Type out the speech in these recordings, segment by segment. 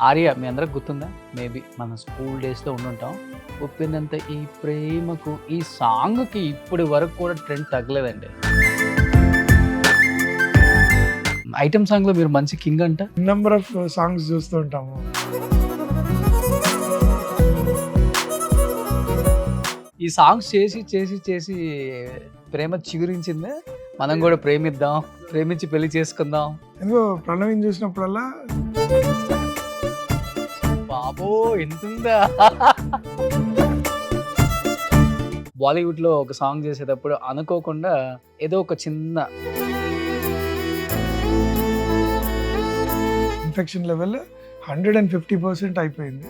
ఆర్య మీ అందరికి గుర్తుందా? మేబీ మన స్కూల్ డేస్‌లో ఉండుంటాం. 'ఉప్పినంత ఈ ప్రేమకు' ఈ సాంగ్‌కి ఇప్పటి వరకు కూడా ట్రెండ్ తగ్గలేదండి. ఐటెమ్ సాంగ్‌లో మీరు మంచి కింగ్ అంట. నంబర్ ఆఫ్ సాంగ్స్ చూస్తూ ఉంటాము. ఈ సాంగ్స్ చేసి ప్రేమ చిగురించిందా? మనం కూడా ప్రేమిద్దాం, ప్రేమించి పెళ్లి చేసుకుందాం. ఎందుకో ప్రణవిని చూసినప్పుడల్లా బాబోయ్! ఇంతుందా? బాలీవుడ్‌లో ఒక సాంగ్ చేసేటప్పుడు అనుకోకుండా ఏదో ఒక చిన్న ఇన్ఫెక్షన్ లెవెల్ 150% అయిపోయింది.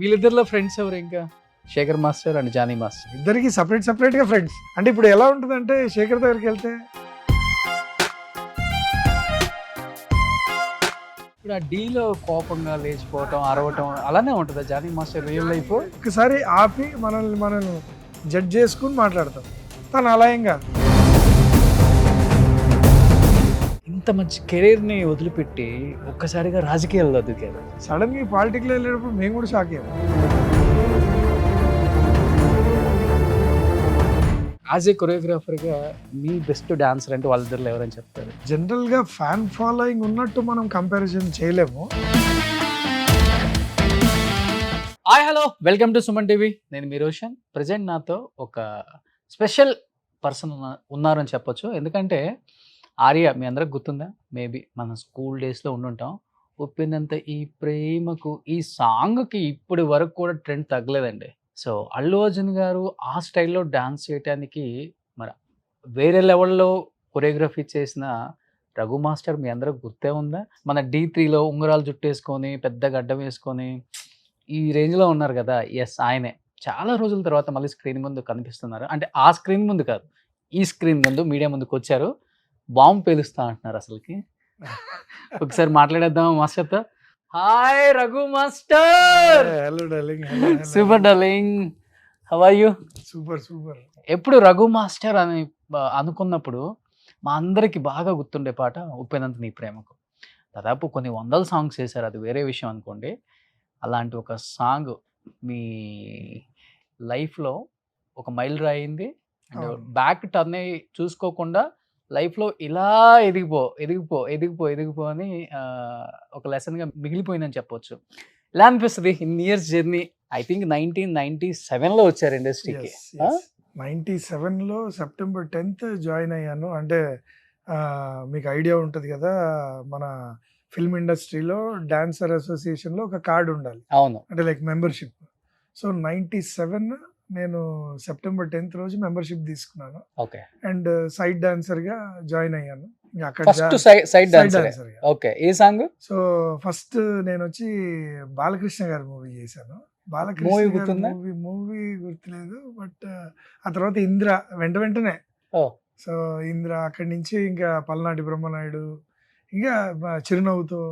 వీళ్ళిద్దరిలో ఫ్రెండ్స్ ఎవరు ఇంకా? Shekhar master and Johnny master. ఇద్దరికి సపరేట్గా ఫ్రెండ్స్. అంటే ఇప్పుడు ఎలా ఉంటుందంటే శేఖర్ దగ్గరికి వెళ్తే ఇప్పుడు ఆ డీలో కోపంగా లేచిపోవటం, అరవటం అలానే ఉంటుందా జానీ మాస్టర్ రియల్ లైఫ్? ఒకసారి ఆపి మనం జడ్జ్ చేసుకుని మాట్లాడతాం. తను అలా ఏం కాదు. ఇంత మంచి కెరీర్ని వదిలిపెట్టి ఒక్కసారిగా రాజకీయాల్లో దిగారు. సడన్ గా పాలిటిక్లో వెళ్ళేటప్పుడు మేము కూడా షాక్ అయ్యాము. యాజ్ ఏ కొరియోగ్రాఫర్గా మీ బెస్ట్ డాన్సర్ అంటే వాళ్ళిద్దరిలో ఎవరని చెప్తారు? జనరల్ గా ఫ్యాన్ ఫాలోయింగ్ ఉన్నట్టు మనం కంపారిజన్ చేయలేము. Hi hello, welcome to Suman TV. నేను మీ రోషన్. ప్రజెంట్ నాతో ఒక స్పెషల్ పర్సన్ ఉన్నారని చెప్పొచ్చు. ఎందుకంటే ఆర్య మీ అందరికి గుర్తుందా? మేబీ మన స్కూల్ డేస్లో ఉండుంటాం. 'ఉప్పినంత ఈ ప్రేమకు' ఈ సాంగ్‌కి ఇప్పటి వరకు కూడా ట్రెండ్ తగ్గలేదండి. సో అల్లు అర్జున్ గారు ఆ స్టైల్లో డాన్స్ చేయటానికి మరి వేరే లెవెల్‌లో కొరియోగ్రఫీ చేసిన రఘు మాస్టర్ మీ అందరికి గుర్తే ఉందా? మన 'డీ3లో' ఉంగరాలు జుట్టేసుకొని పెద్ద గడ్డం వేసుకొని ఈ రేంజ్‌లో ఉన్నారు కదా! యెస్ ఆయనే. చాలా రోజుల తర్వాత మళ్ళీ స్క్రీన్ ముందు కనిపిస్తున్నారు. అంటే ఆ స్క్రీన్ ముందు కాదు, ఈ స్క్రీన్ ముందు మీడియా ముందుకొచ్చారు. బాంబ్ పేలుస్తా అంటున్నారు అసలకి. ఒకసారి మాట్లాడేద్దామా మాస్టర్‌తో? Hi Raghu master. Hello darling. Super darling. How are you? Super. ఎప్పుడు రఘు మాస్టర్ అని అనుకున్నప్పుడు మా అందరికి బాగా గుర్తుండే పాట 'ఉప్పెనంత నీ ప్రేమకు'. దాదాపు కొన్ని వందల సాంగ్స్ చేశారు, అది వేరే విషయం అనుకోండి. అలాంటి ఒక సాంగ్ మీ లైఫ్‌లో ఒక మైలురాయి అయింది. అండ్ అవును. బ్యాక్ టర్న్ అయ్యి చూసుకోకుండా లైఫ్‌లో ఇలా ఎదిగిపో అని ఒక లెసన్‌గా మిగిలిపోయిందని చెప్పొచ్చు. ఎలా అనిపిస్తది ఇన్ని ఇయర్స్ జర్నీ? ఐ థింక్ 1997లో వచ్చారు ఇండస్ట్రీకి. Yes. 97లో సెప్టెంబర్ 10th జాయిన్ అయ్యాను. అంటే మీకు ఐడియా ఉంటుంది కదా, మన ఫిల్మ్ ఇండస్ట్రీలో డాన్సర్ అసోసియేషన్లో ఒక కార్డు ఉండాలి. అవును. అంటే లైక్ మెంబర్షిప్. సో 97 నేను సెప్టెంబర్ 10th రోజు మెంబర్షిప్ తీసుకున్నాను. ఓకే. అండ్ సైడ్ డాన్సర్గా జాయిన్ అయ్యాను. ఇంకా అక్కడ ఫస్ట్ సైడ్ డాన్సర్. ఓకే. ఏ సాంగ్? సో ఫస్ట్ నేను వచ్చి బాలకృష్ణ గారి మూవీ చేశాను. మూవీ బాలకృష్ణ గారి గుర్తుందా? మూవీ గుర్తులేదు. బట్ ఆ తర్వాత ఇంద్ర వెంటనే. ఓ. సో ఇంద్ర అక్కడి నుంచి ఇంకా పల్నాటి బ్రహ్మనాయుడు, ఇంకా చిరునవ్వుతో.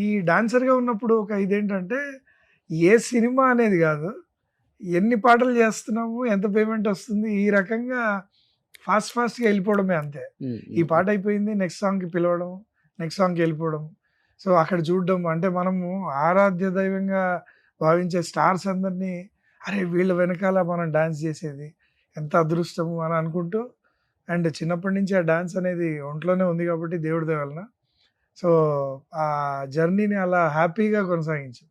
ఈ డాన్సర్గా ఉన్నప్పుడు ఒక ఇదేంటంటే ఏ సినిమా అనేది కాదు, ఎన్ని పాటలు చేస్తున్నాము, ఎంత పేమెంట్ వస్తుంది, ఈ రకంగా ఫాస్ట్గా వెళ్ళిపోవడమే అంతే. ఈ పాట అయిపోయింది, నెక్స్ట్ సాంగ్కి పిలవడం, నెక్స్ట్ సాంగ్కి వెళ్ళిపోవడం. సో అక్కడ చూడడం, అంటే మనము ఆరాధ్య దైవంగా భావించే స్టార్స్ అందరినీ అరే వీళ్ళ వెనకాల మనం డాన్స్ చేసేది ఎంత అదృష్టము అని అనుకుంటూ, అండ్ చిన్నప్పటి నుంచి ఆ డాన్స్ అనేది ఒంట్లోనే ఉంది కాబట్టి దేవుడి దయ వలన సో ఆ జర్నీని అలా హ్యాపీగా కొనసాగించాం.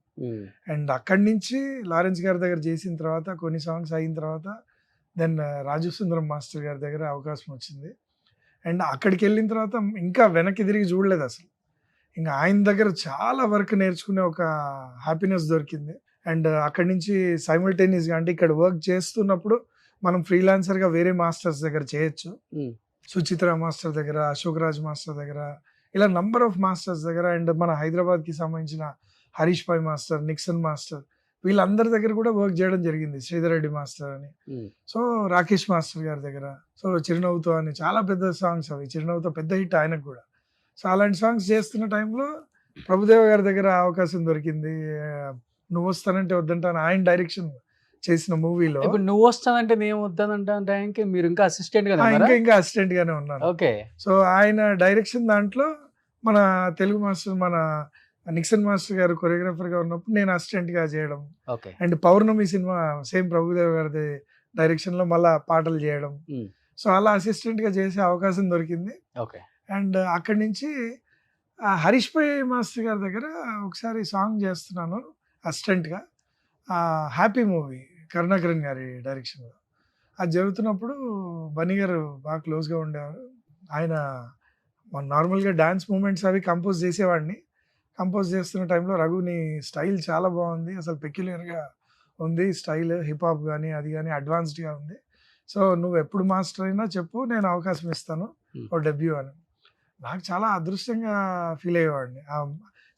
అండ్ అక్కడి నుంచి లారెన్స్ గారి దగ్గర చేసిన తర్వాత కొన్ని సాంగ్స్ అయిన తర్వాత దెన్ రాజు సుందరం మాస్టర్ గారి దగ్గర అవకాశం వచ్చింది. అండ్ అక్కడికి వెళ్ళిన తర్వాత ఇంకా వెనక్కి తిరిగి చూడలేదు అసలు. ఇంకా ఆయన దగ్గర చాలా వర్క్ నేర్చుకునే ఒక హ్యాపీనెస్ దొరికింది. అండ్ అక్కడి నుంచి సైమల్టేనియస్గా, అంటే ఇక్కడ వర్క్ చేస్తున్నప్పుడు మనం ఫ్రీలాన్సర్గా వేరే మాస్టర్స్ దగ్గర చేయొచ్చు. సుచిత్ర మాస్టర్ దగ్గర, అశోక్ రాజ్ మాస్టర్ దగ్గర, ఇలా నంబర్ ఆఫ్ మాస్టర్స్ దగ్గర. అండ్ మన హైదరాబాద్కి సంబంధించిన హరీష్ పై మాస్టర్, నిక్సన్ మాస్టర్, వీళ్ళందరి దగ్గర కూడా వర్క్ చేయడం జరిగింది. శ్రీధర్ రెడ్డి మాస్టర్ అని, సో రాకేష్ మాస్టర్ గారి దగ్గర. సో చిరునవ్వుతో అని చాలా పెద్ద సాంగ్స్ అవి. చిరునవ్వుతో పెద్ద హిట్ ఆయనకు కూడా. సో అలాంటి సాంగ్స్ చేస్తున్న టైంలో ప్రభుదేవ గారి దగ్గర అవకాశం దొరికింది. నువ్వు వస్తానంటే వద్దంటాను ఆయన డైరెక్షన్ చేసిన మూవీలో ఇప్పుడు నువ్వు వస్తానంటే నేను వద్దానంటే టైంకి మీరు ఇంకా అసిస్టెంట్ గానే ఉన్నారా? ఇంకా అసిస్టెంట్ గానే ఉన్నాను. ఓకే. సో ఆయన డైరెక్షన్ దాంట్లో మన తెలుగు మాస్టర్ మన నిక్సన్ మాస్టర్ గారు కొరియోగ్రాఫర్ గా ఉన్నప్పుడు నేను అసిస్టెంట్ గా చేయడం, okay. And Pournami cinema same Prabhudev గారిది డైరెక్షన్ లో మళ్ళా పాటలు చేయడం. ఉమ్. సో అలా అసిస్టెంట్ గా చేసే అవకాశం దొరికింది. ఓకే. అండ్ అక్కడి నుంచి హరీష్ పై మాస్టర్ గారి దగ్గర ఒకసారి సాంగ్ చేస్తున్నాను అసిస్టెంట్గా, హ్యాపీ మూవీ కరుణాకరణ్ గారి డైరెక్షన్లో. అది జరుగుతున్నప్పుడు బన్నీ గారు బాగా క్లోజ్గా ఉండేవారు. ఆయన నార్మల్గా డ్యాన్స్ మూమెంట్స్ అవి కంపోజ్ చేసేవాడిని. కంపోజ్ చేస్తున్న టైంలో రఘు నీ స్టైల్ చాలా బాగుంది, అసలు పెక్యులర్గా ఉంది స్టైల్, హిప్ హాప్ కానీ అది కానీ అడ్వాన్స్డ్గా ఉంది. సో నువ్వు ఎప్పుడు మాస్టర్ అయినా చెప్పు, నేను అవకాశం ఇస్తాను ఓ డెబ్యూ అని. నాకు చాలా అదృష్టంగా ఫీల్ అయ్యేవాడిని.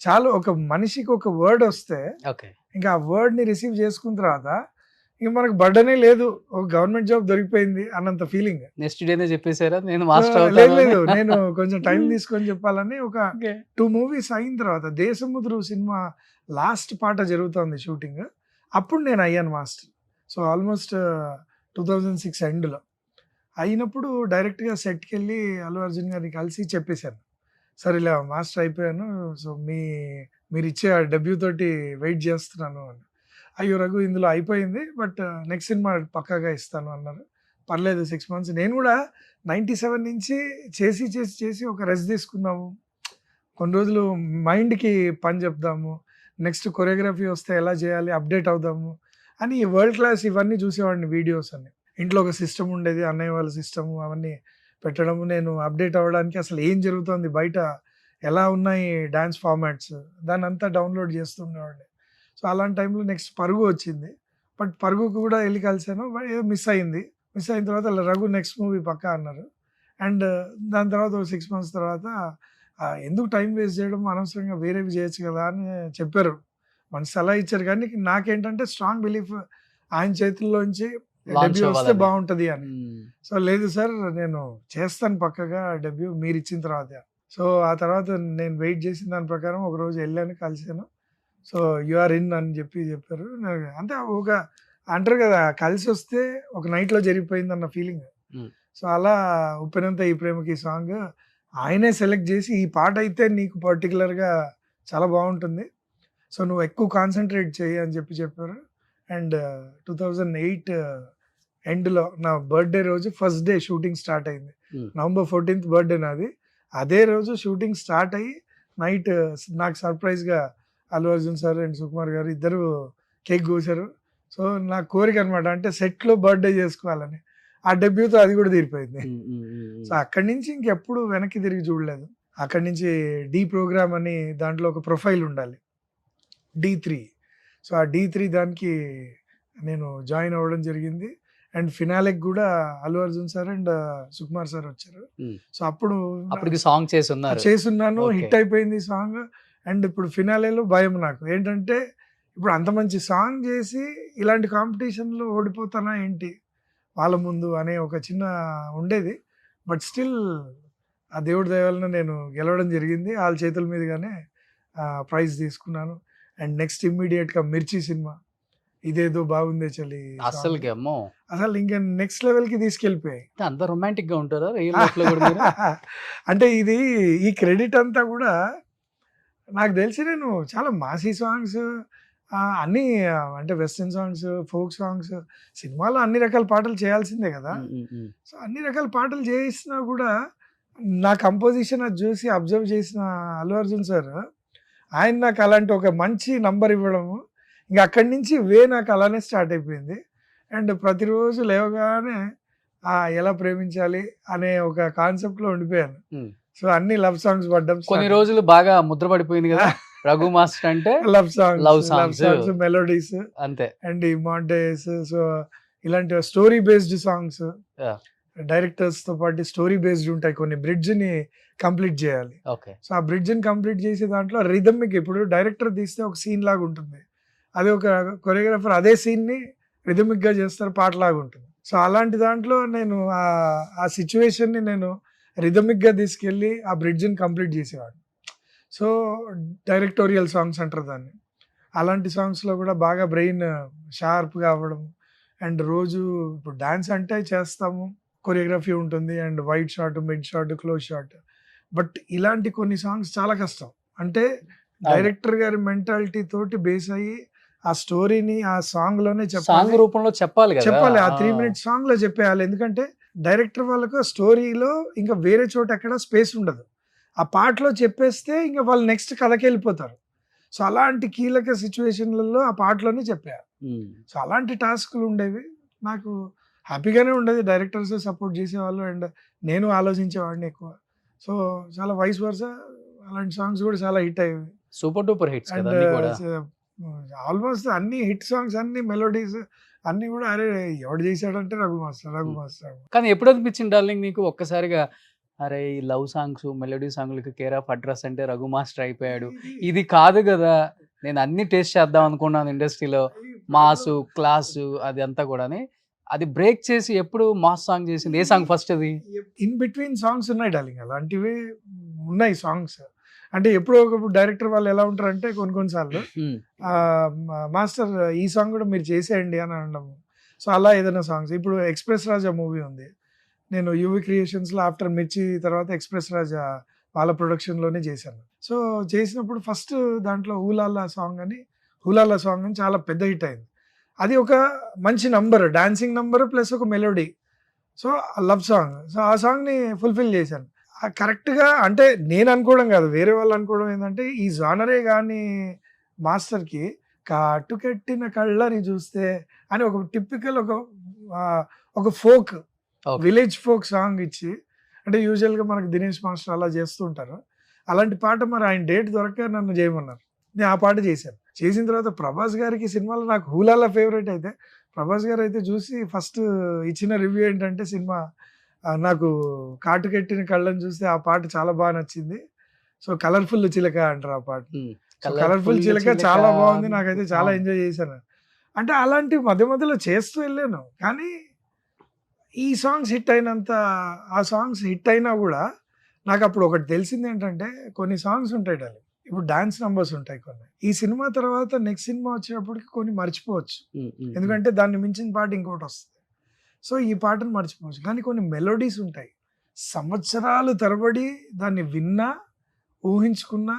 చాలు ఒక మనిషికి ఒక వర్డ్ వస్తే ఓకే. ఇంకా ఆ వర్డ్ని రిసీవ్ చేసుకున్న తర్వాత ఇంక మనకు బర్డనే లేదు, ఒక గవర్నమెంట్ జాబ్ దొరికిపోయింది అన్నంత ఫీలింగ్. నెక్స్ట్ డేనే చెప్పేశారా నేను మాస్టర్ లేదు అవుతాను? లేదు, నేను కొంచెం టైం తీసుకొని చెప్పాలని ఒక 2 మూవీస్ అయిన తర్వాత దేశముద్రు సినిమా లాస్ట్ పాట జరుగుతుంది షూటింగ్, అప్పుడు నేను అయ్యాను మాస్టర్. సో ఆల్మోస్ట్ 2006 ఎండ్లో అయినప్పుడు డైరెక్ట్గా సెట్కి వెళ్ళి అల్లు అర్జున్ గారిని కలిసి చెప్పేశాను, సరే ఇలా మాస్టర్ అయిపోయాను, సో మీరు ఇచ్చే డెబ్యూ తోటి వెయిట్ చేస్తున్నాను అని. అయ్యో రఘు ఇందులో అయిపోయింది, బట్ నెక్స్ట్ సినిమా పక్కాగా ఇస్తాను అన్నారు. పర్లేదు 6 months. నేను కూడా 97 నుంచి చేసి ఒక రెస్ట్ తీసుకున్నాము, కొన్ని రోజులు మైండ్కి పని చెప్దాము, నెక్స్ట్ కొరియోగ్రఫీ వస్తే ఎలా చేయాలి అప్డేట్ అవుదాము అని వరల్డ్ క్లాస్ ఇవన్నీ చూసేవాడిని వీడియోస్ అన్ని. ఇంట్లో ఒక సిస్టమ్ ఉండేది, అన్నయ్య వాళ్ళ సిస్టమ్ అవన్నీ పెట్టడము, నేను అప్డేట్ అవ్వడానికి అసలు ఏం జరుగుతుంది బయట, ఎలా ఉన్నాయి డ్యాన్స్ ఫార్మాట్స్, దాన్ని అంతా డౌన్లోడ్ చేస్తుండేవాడిని. సో అలాంటి టైంలో నెక్స్ట్ పరుగు వచ్చింది, బట్ పరుగుకు కూడా వెళ్ళి కలిసాను, ఏదో మిస్ అయిన తర్వాత రఘు నెక్స్ట్ మూవీ పక్కా అన్నారు. అండ్ దాని తర్వాత 6 months తర్వాత ఎందుకు టైం వేస్ట్ చేయడం, అనవసరంగా వేరేవి చేయొచ్చు కదా అని చెప్పారు, మంచి సలహా ఇచ్చారు. కానీ నాకేంటంటే స్ట్రాంగ్ బిలీఫ్ ఆయన చేతుల్లోంచి డెబ్యూ వస్తే బాగుంటది అని. సో లేదు సార్ నేను చేస్తాను పక్కగా డెబ్యూ మీరు ఇచ్చిన తర్వాత. సో ఆ తర్వాత నేను వెయిట్ చేసిన దాని ప్రకారం ఒక రోజు వెళ్ళాను, కలిసాను. సో యు ఆర్ ఇన్ అని చెప్పారు. అంటే ఒక అంటారు కదా, కలిసి వస్తే ఒక నైట్లో జరిగిపోయింది అన్న ఫీలింగ్. సో అలా ఉప్పెనంత ఈ ప్రేమకి సాంగ్ ఆయనే సెలెక్ట్ చేసి, ఈ పాట అయితే నీకు పర్టికులర్గా చాలా బాగుంటుంది, సో నువ్వు ఎక్కువ కాన్సన్ట్రేట్ చేయి అని చెప్పారు. అండ్ 2008 ఎండ్లో నా బర్త్డే రోజు ఫస్ట్ డే షూటింగ్ స్టార్ట్ అయింది. November 14th బర్త్డే నాది. అదే రోజు షూటింగ్ స్టార్ట్ అయ్యి నైట్ నాకు సర్ప్రైజ్గా అల్లు అర్జున్ సార్ అండ్ సుకుమార్ గారు ఇద్దరు కేక్ కోసారు. సో నా కోరిక అనమాట, అంటే సెట్లో బర్త్డే చేసుకోవాలని. ఆ డెబ్యూతో అది కూడా తీరిపోయింది. సో అక్కడి నుంచి ఇంకెప్పుడు వెనక్కి తిరిగి చూడలేదు. అక్కడి నుంచి డి ప్రోగ్రామ్ అని దాంట్లో ఒక ప్రొఫైల్ ఉండాలి, D3. సో ఆ D3 దానికి నేను జాయిన్ అవ్వడం జరిగింది. అండ్ ఫినాలెకి కూడా Allu Arjun sir and Sukumar sir వచ్చారు. సో అప్పుడు సాంగ్ చేసున్నాను, హిట్ అయిపోయింది సాంగ్. అండ్ ఇప్పుడు ఫినాలేలో భయం నాకు ఏంటంటే, ఇప్పుడు అంత మంచి సాంగ్ చేసి ఇలాంటి కాంపిటీషన్లో ఓడిపోతానా ఏంటి వాళ్ళ ముందు అనే ఒక చిన్న ఉండేది. బట్ స్టిల్ ఆ దేవుడి దయ వలన నేను గెలవడం జరిగింది, వాళ్ళ చేతుల మీదుగానే ప్రైజ్ తీసుకున్నాను. అండ్ నెక్స్ట్ ఇమ్మీడియట్గా మిర్చి సినిమా, ఇదేదో బాగుందే చలి, అసలు ఇంకా నెక్స్ట్ లెవెల్కి తీసుకెళ్ళిపోయాయి. అంత రొమాంటిక్ గా ఉంటారా అంటే ఈ క్రెడిట్ అంతా కూడా నాకు తెలిసి, నేను చాలా మాసీ సాంగ్స్ అన్నీ, అంటే వెస్టర్న్ సాంగ్స్, ఫోక్ సాంగ్స్, సినిమాలో అన్ని రకాల పాటలు చేయాల్సిందే కదా. సో అన్ని రకాల పాటలు చేసినా కూడా నా కంపోజిషన్ అది చూసి అబ్జర్వ్ చేసిన అల్లు అర్జున్ సార్, ఆయన నాకు అలాంటి ఒక మంచి నంబర్ ఇవ్వడము, ఇంకా అక్కడి నుంచి నాకు అలానే స్టార్ట్ అయిపోయింది. అండ్ ప్రతిరోజు లేవగానే ఎలా ప్రేమించాలి అనే ఒక కాన్సెప్ట్లో ఉండిపోయాను. సో అన్ని లవ్ సాంగ్స్ పడ్డం, కొన్ని రోజులు బాగా ముద్ర పడిపోయింది కదా రఘు మాస్టర్ అంటే, లవ్ సాంగ్స్ మెలోడీస్ అంతే, అండ్ ఈ మాంటేస్. సో ఇలాంటి స్టోరీ బేస్డ్ సాంగ్స్, డైరెక్టర్స్ తో పాటు స్టోరీ బేస్డ్ ఉంటాయి కొన్ని, బ్రిడ్జ్ ని కంప్లీట్ చేయాలి. సో ఆ బ్రిడ్జ్ ని కంప్లీట్ చేసే దాంట్లో రిథమిక్, ఇప్పుడు డైరెక్టర్ తీస్తే ఒక సీన్ లాగా ఉంటుంది, అదే ఒక కొరియోగ్రాఫర్ అదే సీన్ ని రిథమిక్ గా చేస్తారు, పాట లాగా ఉంటుంది. సో అలాంటి దాంట్లో నేను ఆ సిచ్యువేషన్ ని నేను రిథమిక్ గా తీసుకెళ్ళి ఆ బ్రిడ్జ్ ని కంప్లీట్ చేసేవాడు. సో డైరెక్టోరియల్ సాంగ్స్ అంటారు దాన్ని. అలాంటి సాంగ్స్ లో కూడా బాగా బ్రెయిన్ షార్ప్ గా అవ్వడం, అండ్ రోజు ఇప్పుడు డాన్స్ అంటే చేస్తాము, కొరియోగ్రఫీ ఉంటుంది and white shot, mid shot, close shot. But ఇలాంటి కొన్ని సాంగ్స్ చాలా కష్టం. అంటే డైరెక్టర్ గారి మెంటాలిటీ తోటి బేస్ అయ్యి ఆ స్టోరీని ఆ సాంగ్ లోనే సాంగ్ చెప్పాలి. రూపంలో చెప్పాలి కదా. చెప్పాలి ఆ 3 మినిట్స్ సాంగ్ లో చెప్పేయాలి. ఎందుకంటే డైరెక్టర్ వాళ్ళకు స్టోరీలో ఇంకా వేరే చోట ఎక్కడ స్పేస్ ఉండదు. ఆ పాటలో చెప్పేస్తే ఇంకా వాళ్ళు నెక్స్ట్ కథకి వెళ్ళిపోతారు. సో అలాంటి కీలక సిచ్యువేషన్లలో ఆ పాటలోనే చెప్పేయాలి. సో అలాంటి టాస్క్లు ఉండేవి. నాకు హ్యాపీగానే ఉండేది. డైరెక్టర్స్ సపోర్ట్ చేసేవాళ్ళు అండ్ నేను ఆలోచించేవాడిని ఎక్కువ. సో చాలా వైస్ వర్సా అలాంటి సాంగ్స్ కూడా చాలా హిట్ అయ్యేవి. సూపర్ డూపర్ హిట్స్ కదా అండ్ అన్ని కూడా. ఆల్మోస్ట్ అన్ని హిట్ సాంగ్స్, అన్ని మెలోడీస్ అన్ని కూడా అరే ఎవడు చేశాడంటే రఘు మాస్టర్. కానీ ఎప్పుడు అనిపించింది డార్లింగ్ నీకు ఒక్కసారిగా, అరే ఈ లవ్ సాంగ్స్ మెలోడీ సాంగ్లకి కేర్ ఆఫ్ అడ్రస్ అంటే రఘు మాస్టర్ అయిపోయాడు, ఇది కాదు కదా, నేను అన్ని టేస్ట్ చేద్దాం అనుకున్నాను ఇండస్ట్రీలో, మాసు క్లాసు అది అంతా కూడా, అది బ్రేక్ చేసి ఎప్పుడు మాస్ సాంగ్ చేసింది ఏ సాంగ్ ఫస్ట్ అది? ఇన్ బిట్వీన్ సాంగ్స్ ఉన్నాయి డార్లింగ్, అలాంటివి ఉన్నాయి సాంగ్స్. అంటే ఎప్పుడో ఒకప్పుడు డైరెక్టర్ వాళ్ళు ఎలా ఉంటారంటే కొన్నిసార్లు మాస్టర్ ఈ సాంగ్ కూడా మీరు చేసేయండి అని అనడం. సో అలా ఏదైనా సాంగ్స్, ఇప్పుడు ఎక్స్ప్రెస్ రాజా మూవీ ఉంది, నేను యువి క్రియేషన్స్లో ఆఫ్టర్ మిర్చి తర్వాత ఎక్స్ప్రెస్ రాజా వాళ్ళ ప్రొడక్షన్లోనే చేశాను. సో చేసినప్పుడు ఫస్ట్ దాంట్లో హూలాలా సాంగ్ అని చాలా పెద్ద హిట్ అయింది. అది ఒక మంచి నంబర్, డాన్సింగ్ నంబర్ ప్లస్ ఒక melody. So love song. So ఆ సాంగ్ని ఫుల్ఫిల్ చేశాను. కరెక్ట్గా అంటే నేను అనుకోవడం కాదు, వేరే వాళ్ళు అనుకోవడం ఏంటంటే ఈ జానరే కానీ మాస్టర్కి కాటు కట్టిన కళ్ళని చూస్తే అని ఒక టిపికల్ ఒక ఫోక్ విలేజ్ ఫోక్ సాంగ్ ఇచ్చి, అంటే యూజువల్గా మనకు దినేష్ మాస్టర్ అలా చేస్తూ ఉంటారు. అలాంటి పాట మరి ఆయన డేట్ దొరక నన్ను చేయమన్నారు, నేను ఆ పాట చేశాను. చేసిన తర్వాత ప్రభాస్ గారికి సినిమాలో నాకు హూలాలా ఫేవరెట్ అయితే, ప్రభాస్ గారు అయితే చూసి ఫస్ట్ ఇచ్చిన రివ్యూ ఏంటంటే సినిమా నాకు కాటు కట్టిన కళ్ళని చూస్తే ఆ పాట చాలా బాగా నచ్చింది. సో కలర్ఫుల్ చిలక అంటారు ఆ పాట. కలర్ఫుల్ చిలక చాలా బాగుంది, నాకైతే చాలా ఎంజాయ్ చేశాను. అంటే అలాంటి మధ్య మధ్యలో చేస్తూ వెళ్ళాను. కానీ ఈ సాంగ్స్ హిట్ అయినంత, ఆ సాంగ్స్ హిట్ అయినా కూడా నాకు అప్పుడు ఒకటి తెలిసింది ఏంటంటే, కొన్ని సాంగ్స్ ఉంటాయి డాలి, ఇప్పుడు డాన్స్ నంబర్స్ ఉంటాయి కొన్ని, ఈ సినిమా తర్వాత నెక్స్ట్ సినిమా వచ్చేటప్పటికి కొన్ని మర్చిపోవచ్చు, ఎందుకంటే దాన్ని మించిన పాట ఇంకోటి వస్తుంది. సో ఈ పాటను మర్చిపోవచ్చు. కానీ కొన్ని మెలోడీస్ ఉంటాయి, సంవత్సరాలు తరబడి దాన్ని విన్నా, ఊహించుకున్నా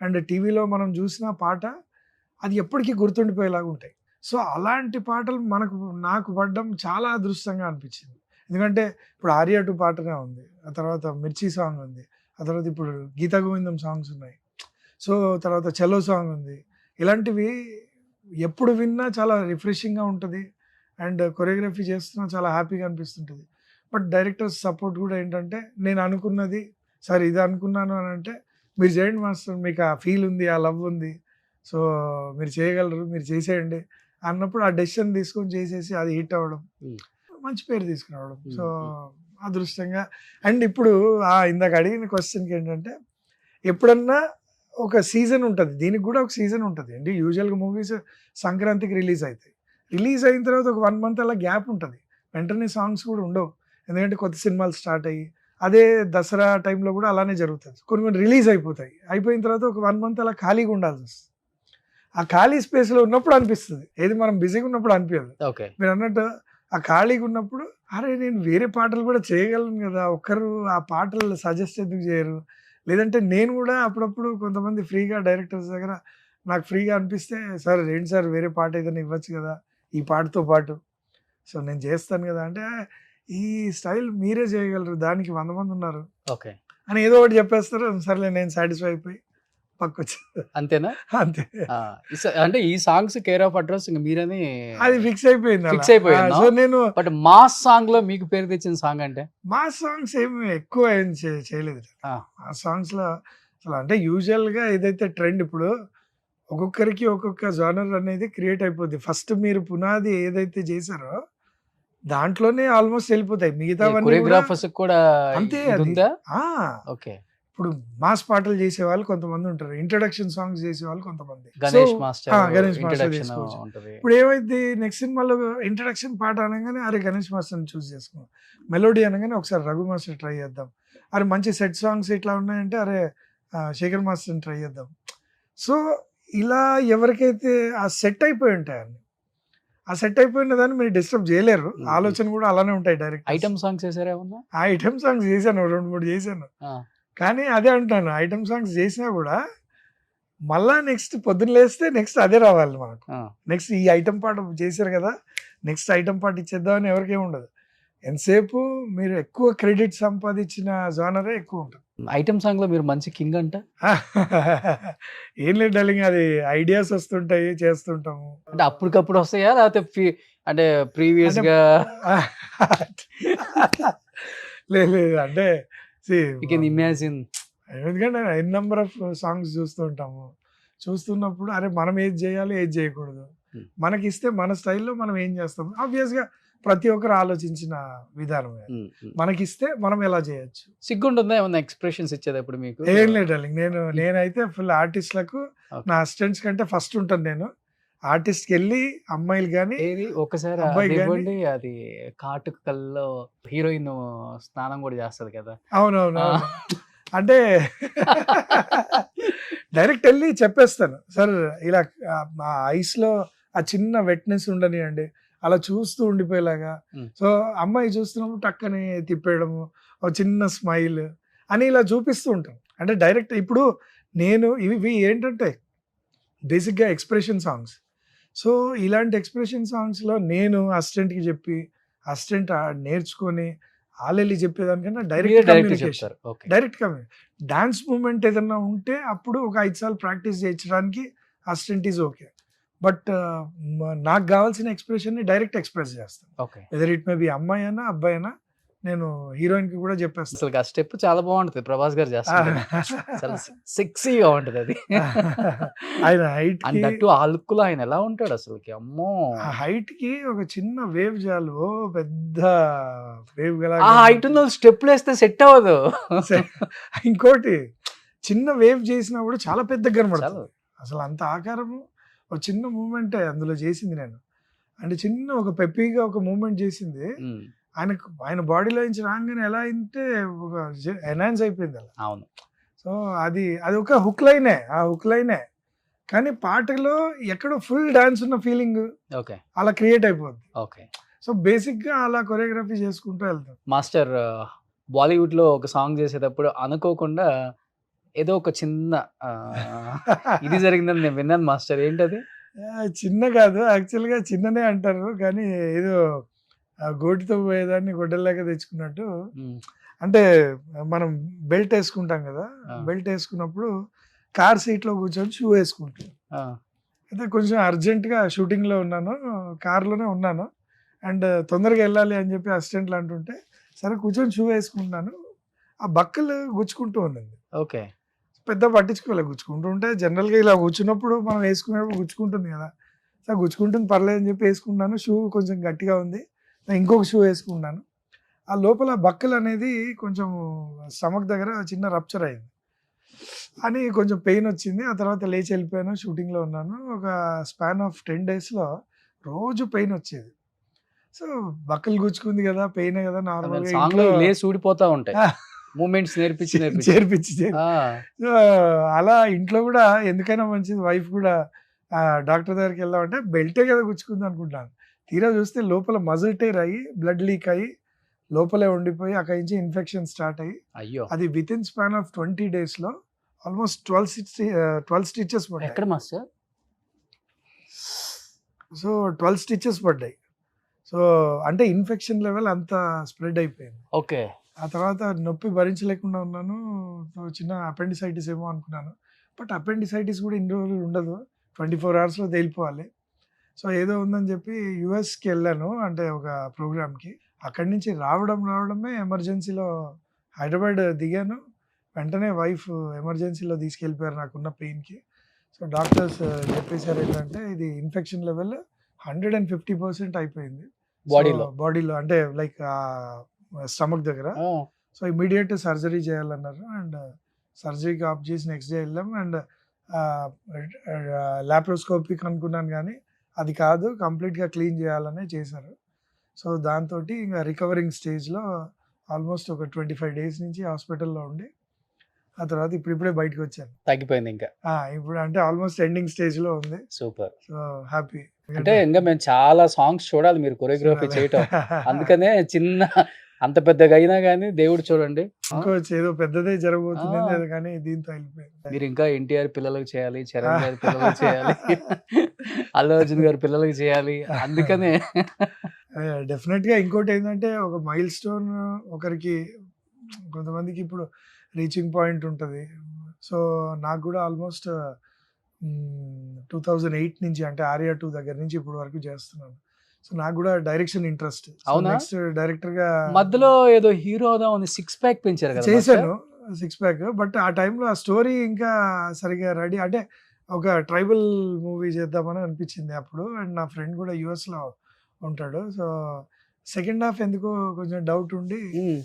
అండ్ టీవీలో మనం చూసిన పాట అది ఎప్పటికీ గుర్తుండిపోయేలాగా ఉంటాయి. సో అలాంటి పాటలు నాకు పడ్డం చాలా అదృష్టంగా అనిపించింది. ఎందుకంటే ఇప్పుడు ఆర్య 2 పాటనే ఉంది, ఆ తర్వాత మిర్చి సాంగ్ ఉంది, ఆ తర్వాత ఇప్పుడు గీతా గోవిందం సాంగ్స్ ఉన్నాయి, సో తర్వాత చలో సాంగ్ ఉంది. ఇలాంటివి ఎప్పుడు విన్నా చాలా రిఫ్రెషింగ్గా ఉంటుంది అండ్ కొరియోగ్రఫీ చేస్తున్నా చాలా హ్యాపీగా అనిపిస్తుంటుంది. బట్ డైరెక్టర్స్ సపోర్ట్ కూడా ఏంటంటే, నేను అనుకున్నది సార్ ఇది అనుకున్నాను అని అంటే, మీరు చేయండి మాస్టర్, మీకు ఆ ఫీల్ ఉంది, ఆ లవ్ ఉంది, సో మీరు చేయగలరు, మీరు చేసేయండి అన్నప్పుడు ఆ డెసిషన్ తీసుకొని చేసేసి అది హిట్ అవ్వడం, మంచి పేరు తీసుకురావడం. సో అదృష్టంగా. అండ్ ఇప్పుడు ఇందాక అడిగిన క్వశ్చన్కి ఏంటంటే, ఎప్పుడన్నా ఒక సీజన్ ఉంటుంది, దీనికి కూడా ఒక సీజన్ ఉంటుంది అండి. యూజువల్గా మూవీస్ సంక్రాంతికి రిలీజ్ అవుతాయి, రిలీజ్ అయిన తర్వాత ఒక 1 మంత్ అలా గ్యాప్ ఉంటుంది, వెంటనే సాంగ్స్ కూడా ఉండవు, ఎందుకంటే కొత్త సినిమాలు స్టార్ట్ అయ్యి. అదే దసరా టైంలో కూడా అలానే జరుగుతుంది, కొన్ని రిలీజ్ అయిపోతాయి, అయిపోయిన తర్వాత ఒక 1 మంత్ అలా ఖాళీగా ఉండాల్సి వస్తుంది. ఆ ఖాళీ స్పేస్లో ఉన్నప్పుడు అనిపిస్తుంది, ఏది మనం బిజీగా ఉన్నప్పుడు అనిపించదు. మీరు అన్నట్టు ఆ ఖాళీగా ఉన్నప్పుడు అరే నేను వేరే పాటలు కూడా చేయగలను కదా, ఒక్కరు ఆ పాటలు సజెస్ట్ ఎందుకు చేయరు, లేదంటే నేను కూడా అప్పుడప్పుడు కొంతమంది ఫ్రీగా డైరెక్టర్స్ దగ్గర నాకు ఫ్రీగా అనిపిస్తే, సార్ ఏంటి సార్ వేరే పాట ఏదైనా ఇవ్వచ్చు కదా ఈ పాటతో పాటు, సో నేను చేస్తాను కదా అంటే, ఈ స్టైల్ మీరే చేయగలరు, దానికి 100 మంది ఉన్నారు అని ఏదో ఒకటి చెప్పేస్తారు. సర్లే నేను సాటిస్ఫై అయిపోయి పక్కొచ్చు, అంతేనా? అంతే. అంటే ఈ సాంగ్స్ కేర్ ఆఫ్ అడ్రస్ ఇంకా మీరని అది ఫిక్స్ అయిపోయింది. సో నేను బట్ మాస్ సాంగ్ లో మీకు పేరు తెచ్చిన సాంగ్ అంటే, మాస్ సాంగ్స్ ఏమి ఎక్కువ ఏం చేయలేదు ఆ సాంగ్స్ లో అసలు. అంటే యూజువల్ గా ఏదైతే ట్రెండ్, ఇప్పుడు ఒక్కొక్కరికి ఒక్కొక్క జానర్ అనేది క్రియేట్ అయిపోద్ది. ఫస్ట్ మీరు పునాది ఏదైతే చేశారో దాంట్లోనే ఆల్మోస్ట్ వెళ్ళిపోతాయి, మిగతా కొరియోగ్రాఫర్స్ కూడా అంతే. ఓకే, ఇప్పుడు మాస్ పాటలు చేసే వాళ్ళు కొంతమంది ఉంటారు, ఇంట్రడక్షన్ సాంగ్స్ చేసే వాళ్ళు కొంతమంది, గణేష్ మాస్టర్ చేసుకోవచ్చు. ఇప్పుడు ఏమైంది, నెక్స్ట్ సినిమాలో ఇంట్రడక్షన్ పాట అనగానే అరే గణేష్ మాస్టర్ని చూస్ చేసుకున్నాం, మెలోడీ అనగానే ఒకసారి రఘు మాస్టర్ ట్రై చేద్దాం, అరే మంచి సెట్ సాంగ్స్ ఇట్లా ఉన్నాయంటే అరే శేఖర్ మాస్టర్ని ట్రై చేద్దాం. సో ఇలా ఎవరికైతే ఆ సెట్ అయిపోయి ఉంటాయి అన్ని, ఆ సెట్ అయిపోయిన దాన్ని మీరు డిస్టర్బ్ చేయలేరు. ఆలోచన కూడా అలానే ఉంటాయి డైరెక్ట్. ఐటమ్ సాంగ్స్ చేసారా ఏమన్నా? ఆ ఐటెమ్ సాంగ్స్ చేశాను 2, 3 చేశాను. ఆ, కానీ అదే అంటాను, ఐటెమ్ సాంగ్స్ చేసినా కూడా మళ్ళా నెక్స్ట్ పొద్దున్న లేస్తే నెక్స్ట్ అదే రావాలి మనకు. ఆ. నెక్స్ట్ ఈ ఐటమ్ పాట చేశారు కదా, నెక్స్ట్ ఐటమ్ పాట ఇచ్చేద్దామని ఎవరికేం ఉండదు. ఎంతసేపు మీరు ఎక్కువ క్రెడిట్ సంపాదించిన జానరే ఎక్కువ ఉంటుంది. ఐటమ్ సాంగ్ లో మీరు మంచి కింగ్ అంట. ఏం లేదు డార్లింగ్, అది ఐడియాస్ వస్తుంటాయి, చేస్తుంటాము. అంటే అప్పటికప్పుడు వస్తాయా లేకపోతే అంటే ప్రీవియస్ అంటే గా లేదు లేదు, అంటే see, యూ కెన్ ఇమాజిన్? ఎందుకంటే ఎన్ నెంబర్ ఆఫ్ సాంగ్స్ చూస్తూ ఉంటాము. చూస్తున్నప్పుడు అరే మనం ఏది చేయాలి, ఏది చేయకూడదు, మనకి ఇస్తే మన స్టైల్లో మనం ఏం చేస్తాం. ఆబ్వియస్గా ప్రతి ఒక్కరు ఆలోచించిన విధానం మనకిస్తే మనం ఎలా చేయొచ్చు. సిగ్గుంటుందా ఏమన్నా ఎక్స్ప్రెషన్స్ ఇచ్చేటప్పుడు మీకు? ఏం లేదు డార్లింగ్, నేనైతే ఫుల్ ఆర్టిస్ట్లకు నా అసిస్టెంట్స్ కంటే ఫస్ట్ ఉంటాను నేను. ఆర్టిస్ట్కి వెళ్ళి అమ్మాయిలు కానీ ఏది ఒకసారి అబ్బాయి అది గాని- ఇవ్వండి, అది కాటుక కల్లో హీరోయిన్ స్నానం కూడా చేస్తది కదా. అవునవును ఆ. అంటే డైరెక్ట్ వెళ్ళి చెప్పేస్తాను, సార్ ఇలా ఆ ఐస్ లో ఆ చిన్న వెట్నెస్ ఉండనియండి, అలా చూస్తూ ఉండిపోయేలాగా. సో అమ్మాయి చూస్తున్నప్పుడు టక్కని తిప్పేయడము, ఒక చిన్న స్మైల్ అని ఇలా చూపిస్తూ ఉంటాం. అంటే డైరెక్ట్ ఇప్పుడు నేను ఇవి ఏంటంటే బేసిక్గా ఎక్స్ప్రెషన్ సాంగ్స్. సో ఇలాంటి ఎక్స్ప్రెషన్ సాంగ్స్లో నేను అసిస్టెంట్కి చెప్పి అసిస్టెంట్ నేర్చుకొని ఆలెళ్ళి చెప్పేదానికన్నా డైరెక్ట్ కమ్యూనికేషన్, చెప్తారు. Okay. Direct communication. Dance movement ఏదన్నా ఉంటే అప్పుడు ఒక 5 సార్లు ప్రాక్టీస్ చేయించడానికి అసిస్టెంట్ ఈజ్ ఓకే. బట్ నాకు కావాల్సిన ఎక్స్ప్రెషన్ని డైరెక్ట్ ఎక్స్ప్రెస్ చేస్తాను. Okay. Whether it may be అమ్మాయి అయినా అబ్బాయి అయినా నేను హీరోయిన్కి కూడా చెప్పేస్తాను. అసలు ఆ స్టెప్ చాలా బాగుంటది, ప్రభాస్ గారు చేస్తారు. చాలా సెక్సీగా ఉంటది అది. ఆయన హైట్ అండ్ దట్టు ఆ లుక్ లో ఆయన ఎలా ఉంటాడు అసలుకి, అమ్మో. ఆ హైట్ కి ఒక చిన్న వేవ్ చాలు, ఓ పెద్ద వేవ్ గల. ఆ హైట్ ఉన్న స్టెప్లు వేస్తే సెట్ అవ్వదు. ఇంకోటి చిన్న వేవ్ చేసినా కూడా చాలా పెద్దగా చాలా. కనబడుతుంది. అసలు అంత ఆకారము ఒక చిన్న మూమెంటే అందులో చేసింది నేను. అంటే చిన్న ఒక పెప్పీగా ఒక మూమెంట్ చేసింది. ఆయన బాడీలో నుంచి రాగానే ఎలా అయితే ఒక ఎన్హాన్స్ అయిపోయింది అలా. అవును. సో అది ఒక హుక్ లైనే, ఆ హుక్ లైనే. కానీ పాటలో ఎక్కడో ఫుల్ డాన్స్ ఉన్న ఫీలింగ్ ఓకే. అలా క్రియేట్ అయిపోద్ది. ఓకే. సో బేసిక్ గా అలా కొరియోగ్రఫీ చేసుకుంటూ వెళ్తాం. మాస్టర్ బాలీవుడ్ లో ఒక సాంగ్ చేసేటప్పుడు అనుకోకుండా ఏదో ఒక చిన్న ఇది జరిగిందని నేను విన్నాను మాస్టర్, ఏంటది? చిన్న కాదు, యాక్చువల్గా చిన్ననే అంటారు, కానీ ఏదో గోటితో పోయేదాన్ని గొడ్డల్లాగా తెచ్చుకున్నట్టు. అంటే మనం బెల్ట్ వేసుకుంటాం కదా, బెల్ట్ వేసుకున్నప్పుడు కార్ సీట్లో కూర్చొని షూ వేసుకుంటాం. అయితే కొంచెం అర్జెంటుగా షూటింగ్లో ఉన్నాను, కార్లోనే ఉన్నాను, అండ్ తొందరగా వెళ్ళాలి అని చెప్పి అసిస్టెంట్లు అంటుంటే సరే కూర్చొని షూ వేసుకుంటున్నాను, ఆ బక్కలు గుచ్చుకుంటూ ఉందండి. ఓకే. పెద్ద పట్టించుకోలేదు, గుచ్చుకుంటూ ఉంటే జనరల్గా ఇలా కూర్చున్నప్పుడు మనం వేసుకునేప్పుడు గుచ్చుకుంటుంది కదా, సో గుచ్చుకుంటుంది పర్లేదు అని చెప్పి వేసుకున్నాను. షూ కొంచెం గట్టిగా ఉంది, ఇంకొక షూ వేసుకున్నాను. ఆ లోపల బక్కలు అనేది కొంచెం స్టమక్ దగ్గర చిన్న రప్చర్ అయింది అని కొంచెం పెయిన్ వచ్చింది. ఆ తర్వాత లేచి వెళ్ళిపోయాను, షూటింగ్లో ఉన్నాను. ఒక స్పాన్ ఆఫ్ 10 daysలో రోజు పెయిన్ వచ్చేది. సో బక్కలు గుచ్చుకుంది కదా, పెయినే కదా, నార్మల్గా సాంగ్ లో లేసి ఊడిపోతా ఉంటాయి మూమెంట్స్ చేర్పించి. సో అలా ఇంట్లో కూడా ఎందుకైనా మంచిది, వైఫ్ కూడా డాక్టర్ దగ్గరికి వెళ్దామంటే బెల్టే కదా గుచ్చుకుంది అనుకుంటాను. తీరా చూస్తే లోపల మజిల్ టేర్ అయ్యి బ్లడ్ లీక్ అయ్యి లోపలే ఉండిపోయి అక్కడి నుంచి ఇన్ఫెక్షన్ స్టార్ట్ అయ్యి, అయ్యో, అది విత్ ఇన్ స్పాన్ ఆఫ్ 20 daysలో ఆల్మోస్ట్ 12 stitches పడ్డాయి. ఎక్కడ మాస్టర్? సో 12 stitches పడ్డాయి. సో అంటే ఇన్ఫెక్షన్ లెవెల్ అంత స్ప్రెడ్ అయిపోయింది. ఓకే. ఆ తర్వాత నొప్పి భరించలేకుండా ఉన్నాను. సో చిన్న అపెండిసైటిస్ ఏమో అనుకున్నాను, బట్ అపెండిసైటిస్ కూడా ఇన్ని రోజులు ఉండదు, 24 hours వెళ్ళిపోవాలి. సో ఏదో ఉందని చెప్పి యుఎస్కి వెళ్ళాను, అంటే ఒక ప్రోగ్రామ్కి. అక్కడి నుంచి రావడమే ఎమర్జెన్సీలో హైదరాబాద్ దిగాను. వెంటనే వైఫ్ ఎమర్జెన్సీలో తీసుకెళ్ళిపోయారు నాకున్న పెయిన్కి. సో డాక్టర్స్ చెప్పేశారు ఏంటంటే ఇది ఇన్ఫెక్షన్ లెవెల్ 150% అయిపోయింది బాడీలో, అంటే లైక్ స్టమక్ దగ్గర. సో ఇమీడియట్ సర్జరీ చేయాలన్నారు, అండ్ సర్జరీకి ఆప్ చేసి నెక్స్ట్ డే వెళ్ళాం. అండ్ లాప్రోస్కోపిక్ అనుకున్నాను కానీ అది కాదు, కంప్లీట్గా క్లీన్ చేయాలనే చేశారు. సో దాంతో ఇంకా రికవరింగ్ స్టేజ్లో ఆల్మోస్ట్ ఒక 25 days నుంచి హాస్పిటల్లో ఉండి ఆ తర్వాత ఇప్పుడిప్పుడే బయటకు వచ్చాను. తగ్గిపోయింది ఇంకా. ఇప్పుడు అంటే ఆల్మోస్ట్ ఎండింగ్ స్టేజ్‌లో ఉంది. సూపర్. So, happy. అంటే ఇంకా మేము చాలా సాంగ్స్ చూడాలి మీరు కొరియోగ్రఫీ చూడాలి. చేయటం. అందుకనే చిన్న అంత పెద్దగా అయినా గానీ దేవుడు చూడండి. అనుకోవచ్చు ఏదో పెద్దదే జరగబోతుంది ఆ! ఏదో కానీ దీంతో వెళ్ళిపోయింది. మీరు ఇంకా ఎన్టీఆర్ పిల్లలకి చేయాలి, చరణ్ గారి పిల్లలకి చేయాలి, అల్లు అర్జున్ గారి పిల్లలకి చేయాలి. అందుకనే డెఫినెట్‌గా ఇంకోటేంటంటే ఒక మైల్ స్టోన్ ఒకరికి కొంతమందికి ఇప్పుడు రీచింగ్ పాయింట్ ఉంటది. సో, నాకు గూడా ఆల్మోస్ట్ 2008 నుంచి అంటే 'ఆర్య 2' దగ్గర నుంచి ఇప్పటి వరకు చేస్తున్నాను. సో, నాకు గూడా డైరెక్షన్ ఇంట్రెస్ట్. సో, అవునా? నెక్స్ట్ డైరెక్టర్‌గా మధ్యలో ఏదో హీరో అవుదామని 6 ప్యాక్ పెంచారు కదా మాస్టర్? చేశాను 6 ప్యాక్. బట్ ఆ టైంలో ఆ స్టోరీ ఇంకా సరిగ్గా రెడీ అంటే ఒక ట్రైబల్ మూవీ చేద్దామని అనిపించింది అప్పుడు. అండ్ నా ఫ్రెండ్ కూడా యూఎస్‌లో ఉంటాడు. సో, సెకండ్ హాఫ్ ఎందుకో కొంచెం డౌట్ ఉండి హ్మ్.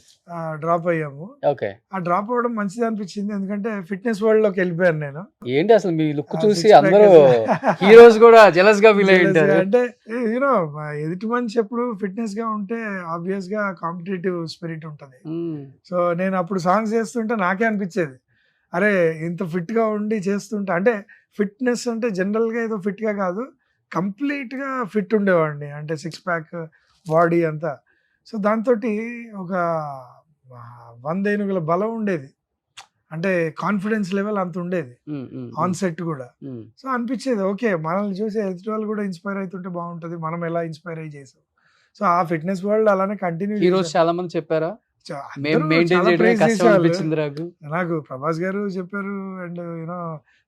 డ్రాప్ అయ్యాము. ఓకే. ఆ డ్రాప్ అవ్వడం మంచిది అనిపించింది. ఎందుకంటే ఫిట్‌నెస్ వరల్డ్‌లోకి వెళ్ళిపోయాను నేను. ఏంటి అసలు మీ లుక్ ఆ చూసి 6 ప్యాక్ అందరూ హీరోస్ కూడా జెలస్ గా ఫీల్ అయ్యి జెలస్‌గా ఉంటారు. అంటే ఎదుటి మనిషి ఎప్పుడు ఫిట్‌నెస్‌గా ఉంటే ఆబ్వియస్‌గా కాంపిటీటివ్ స్పిరిట్ ఉంటది. హ్మ్. సో, నేను అప్పుడు సాంగ్స్ చేస్తుంటే నాకే అనిపించేది. అరే! ఇంత ఫిట్‌గా ఉండి చేస్తుంటే అంటే ఫిట్‌నెస్ అంటే జనరల్‌గా ఏదో ఫిట్‌గా కాదు. కంప్లీట్‌గా ఫిట్ ఉండేవాడిని. అంటే 6 ప్యాక్ బాడీ అంతా. సో, దాంతోటి ఒక 100 ఏనుగుల బలం ఉండేది. అంటే కాన్ఫిడెన్స్ లెవెల్ అంత ఉండేది. హ్మ్. హ్మ్. ఆన్ సెట్ కూడా. హ్మ్. సో, అనిపించేది ఓకే. మనల్ని చూసి ఎదుటి వాళ్ళు కూడా ఇన్‌స్పైర్ అయితుంటే బాగుంటది. మనం ఎలా ఇన్‌స్పైర్ అయ్యి చేసాం. సో, ఆ ఫిట్‌నెస్ వరల్డ్ అలానే కంటిన్యూ హీరోస్ చేశాను. చాలా మంది చెప్పారా? మేము అందరూ మెయింటైన్ చాలా చేయడమే ప్రైజ్ కష్టం చేసేవాళ్ళు. అనిపించింది నాకు. నాకు ప్రభాస్ గారు చెప్పారు. అండ్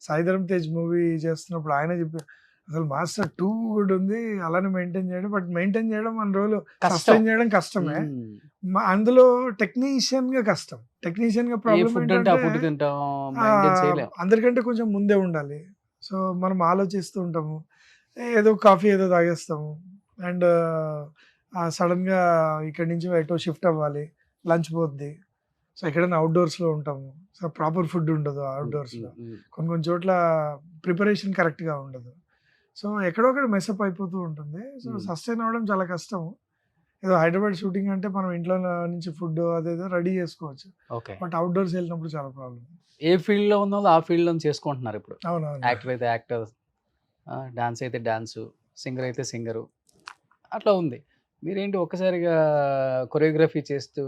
సాయిధరమ్ తేజ్ మూవీ చేస్తున్నప్పుడు ఆయనే చెప్పారు. అసలు మాస్టర్ 2 కూడా ఉంది. అలానే మెయింటైన్ చేయడం. బట్ మెయింటైన్ చేయడం అన్ని రోజులు కష్టం. సస్టైన్ చేయడం కష్టమే. హ్మ్. అందులో టెక్నీషియన్‌గా కష్టం. టెక్నీషియన్‌గా ఏ ప్రాబ్లమ్ ఫుడ్ అంటే ఆ ఏంటంటే ఫుడ్ తింటాం. మెయింటైన్ చేయలేం. అందరికంటే కొంచెం ముందే ఉండాలి. సో, మనం ఆలోచిస్తూ ఉంటాము. ఏదో కాఫీ ఏదో తాగేస్తాము. అండ్ సడెన్‌గా ఇక్కడి నుంచి ఎటో షిఫ్ట్ అవ్వాలి. లంచ్ పోద్ది. సో, ఎక్కడైనా అవుట్‌డోర్స్‌లో ఉంటాము. సో, ప్రాపర్ ఫుడ్ ఉండదు హ్మ్. అవుట్‌డోర్స్‌లో. హ్మ్. హ్మ్. కొన్ని కొన్ని చోట్ల ప్రిపరేషన్ కరెక్ట్‌గా ఉండదు. సో, ఎక్కడో అక్కడ మెసప్ అయిపోతూ ఉంటుంది. సో, హ్మ్. సస్టైన్ అవ్వడం చాలా కష్టం. ఏదో హైదరాబాద్ షూటింగ్ అంటే మనం ఇంట్లో నుంచి ఫుడ్ అదేదో రెడీ చేసుకోవచ్చు. ఓకే. బట్ అవుట్‌డోర్స్ వెళ్ళినప్పుడు చాలా ప్రాబ్లమ్. ఏ ఫీల్డ్‌లో ఉన్నోళ్ళు ఆ ఫీల్డ్‌లోనే చేసుకుంటున్నారు ఇప్పుడు. అవునవును. యాక్టర్ అయితే యాక్టర్, డాన్స్ అయితే డాన్సు, సింగర్ అయితే సింగరు. అట్లా ఉంది. మీరేంటి ఒక్కసారిగా కొరియోగ్రఫీ చేస్తూ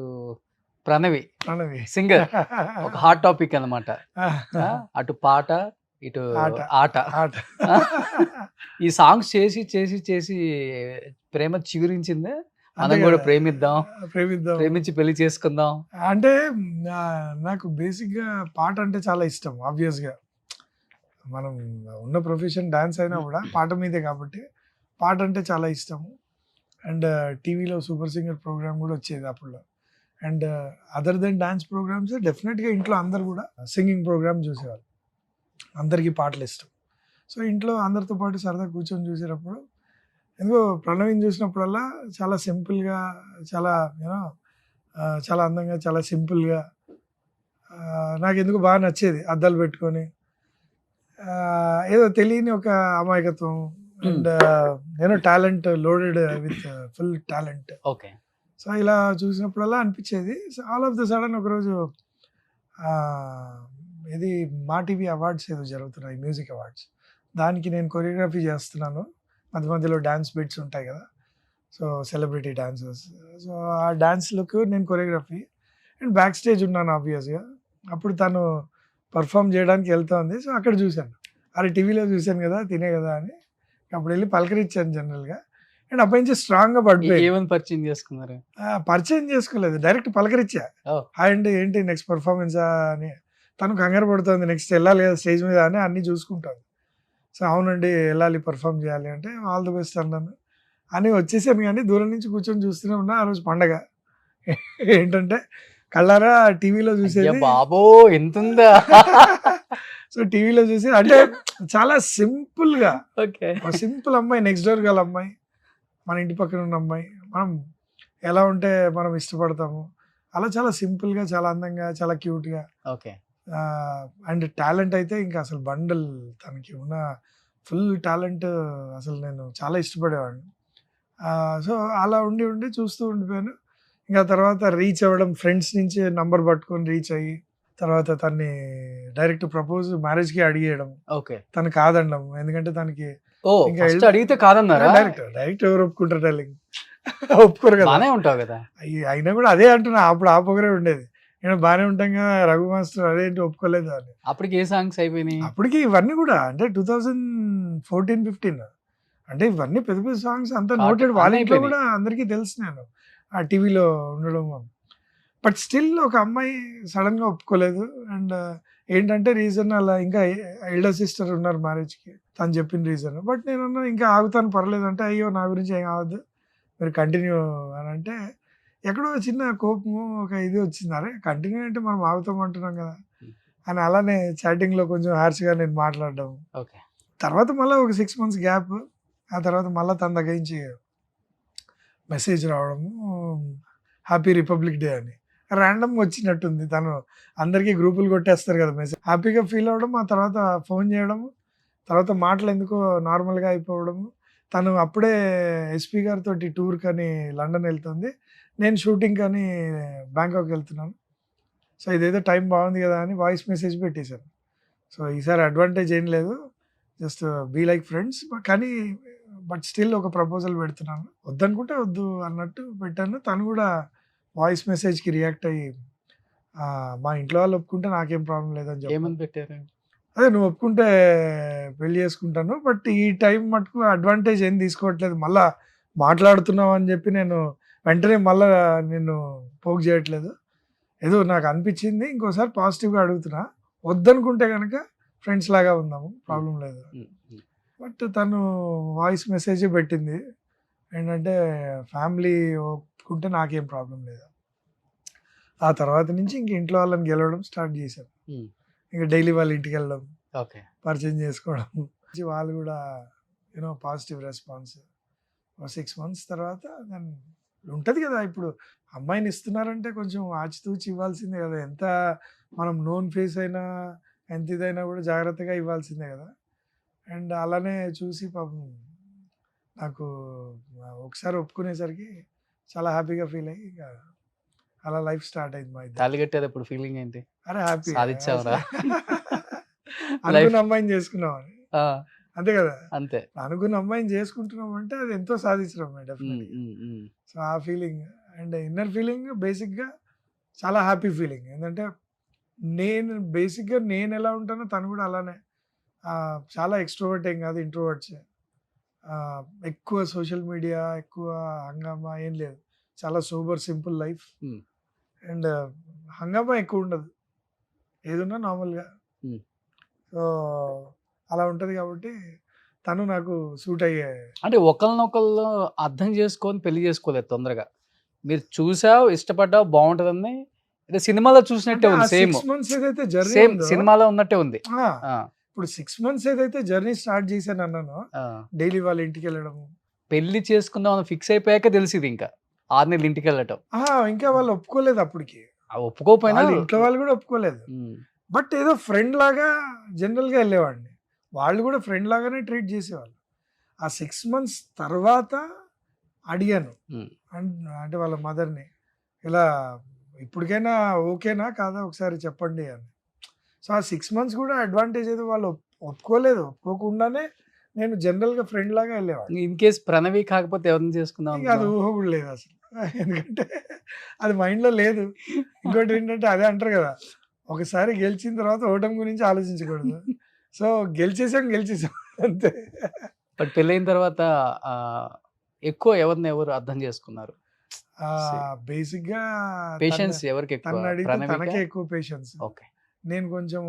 'ప్రణవి' ప్రణవి. సింగర్ ఒక హాట్ టాపిక్ అన్నమాట. అటు పాట, ఇటు ఆట. ఆట. ఆట. ఆ! ఈ సాంగ్స్ చేసి ప్రేమ చిగురించిందా? అంతే మనం గూడా కదా! ప్రేమిద్దాం, ప్రేమిద్దాం. ప్రేమించి పెళ్లి చేసుకుందాం. అంటే నాకు బేసిక్‌గా పాట అంటే చాలా ఇష్టం ఆబ్వియస్‌గా. మనం ఉన్న ప్రొఫెషన్ డాన్స్ అయినా కూడా పాట మీదే కాబట్టి పాట అంటే చాలా ఇష్టము. అండ్ టీవీలో 'సూపర్ సింగర్' ప్రోగ్రామ్ కూడా వచ్చేది అప్పట్లో. And other than dance programmes డెఫినెట్‌గా ఇంట్లో అందరూ కూడా సింగింగ్ ప్రోగ్రామ్ చూసేవాళ్ళు. అందరికీ పాటలు ఇష్టం. సో, ఇంట్లో అందరితో పాటు సరదాగా కూర్చొని చూసేటప్పుడు ఎందుకో ప్రణవిని చూసినప్పుడల్లా చాలా సింపుల్‌గా చాలా చాలా అందంగా చాలా సింపుల్‌గా నాకెందుకో బాగా నచ్చేది. అద్దాలు పెట్టుకొని ఏదో తెలియని ఒక అమాయకత్వం హ్మ్. And talent loaded with full talent. Okay. So, ఇలా చూసినప్పుడల్లా అనిపించేది. So, all of the sudden ఒకరోజు ఆహ్, ఇది మా టీవీ అవార్డ్స్ ఏదో జరుగుతున్నాయి మ్యూజిక్ అవార్డ్స్. దానికి నేను కొరియోగ్రఫీ చేస్తున్నాను. మధ్య మధ్యలో డాన్స్ బిట్స్ ఉంటాయి కదా! So, celebrity dancers. సో, ఆ డాన్స్‌లకు నేను కొరియోగ్రఫీ అండ్ బ్యాక్ స్టేజ్ ఉన్నాను ఆబ్వియస్‌గా. అప్పుడు తను పర్ఫార్మ్ చేయడానికి వెళ్తోంది. సో, అక్కడ చూశాను. అరే! టీవీలో చూశాను కదా! తినే కదా! అని అప్పుడెళ్ళి పలకరించాను జనరల్‌గా. అండ్ అప్పటి నుంచి స్ట్రాంగ్‌గా పడిపోయింది. ఏమని పరిచయం చేసుకున్నారు? పరిచయం చేసుకోలేదు. డైరెక్ట్ పలకరించా. ఓహ్! హాయ్ అండి. ఏంటి నెక్స్ట్ పెర్ఫార్మన్సా అని. తను కంగారు పడుతోంది. నెక్స్ట్ ఎళ్ళాలి కదా! స్టేజ్ మీద అని అన్నీ చూసుకుంటోంది. సో, అవునండి ఎళ్ళాలి పెర్ఫార్మ్ చేయాలి అంటే ఆల్ ది బెస్ట్ అన్నాను. అని వచ్చేసాను గానీ దూరం నుంచి కూర్చొని చూస్తూనే ఉన్నా. ఆ రోజు పండగ. ఏంటంటే కళ్ళారా టీవీలో అయ్య చూసేది బాబోయ్! ఇంతుందా? సో, టీవీలో చూసి అంటే చాలా సింపుల్‌గా ఓకే. ఒక సింపుల్ అమ్మాయి నెక్స్ట్ డోర్ గల అమ్మాయి. మన ఇంటి పక్కన ఉన్న అమ్మాయి. మనం ఎలా ఉంటే మనం ఇష్టపడతాము. అలా చాలా సింపుల్‌గా, చాలా అందంగా, చాలా క్యూట్‌గా ఓకే. అండ్ టాలెంట్ అయితే ఇంకా అసలు బండల్ తనకి ఉన్న ఫుల్ టాలెంట్ అసలు నేను చాలా ఇష్టపడేవాడిని. సో, అలా ఉండి చూస్తూ ఉండిపోయాను. ఇంకా తర్వాత రీచ్ అవ్వడం ఫ్రెండ్స్ నుంచి నంబర్ పట్టుకొని రీచ్ అయ్యి తర్వాత తన్ని డైరెక్ట్ ప్రపోజ్ మ్యారేజ్కి అడిగేయడం, ఓకే. తను కాదనడం. ఎందుకంటే తనకి ఓ ఇంకా ఫస్ట్ అడిగితే కాదన్నారా? డైరెక్ట్ ఎవరు ఒప్పుకుంటారు డార్లింగ్? ఒప్పుకోరు కదా. బానే ఉంటావు కదా. అయినా కూడా అదే అంటున్నా, అప్పుడు ఆ పొగరే ఉండేది. నేను బాగానే ఉంటాం కదా రఘు మాస్టర్, అదేంటి ఒప్పుకోలేదు అని. అప్పటికి ఏ సాంగ్స్ అయిపోయినాయి? అప్పటికి ఇవన్నీ కూడా అంటే 2014-15 అంటే ఇవన్నీ పెద్ద పెద్ద సాంగ్స్ అంతా Short నోటెడ్. వాళ్ళ అన్నీ ఇంట్లో అయిపోయినాయి. కూడా అందరికీ తెలుసు నేను ఆ టీవీలో ఉండడం. బట్ స్టిల్ ఒక అమ్మాయి సడన్ గా ఒప్పుకోలేదు. అండ్ ఏంటంటే రీజన్ అలా, ఇంకా ఎల్డర్ సిస్టర్ ఉన్నారు మ్యారేజ్కి, తను చెప్పిన రీజన్. బట్ నేను అన్నా ఇంకా ఆగుతాను పర్లేదు అంటే, అయ్యో నా గురించి ఏం కావద్దు మీరు కంటిన్యూ అని అంటే, ఎక్కడో చిన్న కోపము ఒక ఇది వచ్చింది. అరే కంటిన్యూ అంటే మనం ఆగుతాం అంటున్నాం కదా అని. అలానే చాటింగ్లో కొంచెం హార్ష్గా నేను మాట్లాడడం. ఓకే. తర్వాత మళ్ళీ ఒక 6 months గ్యాప్. ఆ తర్వాత మళ్ళీ తన దగ్గర నుంచి మెసేజ్ రావడము, హ్యాపీ రిపబ్లిక్ డే అని ర్యాండమ్గా వచ్చినట్టుంది. తను అందరికీ గ్రూపులు కొట్టేస్తారు కదా మెసేజ్, హ్యాపీగా ఫీల్ అవ్వడం. ఆ తర్వాత ఫోన్ చేయడము, తర్వాత మాటలు ఎందుకో నార్మల్గా అయిపోవడము. తను అప్పుడే ఎస్పీ గారితో టూర్కి అని లండన్ వెళ్తుంది, నేను షూటింగ్ కానీ బ్యాంకాక్ వెళ్తున్నాను. సో ఇదేదో టైం బాగుంది కదా అని వాయిస్ మెసేజ్ పెట్టేశాను. సో ఈసారి అడ్వాంటేజ్ ఏం లేదు, జస్ట్ బీ లైక్ ఫ్రెండ్స్. కానీ బట్ స్టిల్ ఒక ప్రపోజల్ పెడుతున్నాను, వద్దనుకుంటే వద్దు అన్నట్టు పెట్టాను. తను కూడా వాయిస్ మెసేజ్కి రియాక్ట్ అయ్యి, మా ఇంట్లో వాళ్ళు ఒప్పుకుంటే నాకేం ప్రాబ్లం లేదని చెప్పి, ఏమని పెట్టారు? అదే నువ్వు ఒప్పుకుంటే పెళ్లి చేసుకుంటాను, బట్ ఈ టైం మటుకు అడ్వాంటేజ్ ఏం తీసుకోవట్లేదు, మళ్ళా మాట్లాడుతున్నావు అని చెప్పి నేను వెంటనే మళ్ళా నేను పోక్ చేయట్లేదు. ఏదో నాకు అనిపించింది, ఇంకోసారి పాజిటివ్గా అడుగుతున్నా, వద్దనుకుంటే కనుక ఫ్రెండ్స్ లాగా ఉందాము, ప్రాబ్లం లేదు. బట్ తను వాయిస్ మెసేజ్ పెట్టింది ఏంటంటే, ఫ్యామిలీ ఒప్పుకుంటే నాకేం ప్రాబ్లం లేదు. ఆ తర్వాత నుంచి ఇంక ఇంట్లో వాళ్ళని గెలవడం స్టార్ట్ చేశాను. ఇంకా డైలీ వాళ్ళ ఇంటికి వెళ్ళడం, ఓకే. పరిచయం చేసుకోవడం, వాళ్ళు కూడా యూనో పాజిటివ్ రెస్పాన్స్. 6 months తర్వాత దాన్ని ఉంటుంది కదా. ఇప్పుడు అమ్మాయిని ఇస్తున్నారంటే కొంచెం ఆచితూచి ఇవ్వాల్సిందే కదా. ఎంత మనం నోన్ ఫేస్ అయినా ఎంత ఇదైనా కూడా జాగ్రత్తగా ఇవ్వాల్సిందే కదా. అండ్ అలానే చూసి పాపం నాకు ఒకసారి ఒప్పుకునేసరికి చాలా హ్యాపీగా ఫీల్ అయ్యి, ఇక అలా లైఫ్ స్టార్ట్ అయింది మా ఇద్దరు. తాళి కట్టేటప్పుడు ఫీలింగ్ ఏంటి? అరే హ్యాపీ సాధించావురా? అనుకున్న అమ్మాయిని చేసుకున్నామని, ఆ, అంతే కదా. అంతే. అనుకున్న అమ్మాయిని చేసుకుంటున్నాం అంటే అది ఎంతో సాధించడం డెఫినెట్గా. సో ఆ ఫీలింగ్ అండ్ ఇన్నర్ ఫీలింగ్ బేసిక్గా చాలా హ్యాపీ ఫీలింగ్. ఏంటంటే నేను ఎలా ఉంటానో తను కూడా అలానే. చాలా ఎక్స్ట్రోవర్ట్ ఏం కాదు, ఇంట్రోవర్ట్స్. ఎక్కువ సోషల్ మీడియా, ఎక్కువ హంగామా ఏం లేదు, చాలా సూపర్ సింపుల్ లైఫ్. అండ్ హంగామా ఎక్కువ ఉండదు, ఏదున్నా నార్మల్గా. సో అలా ఉంటుంది కాబట్టి తను నాకు సూట్ అయ్యే. అంటే ఒకళ్ళనొకళ్ళు అర్థం చేసుకొని పెళ్లి చేసుకోలేదు తొందరగా. మీరు చూసావు, ఇష్టపడ్డావు, బాగుంటుందని ఏదో సినిమాలో చూసినట్టే ఉంది. సేమ్ 6 months ఏదైతే జర్నీ సేమ్ సినిమాలో ఉన్నట్టే ఉంది. ఇప్పుడు 6 months ఏదైతే జర్నీ స్టార్ట్ చేశాను అన్నాను, డైలీ వాళ్ళ ఇంటికి వెళ్ళడము. పెళ్లి చేసుకుందాం అని ఫిక్స్ అయిపోయాక తెలిసింది ఇంకా 6 నెలలు ఇంటికి వెళ్ళటం. ఇంకా వాళ్ళు ఒప్పుకోలేదు అప్పటికి, ఒప్పుకోపోయినా ఇంట్లో వాళ్ళు కూడా ఒప్పుకోలేదు. బట్ ఏదో ఫ్రెండ్ లాగా జనరల్గా వెళ్ళేవాడిని, వాళ్ళు కూడా ఫ్రెండ్ లాగానే ట్రీట్ చేసేవాళ్ళు. ఆ 6 months తర్వాత అడిగాను అంటే వాళ్ళ మదర్ని, ఇలా ఇప్పటికైనా ఓకేనా కాదా ఒకసారి చెప్పండి అని. సో ఆ 6 months కూడా అడ్వాంటేజ్ ఏదో వాళ్ళు ఒప్పుకోలేదు, ఒప్పుకోకుండానే నేను జనరల్గా ఫ్రెండ్ లాగా వెళ్ళేవాడిని. ఇన్ కేస్ ప్రణవి కాకపోతే ఎవరిని చేసుకుందాం? ఇంకా అది ఊహ కూడా లేదు అసలు, ఎందుకంటే అది మైండ్లో లేదు. ఇంకోటి ఏంటంటే అదే అంటారు కదా, ఒకసారి గెలిచిన తర్వాత ఓటమి గురించి ఆలోచించకూడదు. సో గెలిచేసాం అంతే. బట్ పెళ్ళైన తర్వాత ఎక్కువ ఎవరు అర్థం చేసుకున్నారు? బేసిక్గా పేషెన్స్ ఎవరికి ఎక్కువ? తను అడిగితే ప్రణవికా? తనకే ఎక్కువ పేషెన్స్. ఓకే. నేను కొంచెం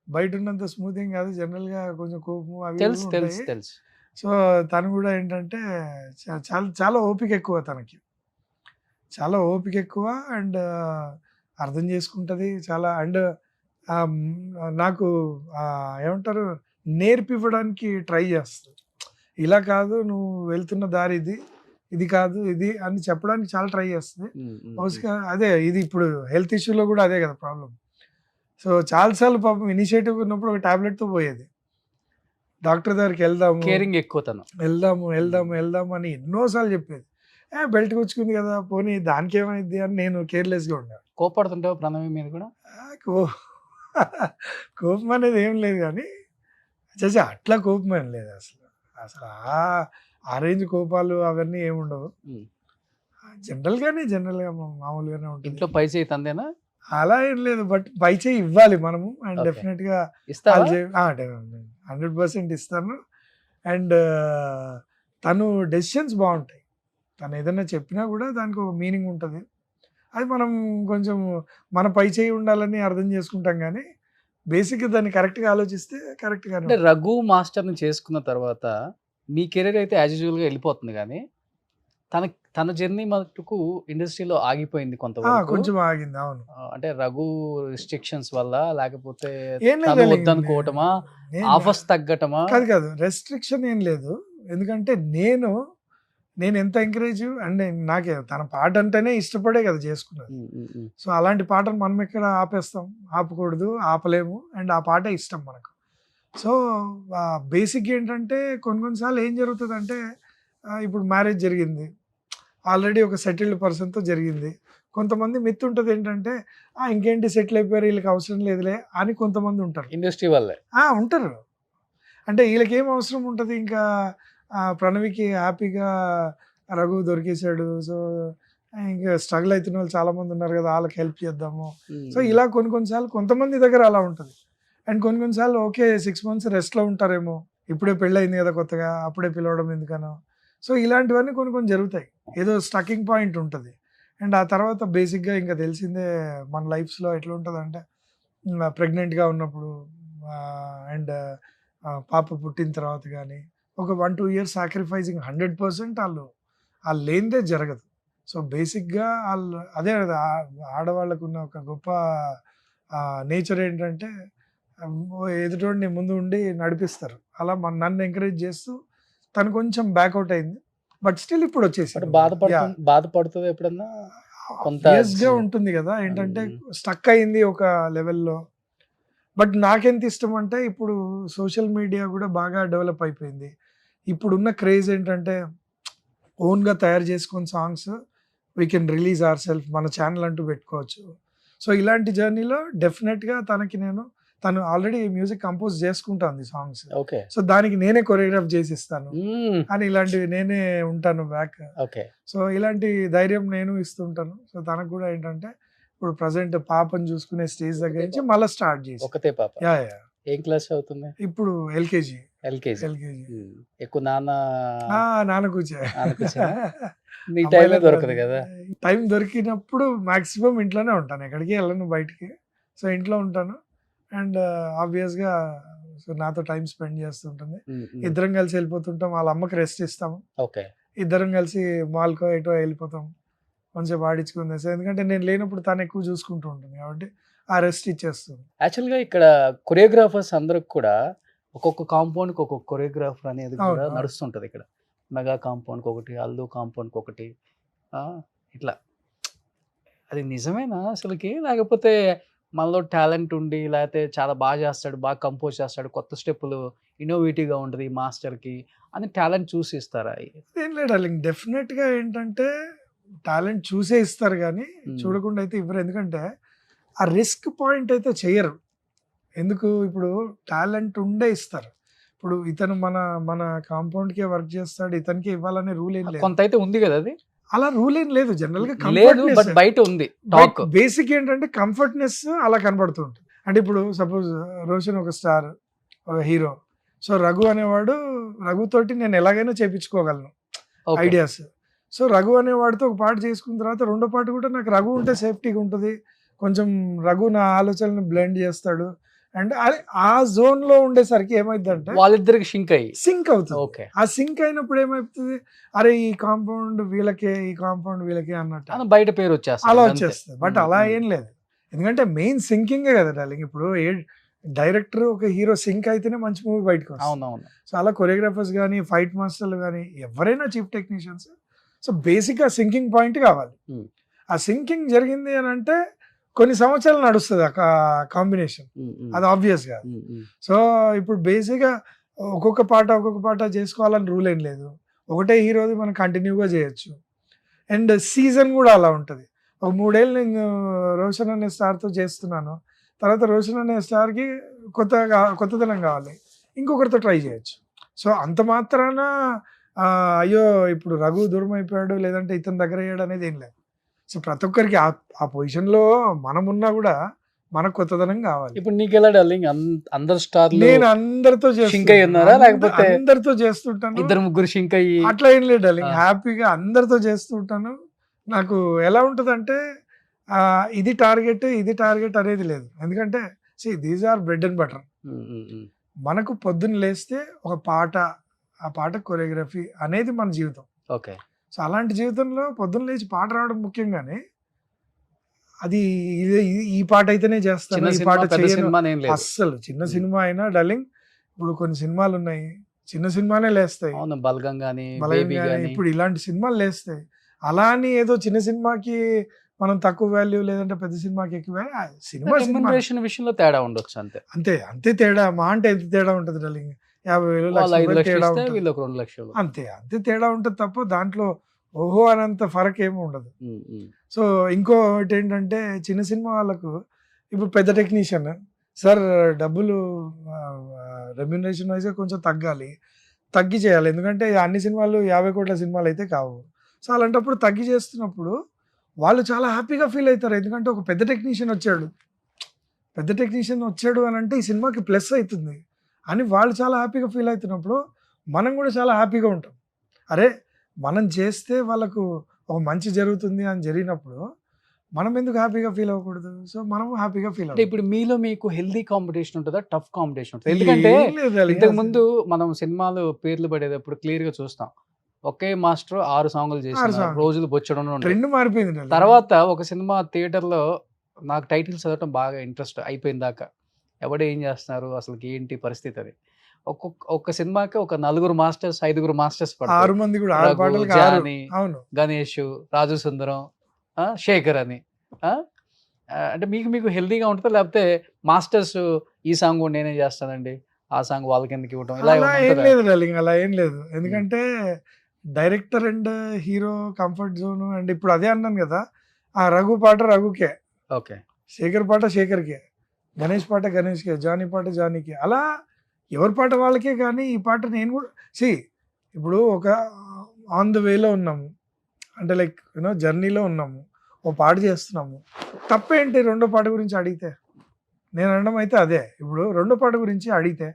బయట ఉన్నంత స్మూతింగ్ కాదు, జనరల్గా కొంచెం కోపం అవి ఇవి తెలుసు తెలుసు ఉంటాయి. తెలుసు. సో తను కూడా ఏంటంటే చాలా చాలా ఓపిక ఎక్కువ తనకి, చాలా ఓపిక ఎక్కువ. అండ్ అర్థం చేసుకుంటుంది చాలా. అండ్ నాకు ఏమంటారు, నేర్పివ్వడానికి ట్రై చేస్తుంది. ఇలా కాదు నువ్వు వెళ్తున్న దారి ఇది, ఇది కాదు ఇది అని చెప్పడానికి చాలా ట్రై చేస్తుంది. అదే ఇది ఇప్పుడు హెల్త్ ఇష్యూలో కూడా అదే కదా ప్రాబ్లం. సో చాలాసార్లు పాపం ఇనిషియేటివ్ ఉన్నప్పుడు ఒక టాబ్లెట్తో పోయేది, డాక్టర్ దగ్గరికి వెళ్దాము, కేరింగ్ ఎక్కువ తను. వెళ్దాము అని ఎన్నోసార్లు చెప్పేది. బెల్ట్ కూర్చుకుంది కదా పోనీ దానికి ఏమైంది అని నేను కేర్లెస్గా ఉండేవాడు. కోపడుతుంటావు ప్రణవి మీద కూడా? కో కోపం అనేది ఏం లేదు కానీ చేసి అట్లా కోపం ఏం లేదు అసలు. అసలు ఆ రేంజ్ కోపాలు అవన్నీ ఏముండవు. ఉమ్. జనరల్‌గా మామూలుగానే ఉంటుంది. ఇంట్లో పై చేయి తందేనా? అలా ఏం లేదు. బట్ పై చేయి ఇవ్వాలి మనము. And okay. డెఫినెట్‌గా ఇస్తావా? 100% ఇస్తాను. అండ్ తను డెసిషన్స్ బావుంటాయి. తను ఏదైనా చెప్పినా కూడా దానికి ఒక మీనింగ్ ఉంటది. అది మనం కొంచెం మన పై చేయి ఉండాలని అర్థం చేసుకుంటాం గానీ, బేసిక్‌గా దాన్ని కరెక్ట్‌గా ఆలోచిస్తే కరెక్ట్‌గానే అంటే ఉంటుంది. రఘు మాస్టర్ని చేసుకున్న తర్వాత మీ కెరీర్ అయితే యాజ్ యూజువల్గా వెళ్ళిపోతుంది కానీ తన జర్నీ మటుకు ఇండస్ట్రీలో ఆగిపోయింది కొంతవరకు. కొంచెం ఆగింది. అవును. అంటే రఘు రిస్ట్రిక్షన్స్ వల్ల, లేకపోతే ఏం లేదు తను డార్లింగ్. వద్దనుకోవటమా, ఆఫర్స్ తగ్గటమా? కాదు. రెస్ట్రిక్షన్ ఏం లేదు. ఎందుకంటే నేను ఎంత ఎంకరేజ్ అంటే నాకే తన పాట అంటేనే ఇష్టపడే కదా చేసుకున్నది. ఉమ్, ఉమ్, ఉమ్. సో అలాంటి పాటను మనం ఎక్కడ ఆపేస్తాం? ఆపకూడదు, ఆపలేము. అండ్ ఆ పాటే ఇష్టం మనకు. సో బేసిక్ ఏంటంటే కొన్నిసార్లు ఏం జరుగుతుందంటే ఇప్పుడు మ్యారేజ్ జరిగింది. ఆల్రెడీ ఒక సెటిల్డ్ పర్సన్‌తో జరిగింది. కొంతమంది మిత్ ఉంటది ఏంటంటే ఇంకేంటి సెటిల్ అయిపోయారు వీళ్ళకి అవసరం లేదులే అని కొంతమంది ఉంటారు. ఇండస్ట్రీ వల్లే. ఉంటారు. అంటే వీళ్ళకేం అవసరం ఉంటది ఇంకా ప్రణవికి హ్యాపీగా రఘు దొరికేసాడు. సో ఇంకా స్ట్రగుల్ అవుతున్న వాళ్ళు చాలా మంది ఉన్నారు కదా! వాళ్ళకి హెల్ప్ చేద్దాము. సో ఇలా కొన్ని సార్లు కొంతమంది దగ్గర అలా ఉంటది. అండ్ కొన్నిసార్లు ఓకే 6 మంత్స్ రెస్ట్‌లో ఉంటారేమో. ఇప్పుడే పెళ్ళయింది కదా కొత్తగా, అప్పుడే పిలవడం ఎందుకనో. సో ఇలాంటివన్నీ కొన్ని జరుగుతాయి. ఏదో స్టకింగ్ పాయింట్ ఉంటది. అండ్ ఆ తర్వాత బేసిక్‌గా ఇంకా తెలిసిందే మన లైఫ్స్‌లో ఎట్లా ఉంటదంటే ప్రెగ్నెంట్‌గా ఉన్నప్పుడు అండ్ పాప పుట్టిన తర్వాత గానీ ఒక 1-2 ఇయర్స్ సాక్రిఫైసింగ్ 100% ఆళ్ళు లేనిదే జరగదు. సో బేసిక్‌గా అదే కదా ఆడవాళ్ళకున్న ఒక గొప్ప నేచర్ ఏంటంటే ఎదుటోడిని ముందు ఉండి నడిపిస్తారు. అలా నన్ను ఎంకరేజ్ చేస్తూ తను కొంచెం బ్యాకౌట్ అయింది. బట్ స్టిల్ ఇప్పుడు బట్ వచ్చేసింది. బాధపడుతుంది ఎప్పుడన్నా? కొంత ఆబ్వియస్‌గా ఉంటుంది కదా! ఏంటంటే స్టక్ అయింది ఒక లెవెల్‌లో. బట్ నాకెంత ఇష్టం అంటే ఇప్పుడు సోషల్ మీడియా కూడా బాగా డెవలప్ అయిపోయింది. ఇప్పుడున్న క్రేజ్ ఏంటంటే ఓన్‌గా తయారు చేసుకొని songs we can release our self, మన ఛానల్ అంటూ పెట్టుకోవచ్చు. సో ఇలాంటి జర్నీలో డెఫినెట్‌గా తను ఆల్రెడీ మ్యూజిక్ కంపోజ్ చేసుకుంటాంది సాంగ్స్. ఓకే. సో దానికి నేనే కొరియోగ్రాఫ్ చేసి ఇస్తాను మ్మ్. అని ఇలాంటివి నేనే ఉంటాను బ్యాక్. ఓకే. సో ఇలాంటి ధైర్యం నేను ఇస్తుంటాను. సో తనకు కూడా ఏంటంటే ఇప్పుడు ప్రజెంట్ పాపను చూసుకునే స్టేజ్ దగ్గర నుంచి మళ్ళీ స్టార్ట్ చేసి ఒకతే పాప? యా ఏం క్లాస్ అవుతుంది? ఇప్పుడు ఎల్కేజీ. ఎల్కేజీ. ఎక్కువ నాన్నకూర్చే నీ టైం దొరకదు కదా? టైం దొరికినప్పుడు మాక్సిమం ఇంట్లోనే ఉంటాను. ఎక్కడికి వెళ్ళను బయటికి. సో ఇంట్లో ఉంటాను. అండ్ ఆబ్వియస్‌గా సో నాతో టైం స్పెండ్ చేస్తుంటుంది. ఇద్దరం కలిసి వెళ్ళిపోతుంటాం. వాళ్ళ అమ్మకి రెస్ట్ ఇస్తాము. ఓకే. ఇద్దరం కలిసి మాల్‌కో ఎటో వెళ్ళిపోతాం. కొంచెం ఆడించుకునేసి. ఎందుకంటే నేను లేనప్పుడు తను ఎక్కువ చూసుకుంటూ ఉంటుంది కాబట్టి ఆ రెస్ట్ ఇచ్చేస్తుంది. యాక్చువల్‌గా ఇక్కడ కొరియోగ్రాఫర్స్ అందరికి కూడా ఒక్కొక్క కాంపౌండ్‌కి ఒక్కొక్క కొరియోగ్రాఫర్ అనేది కూడా అవును. నడుస్తుంటది ఇక్కడ. మెగా కాంపౌండ్‌కి ఒకటి, అల్లు కాంపౌండ్‌కి ఒకటి. ఇట్లా అది నిజమేనా అసలుకి? లేకపోతే మనలో టాలెంట్ ఉండి, లేకపోతే చాలా బాగా చేస్తాడు, బాగా కంపోజ్ చేస్తాడు, కొత్త స్టెప్పులు ఇన్నోవేటివ్‌గా ఉంటది మాస్టర్‌కి అని టాలెంట్ చూసి ఇస్తారా? ఏం లేదు డార్లింగ్. డెఫినెట్‌గా ఏంటంటే టాలెంట్ చూసే ఇస్తారు గానీ చూడకుండా అయితే ఇవ్వరు. ఎందుకంటే ఆ రిస్క్ పాయింట్ అయితే చెయ్యరు. ఎందుకు ఇప్పుడు టాలెంట్ ఉండే ఇస్తారు. ఇప్పుడు ఇతను మన కాంపౌండ్‌కే వర్క్ చేస్తాడు, ఇతనికే ఇవ్వాలనే రూల్ ఏం లేదు. కొంత అయితే ఉంది కదా అది? అలా రూల్ ఏం లేదు. జనరల్‌గా లేదు, బట్ బయట ఉంది టాక్. బేసిక్ ఏంటంటే కంఫర్ట్‌నెస్ అలా కనబడుతూ ఉంటుంది. అంటే ఇప్పుడు సపోజ్ రోషన్ ఒక స్టార్, ఒక హీరో. సో రఘు అనేవాడు రఘుతోటి నేను ఎలాగైనా చేపించుకోగలను ఐడియాస్. సో రఘు అనేవాడితో ఒక పాట చేసుకున్న తర్వాత రెండో పాట కూడా నాకు రఘు ఉంటే సేఫ్టీగా ఉంటుంది. కొంచెం రఘు నా ఆలోచనలను బ్లెండ్ చేస్తాడు. అండ్ ఆ జోన్ లో ఉండేసరికి ఏమైందంటే వాళ్ళిద్దరికి సింక్ అవుతుంది. ఓకే. ఆ సింక్ అయినప్పుడు ఏమైతుంది, అరే ఈ కాంపౌండ్ వీళ్ళకే, ఈ కాంపౌండ్ వీళ్ళకే అన్నట్టు బయట పేరు వచ్చేస్తుంది, అలా వచ్చేస్తుంది. బట్ అలా ఏం లేదు. ఎందుకంటే మెయిన్ సింకింగే కదా డార్లింగ్. ఇప్పుడు డైరెక్టర్ ఒక హీరో సింక్ అయితేనే మంచి మూవీ బయటకు వస్తుంది. అవునవును. సో అలా కొరియోగ్రాఫర్స్ కానీ, ఫైట్ మాస్టర్లు కానీ, ఎవరైనా చీఫ్ టెక్నీషియన్స్ సో బేసిక్ ఆ సింకింగ్ పాయింట్ కావాలి. ఆ సింకింగ్ జరిగింది అని అంటే కొన్ని సంవత్సరాలు నడుస్తుంది ఆ కాంబినేషన్. అది ఆబ్వియస్ గా. సో ఇప్పుడు బేసిక్గా ఒక్కొక్క పాట చేసుకోవాలని రూల్ ఏం లేదు. ఒకటే హీరోది మనం కంటిన్యూగా చేయొచ్చు. అండ్ సీజన్ కూడా అలా ఉంటుంది. ఒక 3 ఏళ్ళు నేను రోషన్ అనే స్టార్‌తో చేస్తున్నాను. తర్వాత రోషన్ అనే స్టార్‌కి కొత్తదనం కావాలి. ఇంకొకరితో ట్రై చేయొచ్చు. సో, అంత మాత్రాన అయ్యో! ఇప్పుడు రఘు దూరం అయిపోయాడు, లేదంటే ఇతని దగ్గరయ్యాడు అనేది ఏం లేదు. సో, ప్రతి ఒక్కరికి ఆ పొజిషన్‌లో మనమున్నా గూడా మనకు కొత్తదనం కావాలి. ఇప్పుడు నీకెలా డార్లింగ్ అందరు స్టార్లు నేను అందరితో షింక్ అయ్యి ఉన్నారా? లేకపోతే అందరితో చేస్తుంటాను. ఇద్దరు ముగ్గురు షింక్ అయ్యి అట్లా ఏం లేదు డార్లింగ్. హ్యాపీగా అందరితో చేస్తూ ఉంటాను. నాకు ఎలా ఉంటదంటే ఇది టార్గెట్ అనేది లేదు. ఎందుకంటే these are bread and butter. మనకు పొద్దున్న లేస్తే ఒక పాట, ఆ పాట కొరియోగ్రఫీ అనేది మన జీవితం. ఓకే. సో, అలాంటి జీవితంలో పొద్దున్న లేచి పాట రావడం ముఖ్యం గానీ, అది ఈ పాట అయితేనే చేస్తాను, ఈ పాట చేయను అస్సలు. చిన్న సినిమా అయినా డార్లింగ్, ఇప్పుడు కొన్ని సినిమాలున్నాయి, చిన్న సినిమానే లేస్తాయి. బలగం గానీ, బేబీ గానీ. ఇప్పుడు ఇలాంటి సినిమాలు లేస్తాయి. అలా అని ఏదో చిన్న సినిమాకి మనం తక్కువ వాల్యూ, లేదంటే పెద్ద సినిమాకి ఎక్కువ సినిమా రెమ్యునరేషన్ విషయంలో తేడా ఉండొచ్చు అంతే. అంతే తేడా. మా అంటే ఎంత తేడా ఉంటుంది డార్లింగ్, 50,000 తేడా ఉంటుంది. అంతే తేడా ఉంటుంది తప్ప దాంట్లో ఓహో అనంత ఫరక్ ఏమి ఉండదు. సో, ఇంకోటి ఏంటంటే చిన్న సినిమా వాళ్ళకు ఇప్పుడు పెద్ద టెక్నీషియన్ సార్ డబ్బులు రెమ్యునరేషన్ వైజ్గా కొంచెం తగ్గి చేయాలి. ఎందుకంటే అన్ని సినిమాలు 50 కోట్ల సినిమాలు అయితే కావు. సో, అలాంటప్పుడు తగ్గి చేస్తున్నప్పుడు వాళ్ళు చాలా హ్యాపీగా ఫీల్ అవుతారు. ఎందుకంటే ఒక పెద్ద టెక్నీషియన్ వచ్చాడు అని అంటే ఈ సినిమాకి ప్లస్ అవుతుంది అని వాళ్ళు చాలా హ్యాపీగా ఫీల్ అవుతున్నప్పుడు మనం కూడా చాలా హ్యాపీగా ఉంటాం. అరే, మనం చేస్తే వాళ్ళకు ఒక మంచి జరుగుతుంది అని జరిగినప్పుడు మనం ఎందుకు హ్యాపీగా ఫీల్ అవ్వకూడదు? సో, మనం హ్యాపీగా ఫీల్ అంటే ఇప్పుడు మీలో మీకు హెల్దీ కాంపిటీషన్ ఉంటుందా, టఫ్ కాంపిటీషన్ ఉంటుంది? ఎందుకంటే ఇంతకు ముందు మనం సినిమాలు పేర్లు పడేటప్పుడు క్లియర్ గా చూస్తాం, ఒకే మాస్టర్ 6 సాంగులు చేసిన రోజులు బొచ్చడం ట్రెండ్ మారిపోయింది. తర్వాత ఒక సినిమా థియేటర్లో నాకు టైటిల్స్ చదవటం బాగా ఇంట్రెస్ట్ అయిపోయిన దాకా, ఎవడు ఏం చేస్తున్నారు అసలు ఏంటి పరిస్థితి అని. ఒక్క సినిమాకి ఒక 4 మాస్టర్స్ 5 మాస్టర్స్ పడతారు. 6 మంది కూడా గణేష్, రాజు సుందరం, శేఖర్ అని. అంటే మీకు హెల్దీగా ఉంటుందా, లేకపోతే మాస్టర్స్ ఈ సాంగ్ నేనే చేస్తానండి, ఆ సాంగ్ వాళ్ళకి ఎందుకు ఇవ్వడం, అలా ఏం లేదు డార్లింగ్, అలా ఏం లేదు. ఎందుకంటే director and hero comfort zone. And ఇప్పుడు అదే అన్నాను కదా, ఆ రఘు పాట రఘుకే, ఓకే, శేఖర్ పాట శేఖర్కే, గణేష్ పాట గణేష్కే, జానీ పాట జానీకే, అలా ఎవరి పాట వాళ్ళకే. కానీ ఈ పాట నేను కూడా ఇప్పుడు ఒక ఆన్ ద వేలో ఉన్నాము, అంటే లైక్ జర్నీలో ఉన్నాము, ఓ పాట చేస్తున్నాము. తప్పేంటి రెండో పాట గురించి అడిగితే? నేను అనడం అయితే అదే. ఇప్పుడు రెండో పాట గురించి అడిగితే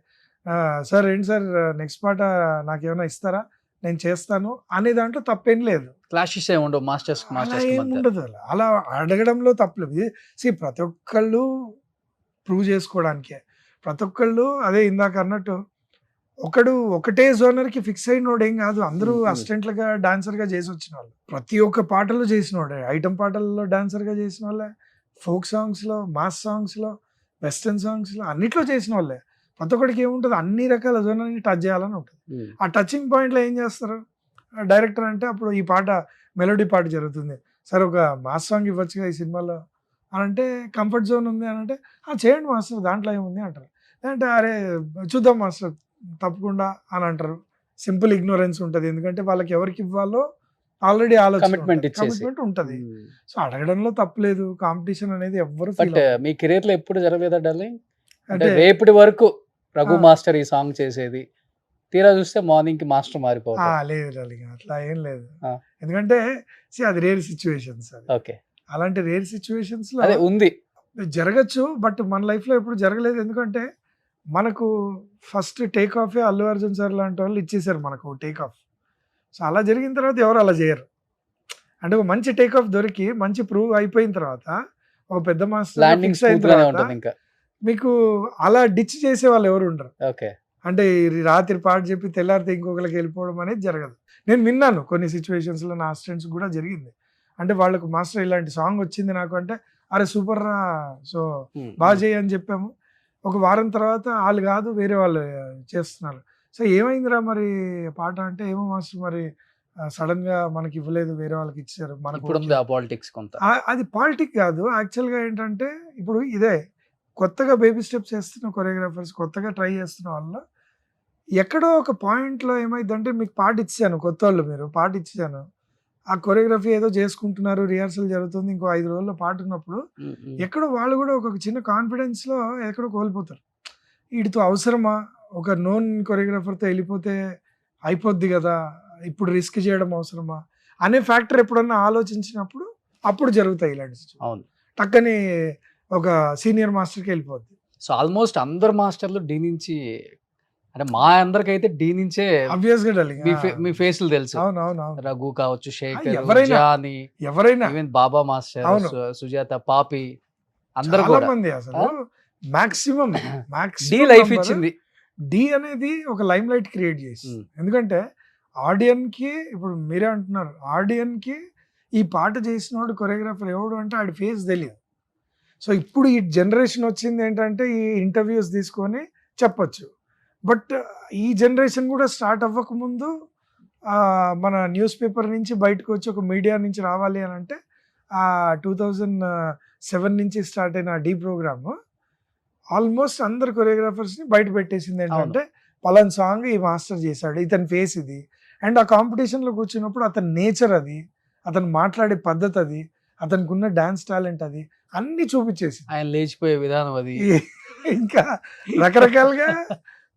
సార్ ఏంటి సార్ నెక్స్ట్ పాట నాకేమైనా ఇస్తారా, నేను చేస్తాను అనే దాంట్లో తప్పేం లేదు. క్లాషెస్ ఏమి ఉండవు, మాస్టర్స్ ఉండదు. అలా అడగడంలో తప్పలేదు. ప్రతి ఒక్కళ్ళు ప్రూవ్ చేసుకోవడానికే, ప్రతి ఒక్కళ్ళు అదే ఇందాక అన్నట్టు ఒకటే జోనర్కి ఫిక్స్ అయినోడు ఏం కాదు. అందరూ అసిస్టెంట్లుగా డాన్సర్గా చేసి వచ్చిన వాళ్ళు, ప్రతి ఒక్క పాటలో చేసిన వాడే, ఐటమ్ పాటల్లో డాన్సర్గా చేసిన వాళ్ళే, ఫోక్ సాంగ్స్లో, మాస్ సాంగ్స్లో, వెస్టర్న్ సాంగ్స్లో, అన్నిట్లో చేసిన వాళ్ళే. ప్రతి ఒక్కడికి ఏముంటుంది, అన్ని రకాల జోనర్ని టచ్ చేయాలని ఉంటుంది. ఆ టచింగ్ పాయింట్లో ఏం చేస్తారు డైరెక్టర్ అంటే, అప్పుడు ఈ పాట మెలోడీ పాట జరుగుతుంది సార్, ఒక మాస్ సాంగ్ ఇవ్వచ్చుగా ఈ సినిమాలో అని అంటే, కంఫర్ట్ జోన్ ఉంది అని అంటే చేయండి మాస్టర్ దాంట్లో ఏముంది అంటారు. లేదంటే అరే చూద్దాం మాస్టర్ తప్పకుండా అని అంటారు. సింపుల్ ఇగ్నోరెన్స్ ఉంటుంది. ఎందుకంటే వాళ్ళకి ఎవరికి ఇవ్వాలో ఆల్రెడీ కమిట్మెంట్ ఉంటుంది. సో, అడగడంలో తప్పలేదు. కాంపిటీషన్ అనేది ఎవ్వరు మీ కెరీర్ లో ఎప్పుడు జరగలేదా డార్లింగ్? అంటే రేపటి వరకు రఘు మాస్టర్ ఈ సాంగ్ చేసేది, తీరా చూస్తే మార్నింగ్ కి మాస్టర్ మారిపోవడం? లేదు డార్లింగ్, అట్లా ఏం లేదు. ఎందుకంటే అది రేర్ సిచ్యువేషన్స్. ఓకే, అలాంటి రేర్ సిచ్యువేషన్స్ లో ఉంది, జరగచ్చు. బట్ మన లైఫ్ లో ఎప్పుడు జరగలేదు. ఎందుకంటే మనకు first take off Allu Arjun sir లాంటి వాళ్ళు ఇచ్చేసారు మనకు టేక్ ఆఫ్. సో, అలా జరిగిన తర్వాత ఎవరు అలా చేయరు. అంటే ఒక మంచి టేక్ ఆఫ్ దొరికి మంచి ప్రూవ్ అయిపోయిన తర్వాత, ఒక పెద్ద మాస్టర్ ఫిక్స్ అయిన తర్వాత మీకు అలా డిచ్ చేసే వాళ్ళు ఎవరు ఉండరు. అంటే రాత్రి పాట చెప్పి తెల్లారితే ఇంకొకరికి వెళ్ళిపోవడం అనేది జరగదు. నేను విన్నాను కొన్ని సిచ్యువేషన్స్ లో, నా అసిస్టెంట్స్ కూడా జరిగింది. అంటే వాళ్ళకు మాస్టర్ ఇలాంటి సాంగ్ వచ్చింది నాకు అంటే, అరే సూపర్ రా, సో బాగా చేయని చెప్పాము. ఒక వారం తర్వాత వాళ్ళు కాదు వేరే వాళ్ళు చేస్తున్నారు. సో, ఏమైందిరా మరి పాట అంటే, ఏమో మాస్టర్ మరి సడన్ గా మనకి ఇవ్వలేదు, వేరే వాళ్ళకి ఇచ్చారు. అది పాలిటిక్స్ కాదు. యాక్చువల్ గా ఏంటంటే, ఇప్పుడు ఇదే కొత్తగా బేబీ స్టెప్స్ చేస్తున్న కొరియోగ్రాఫర్స్, కొత్తగా ట్రై చేస్తున్న వాళ్ళు ఎక్కడో ఒక పాయింట్లో ఏమైందంటే, మీకు పాట ఇచ్చాను, కొత్త వాళ్ళు మీరు పాట ఇచ్చాను, ఆ కొరియోగ్రఫీ ఏదో చేసుకుంటున్నారు, రిహార్సల్ జరుగుతుంది, ఇంకో 5 రోజుల్లో పాట ఉన్నప్పుడు ఎక్కడో వాళ్ళు కూడా ఒక చిన్న కాన్ఫిడెన్స్లో ఎక్కడో కోల్పోతారు. వీటితో అవసరమా, ఒక నోన్ కొరియోగ్రాఫర్తో వెళ్ళిపోతే అయిపోద్ది కదా, ఇప్పుడు రిస్క్ చేయడం అవసరమా అనే ఫ్యాక్టర్ ఎప్పుడన్నా ఆలోచించినప్పుడు అప్పుడు జరుగుతాయి ఇలాంటి situation. అవును. టక్కని ఒక సీనియర్ మాస్టర్కి వెళ్ళిపోద్ది. సో ఆల్మోస్ట్ అందరు మాస్టర్లు డి నుంచి, అంటే మా అందరికైతే డి నుంచే ఆబ్వియస్ గా డార్లింగ్. మీ ఫేస్లు తెలుసు. అవును అవును అవును. రఘు కావచ్చు, శేఖర్, ఎవరైనా. జానీ, ఎవరైనా ఈవెన్ బాబా మాస్టర్, అవును. సుజాత, పాపి, అందరు చాలా కూడా మంది అసలు మాక్సిమం డి లైఫ్ ఇచ్చింది. డి అనేది ఒక లైమ్ లైట్ క్రియేట్ చేసి, ఎందుకంటే ఆడియన్ కి ఇప్పుడు మీరే అంటున్నారు, ఆడియన్ కి ఈ పాట చేసినోడు కొరియోగ్రాఫర్ ఎవడు అంటే ఆడి ఫేస్ తెలియదు. సో ఇప్పుడు ఈ జనరేషన్ వచ్చింది ఏంటంటే ఈ ఇంటర్వ్యూస్ తీసుకొని చెప్పొచ్చు. బట్ ఈ జనరేషన్ కూడా స్టార్ట్ అవ్వకముందు మన న్యూస్ పేపర్ నుంచి బయటకు వచ్చి ఒక మీడియా నుంచి రావాలి అని అంటే 2007 నుంచి స్టార్ట్ అయిన డి ప్రోగ్రామ్ ఆల్మోస్ట్ అందరు కొరియోగ్రాఫర్స్ని బయట పెట్టేసింది. ఏంటంటే పలాన్ సాంగ్ ఈ మాస్టర్ చేశాడు, ఇతని ఫేస్ ఇది, అండ్ ఆ కాంపిటీషన్లో కూర్చున్నప్పుడు అతని నేచర్ అది, అతను మాట్లాడే పద్ధతి అది, అతనికి ఉన్న డాన్స్ టాలెంట్ అది అన్ని చూపించేసి, ఆయన లేచిపోయే విధానం అది, ఇంకా రకరకాలుగా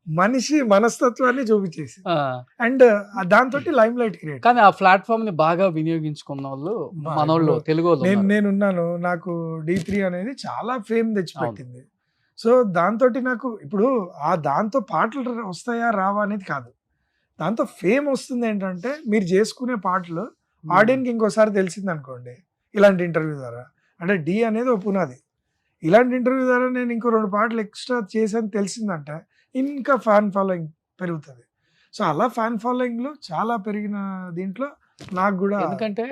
మనిషి మనస్తత్వాన్ని చూపించేసి, అండ్ దాంతో లైమ్ లైట్ క్రియేట్. కానీ ఆ ప్లాట్ఫామ్ ని బాగా వినియోగించుకున్న వాళ్ళు మనోళ్ళు, తెలుగు వాళ్ళు. నేనున్నాను, నాకు D3 అనేది చాలా ఫేమ్ తెచ్చిపెట్టింది. సో దాంతో నాకు ఇప్పుడు దాంతో పాటలు వస్తాయా రావా అనేది కాదు, దాంతో ఫేమ్ వస్తుంది. ఏంటంటే మీరు చేసుకునే పాటలు ఆడియన్కి ఇంకోసారి తెలిసింది అనుకోండి ఇలాంటి ఇంటర్వ్యూ ద్వారా, అంటే డి అనేది ఒక పునాది, ఇలాంటి ఇంటర్వ్యూ ద్వారా నేను ఇంకో 2 పాటలు ఎక్స్ట్రా చేసాను తెలిసిందంటే ఇంకా ఫ్యాన్ ఫాలోయింగ్ పెరుగుతుంది. సో అలా ఫ్యాన్ ఫాలోయింగ్లు చాలా పెరిగిన దీంట్లో నాకు కూడా, ఎందుకంటే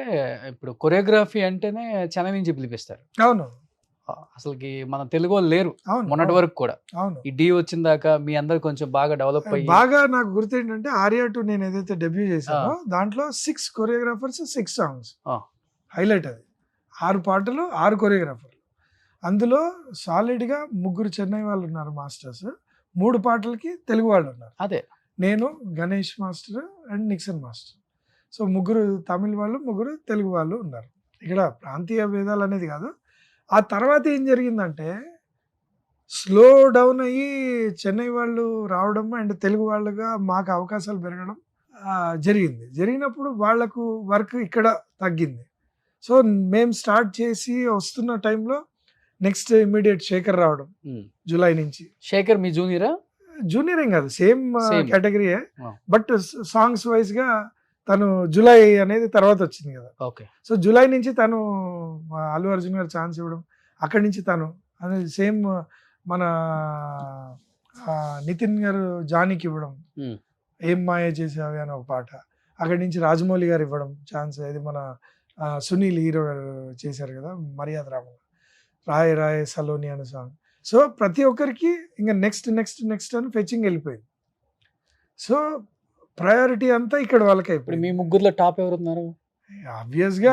ఇప్పుడు కొరియోగ్రఫీ అంటేనే చెన్నై నుంచి పిలిపిస్తారు. అవును అసలుకి మన తెలుగు వాళ్ళు లేరు అవును మొన్నటి వరకు కూడా. అవును. ఈ డి వచ్చిన దాకా మీ అందరు కొంచెం బాగా డెవలప్ అయ్యి, బాగా నాకు గుర్తు ఏంటంటే ఆర్యా 2 నేను ఏదైతే డెబ్యూ చేశానో దాంట్లో 6 కొరియోగ్రాఫర్స్ 6 సాంగ్స్ హైలైట్. అది 6 పాటలు 6 కొరియోగ్రాఫర్లు, అందులో సాలిడ్గా 3 చెన్నై వాళ్ళు ఉన్నారు మాస్టర్స్, 3 పాటలకి తెలుగు వాళ్ళు ఉన్నారు. అదే నేను, Ganesh master and Nixon master. So 3 తమిళ వాళ్ళు, 3 తెలుగు వాళ్ళు ఉన్నారు. ఇక్కడ ప్రాంతీయ భేదాలు అనేది కాదు. ఆ తర్వాత ఏం జరిగిందంటే స్లో డౌన్ అయ్యి చెన్నై వాళ్ళు రావడం అండ్ తెలుగు వాళ్ళుగా మాకు అవకాశాలు పెరగడం జరిగింది. జరిగినప్పుడు వాళ్లకు వర్క్ ఇక్కడ తగ్గింది. సో మేము స్టార్ట్ చేసి వస్తున్న టైంలో నెక్స్ట్ ఇమ్మీడియట్ శేఖర్ రావడం జూలై నుంచి. శేఖర్ మీ జూనియరా? జూనియర్ ఏం కాదు, సేమ్ కేటగిరీయే, బట్ సాంగ్స్ వైజ్ గా తను జూలై అనేది తర్వాత వచ్చింది కదా. ఓకే. సో జూలై నుంచి తను అల్లు అర్జున్ గారు ఛాన్స్ ఇవ్వడం, అక్కడి నుంచి తను అనేది సేమ్ మన నితిన్ గారు జానీకి ఇవ్వడం, ఏం మాయ చేసావి అని ఒక పాట, అక్కడి నుంచి రాజమౌళి గారు ఇవ్వడం ఛాన్స్. ఇది మన సునీల్ హీరో గారు చేశారు కదా మర్యాద రామ, రాయ్ రాయ్ సలోని అనే సాంగ్. సో ప్రతి ఒక్కరికి ఇంకా నెక్స్ట్ నెక్స్ట్ నెక్స్ట్ అని ఫెచింగ్ వెళ్ళిపోయింది. సో ప్రయారిటీ అంతా ఇక్కడ వాళ్ళకి అయిపోయింది. మీ ముగ్గురులో టాప్ ఎవరు ఉన్నారు? ఆబ్వియస్ గా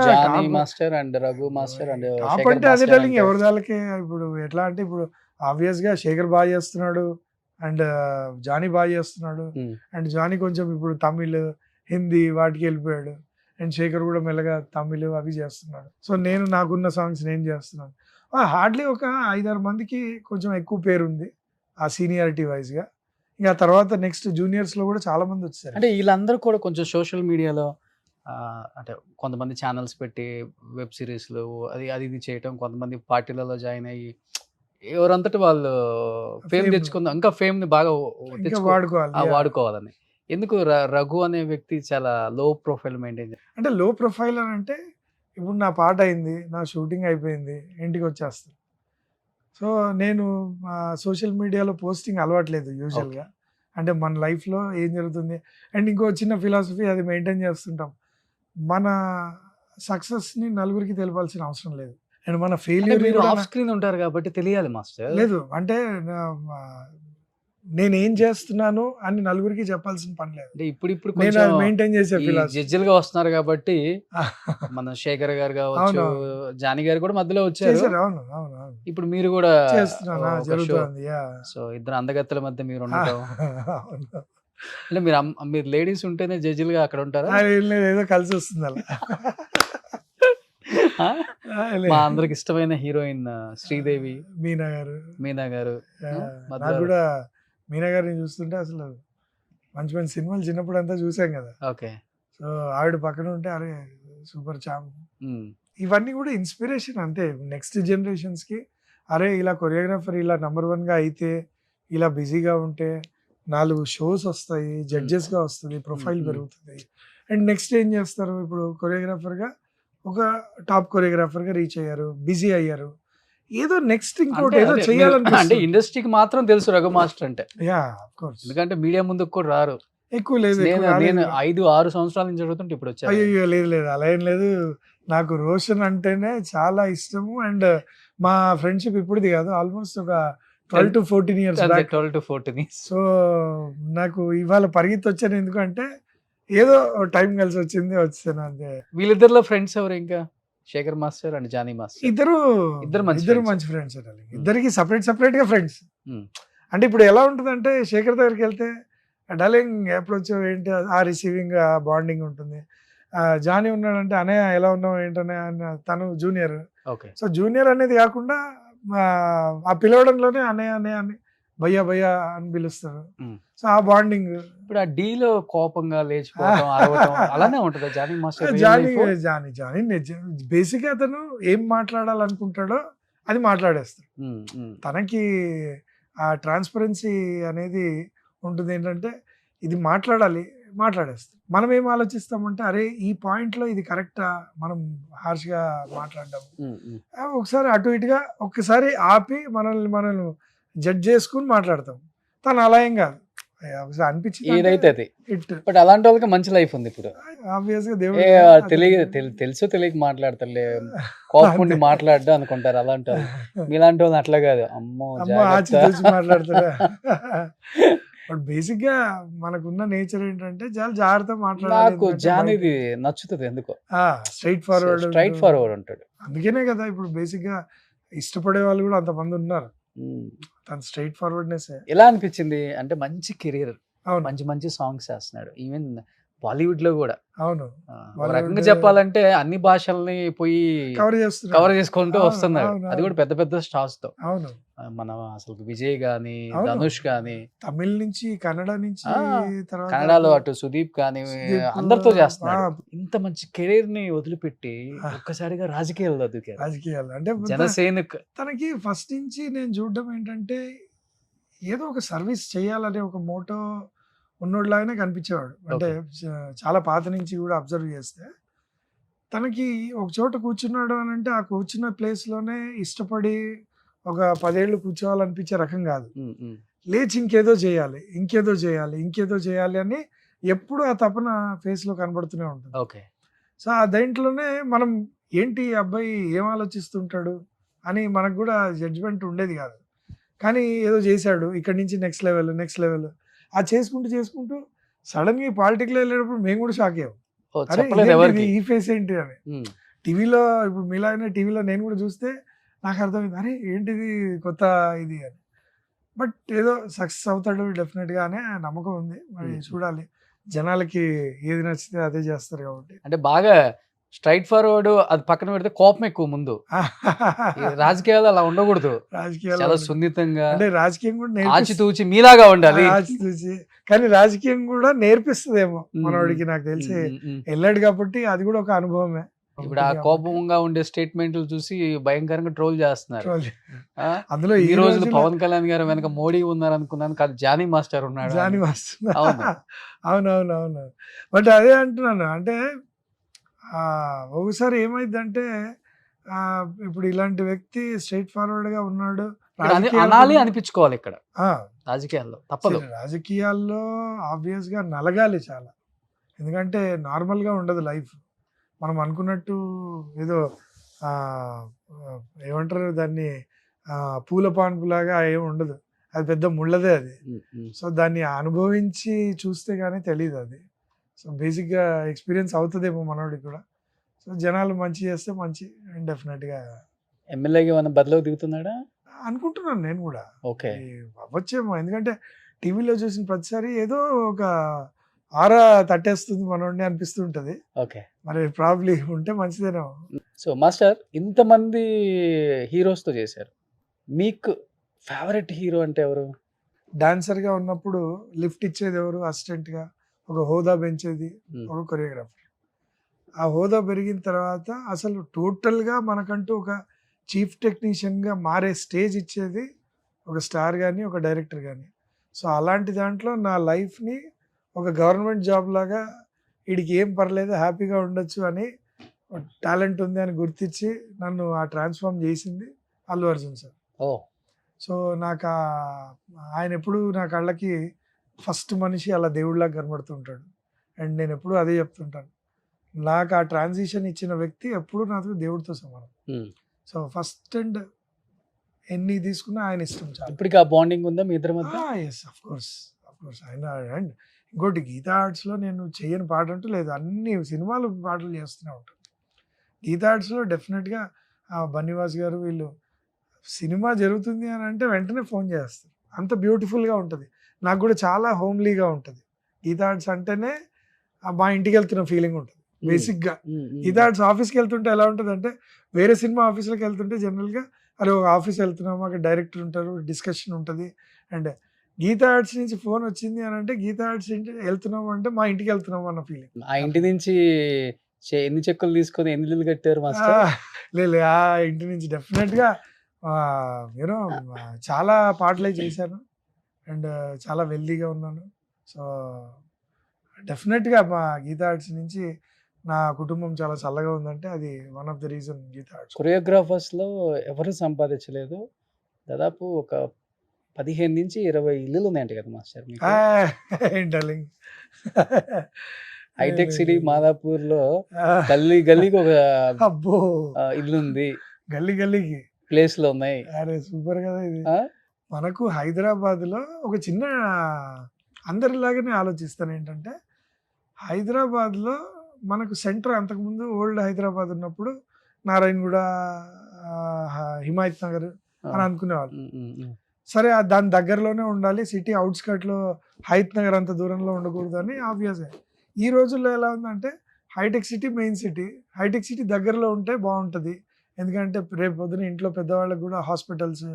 master and Raghu master and top అంటే అదే డార్లింగ్, ఎవరి దాళ్ళకే. ఇప్పుడు ఎట్లా అంటే ఇప్పుడు ఆబ్వియస్ గా శేఖర్ బాగా చేస్తున్నాడు అండ్ జానీ బాగా చేస్తున్నాడు, అండ్ జానీ కొంచెం ఇప్పుడు తమిళ్ హిందీ వాటికి వెళ్ళిపోయాడు, అండ్ శేఖర్ కూడా మెల్లగా తమిళ్ అవి చేస్తున్నాడు. సో నేను నాకున్న సాంగ్స్ నేను చేస్తున్నాను. హార్డ్లీ ఒక 5-6 మందికి కొంచెం ఎక్కువ పేరు ఉంది ఆ సీనియారిటీ వైజ్ గా. ఇంకా తర్వాత నెక్స్ట్ జూనియర్స్ లో కూడా చాలా మంది వచ్చారు. అంటే వీళ్ళందరూ కూడా కొంచెం సోషల్ మీడియాలో అంటే కొంతమంది ఛానల్స్ పెట్టి వెబ్ సిరీస్లు అది ఇది చేయటం, కొంతమంది పార్టీలలో జాయిన్ అయ్యి ఎవరంతటి వాళ్ళు ఫేమ్ తెచ్చుకుందాం, ఇంకా ఫేమ్ ని బాగా వాడుకోవాలని. ఎందుకు రఘు అనే వ్యక్తి చాలా లో ప్రొఫైల్ మెయింటైన్? అంటే లో ప్రొఫైల్ అని అంటే ఇప్పుడు నా పాట అయింది, నా షూటింగ్ అయిపోయింది, ఇంటికి వచ్చేస్తాను. సో నేను సోషల్ మీడియాలో పోస్టింగ్ అలవాట్లేదు యూజువల్గా. అంటే మన లైఫ్లో ఏం జరుగుతుంది, అండ్ ఇంకో చిన్న ఫిలాసఫీ అది మెయింటైన్ చేస్తుంటాం, మన సక్సెస్ని నలుగురికి తెలపాల్సిన అవసరం లేదు, అండ్ మన ఫెయిల్యూర్ ఆఫ్ స్క్రీన్ ఉంటారు కాబట్టి తెలియాలి మాస్టర్. లేదు అంటే నేను ఏం చేస్తున్నాను అని నలుగురికి చెప్పాల్సిన పని లేదు. ఇప్పుడు మెయింటైన్ చేసే జడ్జిలుగా వస్తున్నారు కాబట్టి మన శేఖర్ గారు కావచ్చు, జానీ గారు కూడా మధ్యలో వచ్చారు. అవును అవును, ఇప్పుడు మీరు కూడా చేస్తున్నారు. సో ఇద్దరు అందగత్తెల మధ్య మీరు ఉండటం అంటే మీరు లేడీస్ ఉంటేనే జడ్జిలుగా అక్కడ ఉంటారా? ఏం లేదు, ఏదో కలిసి వస్తుంది అలా. ఆ? లేదు. మా అందరికి ఇష్టమైన హీరోయిన్ శ్రీదేవి, మీనా గారు. మీనా గారు. నాకు మధ్యలో కూడా మీనా గారిని చూస్తుంటే అసలు మంచి మంచి సినిమాలు చిన్నప్పుడు అంతా చూసాం కదా. ఓకే. సో ఆవిడ పక్కన ఉంటే అరే సూపర్ చామ్. ఇవన్నీ కూడా ఇన్స్పిరేషన్ అంతే నెక్స్ట్ జనరేషన్స్కి. అరే ఇలా కొరియోగ్రాఫర్ ఇలా నెంబర్ 1గా అయితే, ఇలా బిజీగా ఉంటే 4 షోస్ వస్తాయి, జడ్జెస్గా వస్తుంది, ప్రొఫైల్ పెరుగుతుంది. అండ్ నెక్స్ట్ ఏం చేస్తారు, ఇప్పుడు కొరియోగ్రాఫర్గా ఒక టాప్ కొరియోగ్రాఫర్గా రీచ్ అయ్యారు, బిజీ అయ్యారు, ఏదో నెక్స్ట్ ఇంకోటి ఏదో అంటే చేయాలనిపిస్తుంది. ఇండస్ట్రీకి మాత్రం తెలుసు రఘు మాస్టర్ అంటే, యా ఆఫ్ కోర్స్. ఎందుకంటే మీడియా ముందుకు కూడా రారు. ఎక్కువ లేదు, ఎక్కువ నేను రాలేదు. 5-6 సంవత్సరాల నుంచి చదువుతుంటే ఇప్పుడు వచ్చారు. అయ్యో లేదు లేదు, అలా ఏం లేదు. నాకు రోషన్ అంటేనే చాలా ఇష్టము. అండ్ మా ఫ్రెండ్షిప్ ఇప్పుడుది కాదు, ఆల్మోస్ట్ ఒక 12 to 14 years back. 12 to 14 years. So నాకు ఇవాళ పరిగెత్తి వచ్చాను, ఎందుకంటే ఏదో టైం కలిసి వచ్చింది, వచ్చాను అంతే. వీళ్ళిద్దరిలో ఫ్రెండ్స్ ఎవరు ఇంకా? Shekhar master and Johnny master. ఇద్దరు మంచి ఇద్దరు friends. మంచి ఫ్రెండ్స్ అండి. ఇద్దరికి సపరేట్ గా ఫ్రెండ్స్. Hmm. అంటే ఇప్పుడు ఎలా ఉంటుందంటే శేఖర్ దగ్గరికి వెళ్తే డార్లింగ్ ఎప్పుడు వచ్చావు ఏంటి, ఆ రిసీవింగ్ ఆ బాండింగ్ ఉంటుంది. జానీ ఉన్నాడంటే అనే ఎలా ఉన్నావు ఏంటనే, తను జూనియర్. ఓకే. సో జూనియర్ అనేది కాకుండా ఆ పిలవడంలోనే అనే అనే అని భయ్యా భయ్యా అని పిలుస్తారు. సో ఆ బాండింగ్. ఇప్పుడు ఆ డీలో కోపంగా లేచిపోవడం, అరవటం అలానే ఉంటుందా జానీ మాస్టర్? జానీ జానీ జానీ బేసిక్ గా అతను ఏం మాట్లాడాలనుకుంటాడో అది మాట్లాడేస్తాడు. తనకి ఆ ట్రాన్స్పరెన్సీ అనేది ఉంటుంది. ఏంటంటే ఇది మాట్లాడాలి, మాట్లాడేస్తాం. మనం ఏం ఆలోచిస్తామంటే అరే ఈ పాయింట్లో ఇది కరెక్టా, మనం హార్ష్గా మాట్లాడడం, ఒకసారి అటు ఇటుగా ఒక్కసారి ఆపి మనల్ని జడ్జ్ చేసుకుని మాట్లాడతాం. తను అలా ఏం కాదు, ఒకసారి అనిపించింది ఏదైతే అది. ఇట్ బట్ అలాంటి వాళ్ళకి మంచి లైఫ్ ఉంది ఇప్పుడు. ఆబ్వియస్ గా తెలియక మాట్లాడతారులే, కోపం ఉండి మాట్లాడడం అనుకుంటారు అలాంటి వాళ్ళు. మీలాంటి వాళ్ళు అట్లా కాదు, అమ్మో ఆచి చూసి మాట్లాడతారా. బట్ బేసిక్ గా మనకున్న నేచర్ ఏంటంటే చాలా జాగ్రత్తగా మాట్లాడాలి. నాకు జానీది నచ్చుతుంది ఎందుకో, స్ట్రైట్ ఫార్వర్డ్ ఉంటాడు. అందుకనే కదా ఇప్పుడు బేసిక్ గా ఇష్టపడే వాళ్ళు కూడా అంతమంది ఉన్నారు. తన స్ట్రైట్ ఫార్వర్డ్నెస్. ఎలా అనిపించింది అంటే మంచి కెరీర్, అవును మంచి మంచి సాంగ్స్ చేస్తున్నాడు, ఈవెన్ బాలీవుడ్ లో కూడా. అవును, ఒక రకంగా చెప్పాలంటే అన్ని భాషల్ని పోయి కవర్ చేసుకుంటూ వస్తున్నాడు. అది కూడా పెద్ద పెద్ద స్టార్స్ తో. అవును, మన అసలు విజయ్ గాని, ధనుష్ గాని, తమిళ నుంచి కన్నడ నుంచి, కన్నడలో అటు సుదీప్ కానీ అందరితో చేస్తున్నాడు. ఇంత మంచి కెరీర్ ని వదిలిపెట్టి ఒక్కసారిగా రాజకీయాలు అంటే జనసేన. తనకి ఫస్ట్ నుంచి నేను చూడడం ఏంటంటే ఏదో ఒక సర్వీస్ చేయాలనే ఒక మోటో ఉన్నోడిలాగానే కనిపించేవాడు. అంటే చాలా పాత నుంచి కూడా అబ్జర్వ్ చేస్తే తనకి ఒక చోట కూర్చున్నాడు అని అంటే ఆ కూర్చున్న ప్లేస్లోనే ఇష్టపడి ఒక 10 ఏళ్ళు కూర్చోవాలనిపించే రకం కాదు. లేచి ఇంకేదో చేయాలి అని ఎప్పుడు ఆ తపన ఫేస్లో కనబడుతూనే ఉంటుంది. ఓకే. సో ఆ దేంట్లోనే మనం ఏంటి అబ్బాయి ఏం ఆలోచిస్తుంటాడు అని మనకు కూడా జడ్జ్మెంట్ ఉండేది కాదు. కానీ ఏదో చేశాడు, ఇక్కడి నుంచి నెక్స్ట్ లెవెల్ ఆ చేసుకుంటూ సడన్ గా పాలిటిక్లో వెళ్ళేటప్పుడు మేము కూడా షాక్ అయ్యాం. ఈ ఫేస్ ఏంటి అని. టీవీలో ఇప్పుడు మీలాగనే టీవీలో నేను కూడా చూస్తే నాకు అర్థమైంది, అరే ఏంటిది కొత్త ఇది అని. బట్ ఏదో సక్సెస్ అవుతాడు డెఫినెట్ గా అనే నమ్మకం ఉంది. మరి చూడాలి, జనాలకి ఏది నచ్చితే అదే చేస్తారు కాబట్టి. అంటే బాగా స్ట్రైట్ ఫార్వర్డ్, అది పక్కన పెడితే కోపం ఎక్కువ ముందు. రాజకీయాలు అలా ఉండకూడదు, రాజకీయాలు చాలా సున్నితంగా, అంటే రాజకీయం కూడా ఆచితూచి మీలాగా ఉండాలి. ఆచితూచి కానీ రాజకీయం కూడా నేర్పిస్తుందేమో మనవాడికి, నాకు తెలిసి వెళ్ళాడు కాబట్టి అది కూడా ఒక అనుభవమే. ఇప్పుడు ఆ కోపంగా ఉండే స్టేట్మెంట్లు చూసి భయంకరంగా ట్రోల్ చేస్తున్నారు. అందులో ఈ రోజు పవన్ కళ్యాణ్ గారు వెనక మోడీ ఉన్నారు అనుకున్నాను, కాదు జానీ మాస్టర్ ఉన్నాడు. అవునవునవును. బట్ అదే అంటున్నాను, అంటే ఒకసారి ఏమైందంటే ఇప్పుడు ఇలాంటి వ్యక్తి స్ట్రైట్ ఫార్వర్డ్ గా ఉన్నాడు అనాలి అనిపించుకోవాలి. ఇక్కడ రాజకీయాల్లో తప్పదు, రాజకీయాల్లో ఆబ్వియస్ గా నలగాలి చాలా. ఎందుకంటే నార్మల్ గా ఉండదు లైఫ్. మనం అనుకున్నట్టు ఏదో ఏమంటారు దాన్ని, పూల పాన్పులాగా ఏమి ఉండదు, అది పెద్ద ముళ్ళదే అది. సో దాన్ని అనుభవించి చూస్తే గానీ తెలియదు అది. సో బేసిక్గా ఎక్స్పీరియన్స్ అవుతుందేమో మనోడికి కూడా. సో జనాలు మంచి చేస్తే మంచి, డెఫినెట్గా ఎమ్మెల్యేగా ఏమైనా బదిలోకి దిగుతున్నాడా అనుకుంటున్నాను నేను కూడా. ఓకే, అవ్వచ్చేమో, ఎందుకంటే టీవీలో చూసిన ప్రతిసారి ఏదో ఒక ఆరా తట్టేస్తుంది మనోడిని అనిపిస్తుంటది. ఓకే. మరి ప్రాబ్లీ ఉంటే మంచిదేనేమో. సో మాస్టర్ ఇంతమంది హీరోస్‌తో చేశారు. మీకు ఫేవరెట్ హీరో అంటే ఎవరు? డాన్సర్‌గా ఉన్నప్పుడు లిఫ్ట్ ఇచ్చేది ఎవరు? అసిస్టెంట్‌గా. ఒక హోదా పెంచేది హ్మ్. ఒక కొరియోగ్రాఫర్. ఆ హోదా పెరిగిన తర్వాత అసలు టోటల్‌గా మనకంటూ ఒక చీఫ్ టెక్నీషియన్‌గా మారే స్టేజ్ ఇచ్చేది ఒక స్టార్ గాని, ఒక డైరెక్టర్ గాని. సో, అలాంటి దాంట్లో నా లైఫ్‌ని ఒక గవర్నమెంట్ జాబ్ లాగా ఈడికి ఏం పర్లేదు హ్యాపీగా ఉండొచ్చు అని టాలెంట్ ఉంది అని గుర్తించి నన్ను ట్రాన్స్‌ఫార్మ్ చేసింది అల్లు అర్జున్ సార్. ఓహ్! సో, నాకా ఆయన ఎప్పుడు నా కళ్ళకి ఫస్ట్ మనిషి అలా దేవుడిలాగా కనబడుతుంటాడు. అండ్ నేనెప్పుడూ అదే చెప్తుంటాను. నాకు ఆ ట్రాన్సిషన్ ఇచ్చిన వ్యక్తి ఎప్పుడూ నాకు దేవుడితో సమానం. హ్మ్. సో, ఫస్ట్ అండ్ ఎన్ని తీసుకున్నా ఆయన ఇష్టం చాలు. ఇప్పటికి ఆ బాండింగ్ ఉందా మీ ఇద్దరి మధ్య? యెస్. Of course. ఆయన అండ్ ఇంకోటి గీతా ఆర్ట్స్‌లో నేను చెయ్యని పాట అంటూ లేదు. అన్ని సినిమాలు పాటలు చేస్తూనే ఉంటాను. గీతా ఆర్ట్స్‌లో డెఫినిట్‌గా బన్నీవాస్ గారు వీళ్ళు సినిమా జరుగుతుంది అని అంటే వెంటనే ఫోన్ చేస్తారు. అంత బ్యూటిఫుల్‌గా ఉంటది. నాకు కూడా చాలా హోమ్లీగా ఉంటది. గీతా ఆర్ట్స్ అంటేనే మా ఇంటికెళ్తున్న ఫీలింగ్ ఉంటది హ్మ్. బేసిక్‌గా. హ్మ్. హ్మ్. గీతా ఆర్ట్స్ ఆఫీస్‌కెళ్తుంటే ఎలా ఉంటదంటే, వేరే సినిమా ఆఫీస్‌లకెళ్తుంటే జనరల్‌గా అరే! ఒక ఆఫీస్ ఎళ్తున్నాము, అక్కడ డైరెక్టర్ ఉంటారు, డిస్కషన్ ఉంటది. అండ్ గీతా ఆర్ట్స్ నుంచి ఫోన్ వచ్చింది అని అంటే, గీతా ఆర్ట్స్ ఎళ్తున్నాము అంటే మా ఇంటికెళ్తున్నాము అన్న ఫీలింగ్. ఆ ఇంటి నుంచి ఎన్ని చెక్కులు తీసుకొని ఎన్ని ఇల్లులు కట్టారు ఆ! మాస్టర్? లేదు. ఆ ఇంటి నుంచి డెఫినిట్‌గా యూనో చాలా పాటలే చేశాను. అండ్ చాలా వెల్తీగా ఉన్నాను. సో, డెఫినిట్‌గా మా గీతా ఆర్ట్స్ నుంచి నా కుటుంబం చాలా చల్లగా ఉందంటే అది one of the reason Geetha Arts. కొరియోగ్రాఫర్స్‌లో ఎవరు సంపాదించలేదు. దాదాపు ఒక 15-20 ఇల్లులు ఉన్నాయంట కదా మాస్టర్ మీకు? ఏం డార్లింగ్. హైటెక్ సిటీ మాదాపూర్‌లో ఆ! గల్లీ గల్లీకి ఒక అబ్బో! ఇల్లుంది. గల్లీ గల్లీకి. ప్లేస్‌లు ఉన్నాయి. అరే! సూపర్ కదా ఇది. ఆ! మనకు హైదరాబాద్‌లో ఒక చిన్న అందరిలాగానే ఆలోచిస్తాను ఏంటంటే, హైదరాబాద్‌లో మనకు సెంటర్ అంతకుముందు ఓల్డ్ హైదరాబాద్ ఉన్నప్పుడు నారాయణగూడ, హిమాయత్ నగర్ ఆ! అని అనుకునేవాళ్ళు. హ్మ్. హ్మ్. హ్మ్. సరే దాని దగ్గరలోనే ఉండాలి. సిటీ ఔట్‌స్కర్ట్‌లో హయత్ నగర్ అంత దూరంలో ఉండకూడదని ఆబ్వియస్‌గా. ఈ రోజుల్లో ఎలా ఉందంటే హైటెక్ సిటీ మెయిన్ సిటీ. హైటెక్ సిటీ దగ్గరలో ఉంటే బావుంటది. ఎందుకంటే రేపు పొద్దున ఇంట్లో పెద్దవాళ్ళకి గూడా హాస్పిటల్స్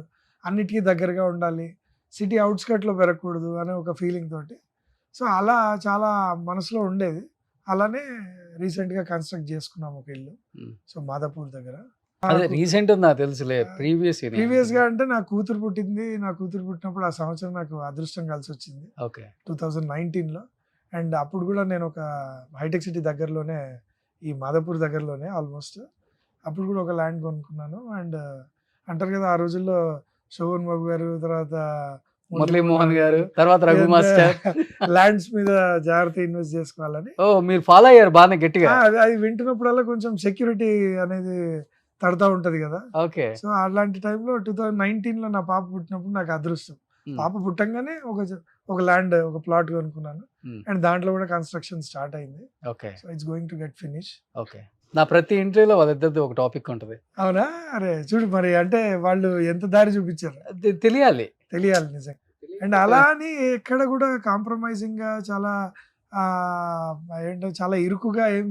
అన్నిటికి దగ్గరగా ఉండాలి. సిటీ ఔట్‌స్కర్ట్‌లో పెరగకూడదు అనే ఒక ఫీలింగ్ తోటి. సో, అలా చాలా మనసులో ఉండేది. అలానే రీసెంట్‌గా కన్‌స్ట్రక్ట్ చేసుకున్నాం ఒక ఇల్లు. హ్మ్. సో, మాదాపూర్ దగ్గర. అదే నాకు రీసెంట్ నాకు తెలుసులే. ప్రీవియస్ ఇది ప్రీవియస్‌గా అంటే నా కూతురు పుట్టింది. నా కూతురు పుట్టినప్పుడు ఆ సంవత్సరం నాకు అదృష్టం కలిసొచ్చింది. ఓకే. 2019లో. అండ్ అప్పుడు గూడా నేను ఒక హైటెక్ సిటీ దగ్గరలోనే ఈ మాదాపూర్ దగ్గరలోనే ఆల్‌మోస్ట్. అప్పుడు గూడా ఒక ల్యాండ్ కొనుక్కున్నాను. అండ్ అంటారు గదా! ఆ రోజుల్లో శోభన్ బాబు గారు, తర్వాత మురళీమోహన్ గారు, తర్వాత రఘు మాస్టర్. ల్యాండ్స్ మీద జాగ్రత్తగా ఇన్వెస్ట్ జేసుకోవాలని. ఓహ్! మీరు ఫాలో అయ్యారు బానే గట్టిగా. అది అది వింటున్నప్పుడల్లా కొంచెం సెక్యూరిటీ అనేది తడతా ఉంటది గదా! ఓకే. సో, అలాంటి టైంలో 2019లో నా పాప పుట్టినప్పుడు నాకు అదృష్టం. హ్మ్. పాప పుట్టంగానే ఒక ల్యాండ్, ఒక ప్లాట్ కొనుక్కున్నాను. హ్మ్. అండ్ దాంట్లో కూడా కన్‌స్ట్రక్షన్ స్టార్ట్ అయింది. Okay. So, it's going to get finish. Okay. నా ప్రతి ఇంటర్వ్యూలో వాళ్ళిద్దరిది ఒక టాపిక్ ఉంటది. అవునా? అరే! చూడు మరి అంటే వాళ్ళు ఎంత దారి చూపించారు. అది తెలియాలి. తెలియాలి నిజంగా. అండ్ అలా అని ఎక్కడ కూడా కాంప్రమైజింగ్‌గా చాలా ఏంటో చాలా ఇరుకుగా ఏం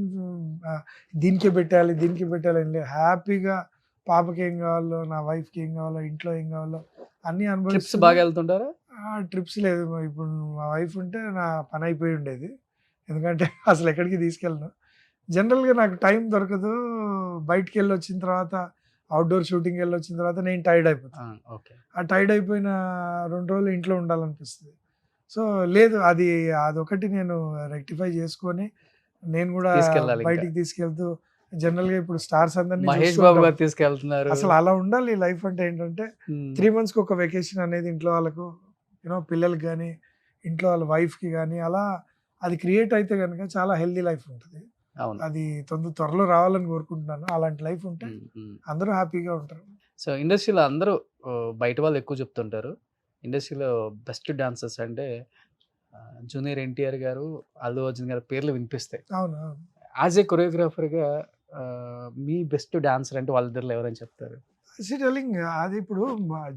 దీనికే పెట్టాలి, దీనికే పెట్టాలి అని లేదు. హ్యాపీగా పాపకి ఏం కావాలో, నా వైఫ్‌కి ఏం కావాలో, ఇంట్లో ఏం కావాలో అన్నీ ట్రిప్స్ అనుభవిస్తూ బాగా వెళ్తుంటారా? ట్రిప్స్ లేదు. ఇప్పుడు మా వైఫ్ ఉంటే నా పని అయిపోయి ఉండేది. ఎందుకంటే అసలు ఎక్కడికి తీసుకెళ్ళను. జనరల్‌గా నాకు టైం దొరకదు. బయటికెళ్ళొచ్చిన తర్వాత అవుట్‌డోర్ షూటింగ్‌కెళ్ళొచ్చిన తర్వాత నేను టైర్డ్ అయిపోతా. ఓకే. ఆ టైర్డ్ అయిపోయిన 2 రోజులు ఇంట్లో ఉండాలనిపిస్తది. సో, లేదు అదొకటి నేను రెక్టిఫై చేసుకొని, నేను గూడా తీసుకెళ్ళాలి ఇంకా. బయటికి తీసుకెళ్తూ జనరల్‌గా ఇప్పుడు స్టార్స్ అందరిని మహేష్ చూస్తూ బాబు ఉంటాం. గారు తీసుకెళ్తున్నారు. అసలు అలా ఉండాలి లైఫ్ అంటే ఏంటంటే, హ్మ్. 3 మంత్స్‌కి ఒక వెకేషన్ అనేది ఇంట్లో వాళ్ళకు పిల్లలకి గాని, ఇంట్లో వాళ్ళ వైఫ్‌కి గాని అలా అది క్రియేట్ అయితే గనుక చాలా హెల్తీ లైఫ్ ఉంటది. అవును. అది త్వరలో రావాలని కోరుకుంటున్నాను. అలాంటి లైఫ్ ఉంటే హ్మ్. హ్మ్. అందరూ హ్యాపీగా ఉంటారు. సో, ఇండస్ట్రీలో అందరూ బయట వాళ్ళు ఎక్కువ చెప్తుంటారు. ఇండస్ట్రీలో బెస్ట్ డాన్సర్స్ అంటే జూనియర్ ఎన్టీఆర్ గారు, అల్లు అర్జున్ గారి పేర్లు వినిపిస్తాయి. అవును. అవును. యాస్ ఏ కొరియోగ్రాఫర్‌గా మీ బెస్ట్ డాన్సర్ అంటే వాళ్ళిద్దరిలో ఎవరని చెప్తారు? టెల్లింగ్ అది ఇప్పుడు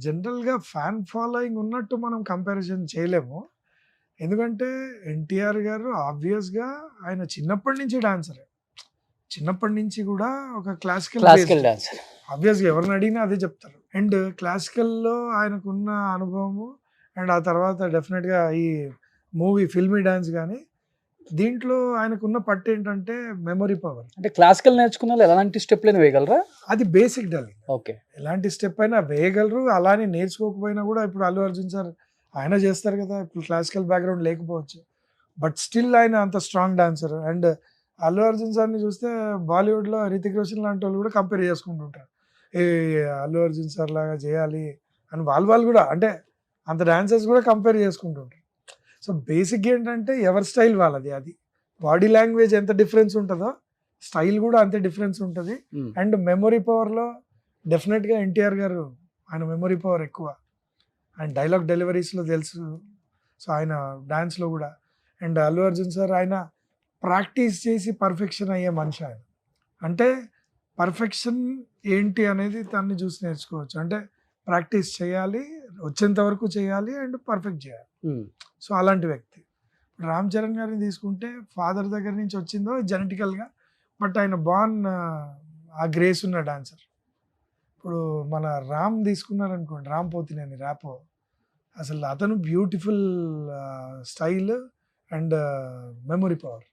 జనరల్గా ఫ్యాన్ ఫాలోయింగ్ ఉన్నట్టు మనం కంపారిజన్ చేయలేము. ఎందుకంటే ఎన్టీఆర్ గారు ఆబ్వియస్గా ఆయన చిన్నప్పటి నుంచి డాన్సరే. చిన్నప్పటి నుంచి కూడా ఒక క్లాసికల్ డాన్సర్. ఆబ్వియస్గా ఎవరిని అడిగినా అదే చెప్తారు. అండ్ క్లాసికల్లో ఆయనకున్న అనుభవము అండ్ ఆ తర్వాత డెఫినెట్గా ఈ మూవీ ఫిల్మీ డాన్స్ కానీ దీంట్లో ఆయనకున్న పట్టు ఏంటంటే మెమరీ పవర్. అంటే క్లాసికల్ నేర్చుకున్న వాళ్ళు ఎలాంటి స్టెప్లను వేయగలరా? అది బేసిక్ డల్లింగ్. ఓకే. ఎలాంటి స్టెప్ అయినా వేయగలరు. అలానే నేర్చుకోకపోయినా కూడా ఇప్పుడు అల్లు అర్జున్ సార్ ఆయన చేస్తారు కదా. ఇప్పుడు క్లాసికల్ బ్యాక్గ్రౌండ్ లేకపోవచ్చు, బట్ స్టిల్ ఆయన అంత strong dancer. And Allu Arjun సార్ని చూస్తే బాలీవుడ్లో రితిక్ రోషన్ లాంటి వాళ్ళు కూడా కంపేర్ చేసుకుంటుంటారు. ఏ అల్లు అర్జున్ సార్ లాగా చేయాలి అని వాళ్ళు కూడా అంటే అంత డాన్సర్స్ కూడా కంపేర్ చేసుకుంటుంటారు. సో బేసిక్ ఏంటంటే ఎవరి స్టైల్ వాళ్ళది. అది బాడీ లాంగ్వేజ్ ఎంత డిఫరెన్స్ ఉంటుందో స్టైల్ కూడా అంతే డిఫరెన్స్ ఉంటుంది. అండ్ మెమొరీ పవర్లో డెఫినెట్గా ఎన్టీఆర్ గారు ఆయన మెమొరీ పవర్ ఎక్కువ. ఆయన డైలాగ్ డెలివరీస్లో తెలుసు. సో ఆయన డాన్స్లో కూడా. అండ్ అల్లు అర్జున్ సార్ ఆయన ప్రాక్టీస్ చేసి పర్ఫెక్షన్ అయ్యే మనిషి ఆయన. అంటే పర్ఫెక్షన్ ఏంటి అనేది తన్ని చూసి నేర్చుకోవచ్చు. అంటే ప్రాక్టీస్ చేయాలి, వచ్చేంత వరకు చేయాలి అండ్ పర్ఫెక్ట్ చేయాలి. సో అలాంటి వ్యక్తి. రామ్ చరణ్ గారిని తీసుకుంటే ఫాదర్ దగ్గర నుంచి వచ్చిందో జెనెటికల్గా, బట్ ఆయన బాన్ ఆ గ్రేస్ ఉన్న డాన్సర్. ఇప్పుడు మన రామ్ తీసుకున్నారనుకోండి, రామ్ పోతినేని ర్యాపో, అసలు అతను beautiful style and memory power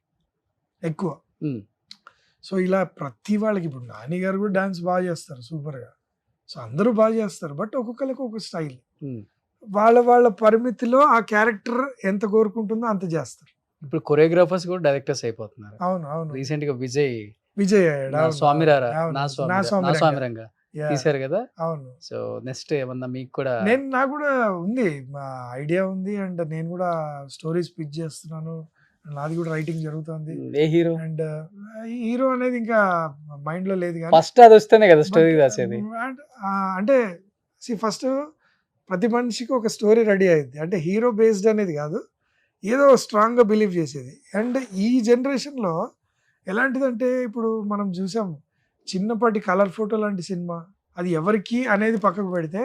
ఎక్కువ. సో ఇలా ప్రతి వాళ్ళకి ఇప్పుడు నాని గారు కూడా డాన్స్ బాగా చేస్తారు సూపర్గా. సో అందరూ బాగా చేస్తారు, బట్ ఒక్కొక్కరికి ఒక స్టైల్. వాళ్ళ పరిమితిలో ఆ క్యారెక్టర్ ఎంత కోరుకుంటుందో అంత చేస్తారు. ఇప్పుడు కొరియోగ్రాఫర్స్ కూడా డైరెక్టర్స్ అయిపోతున్నారు. అవును. రీసెంట్ గా విజయ్ స్వామిరంగా తీశారు కదా. అవును. సో నెక్స్ట్ ఏమన్నా మీకు కూడా? నాకు కూడా ఉంది, మా ఐడియా ఉంది. అండ్ నేను కూడా స్టోరీస్ పిచ్ చేస్తున్నాను. నాది కూడా రైటింగ్ జరుగుతుంది. ఏ హీరో? అండ్ హీరో అనేది ఇంకా మైండ్ లో లేదు. ఫస్ట్ అది వస్తేనే కదా స్టోరీ రాసేది. అంటే ఫస్ట్ ప్రతి మనిషికి ఒక స్టోరీ రెడీ అయ్యింది. అంటే హీరో బేస్డ్ అనేది కాదు, ఏదో స్ట్రాంగ్గా బిలీవ్ చేసేది. అండ్ ఈ జనరేషన్లో ఎలాంటిదంటే ఇప్పుడు మనం చూసాం చిన్నపాటి కలర్ ఫోటో లాంటి సినిమా, అది ఎవరికి అనేది పక్కకు పెడితే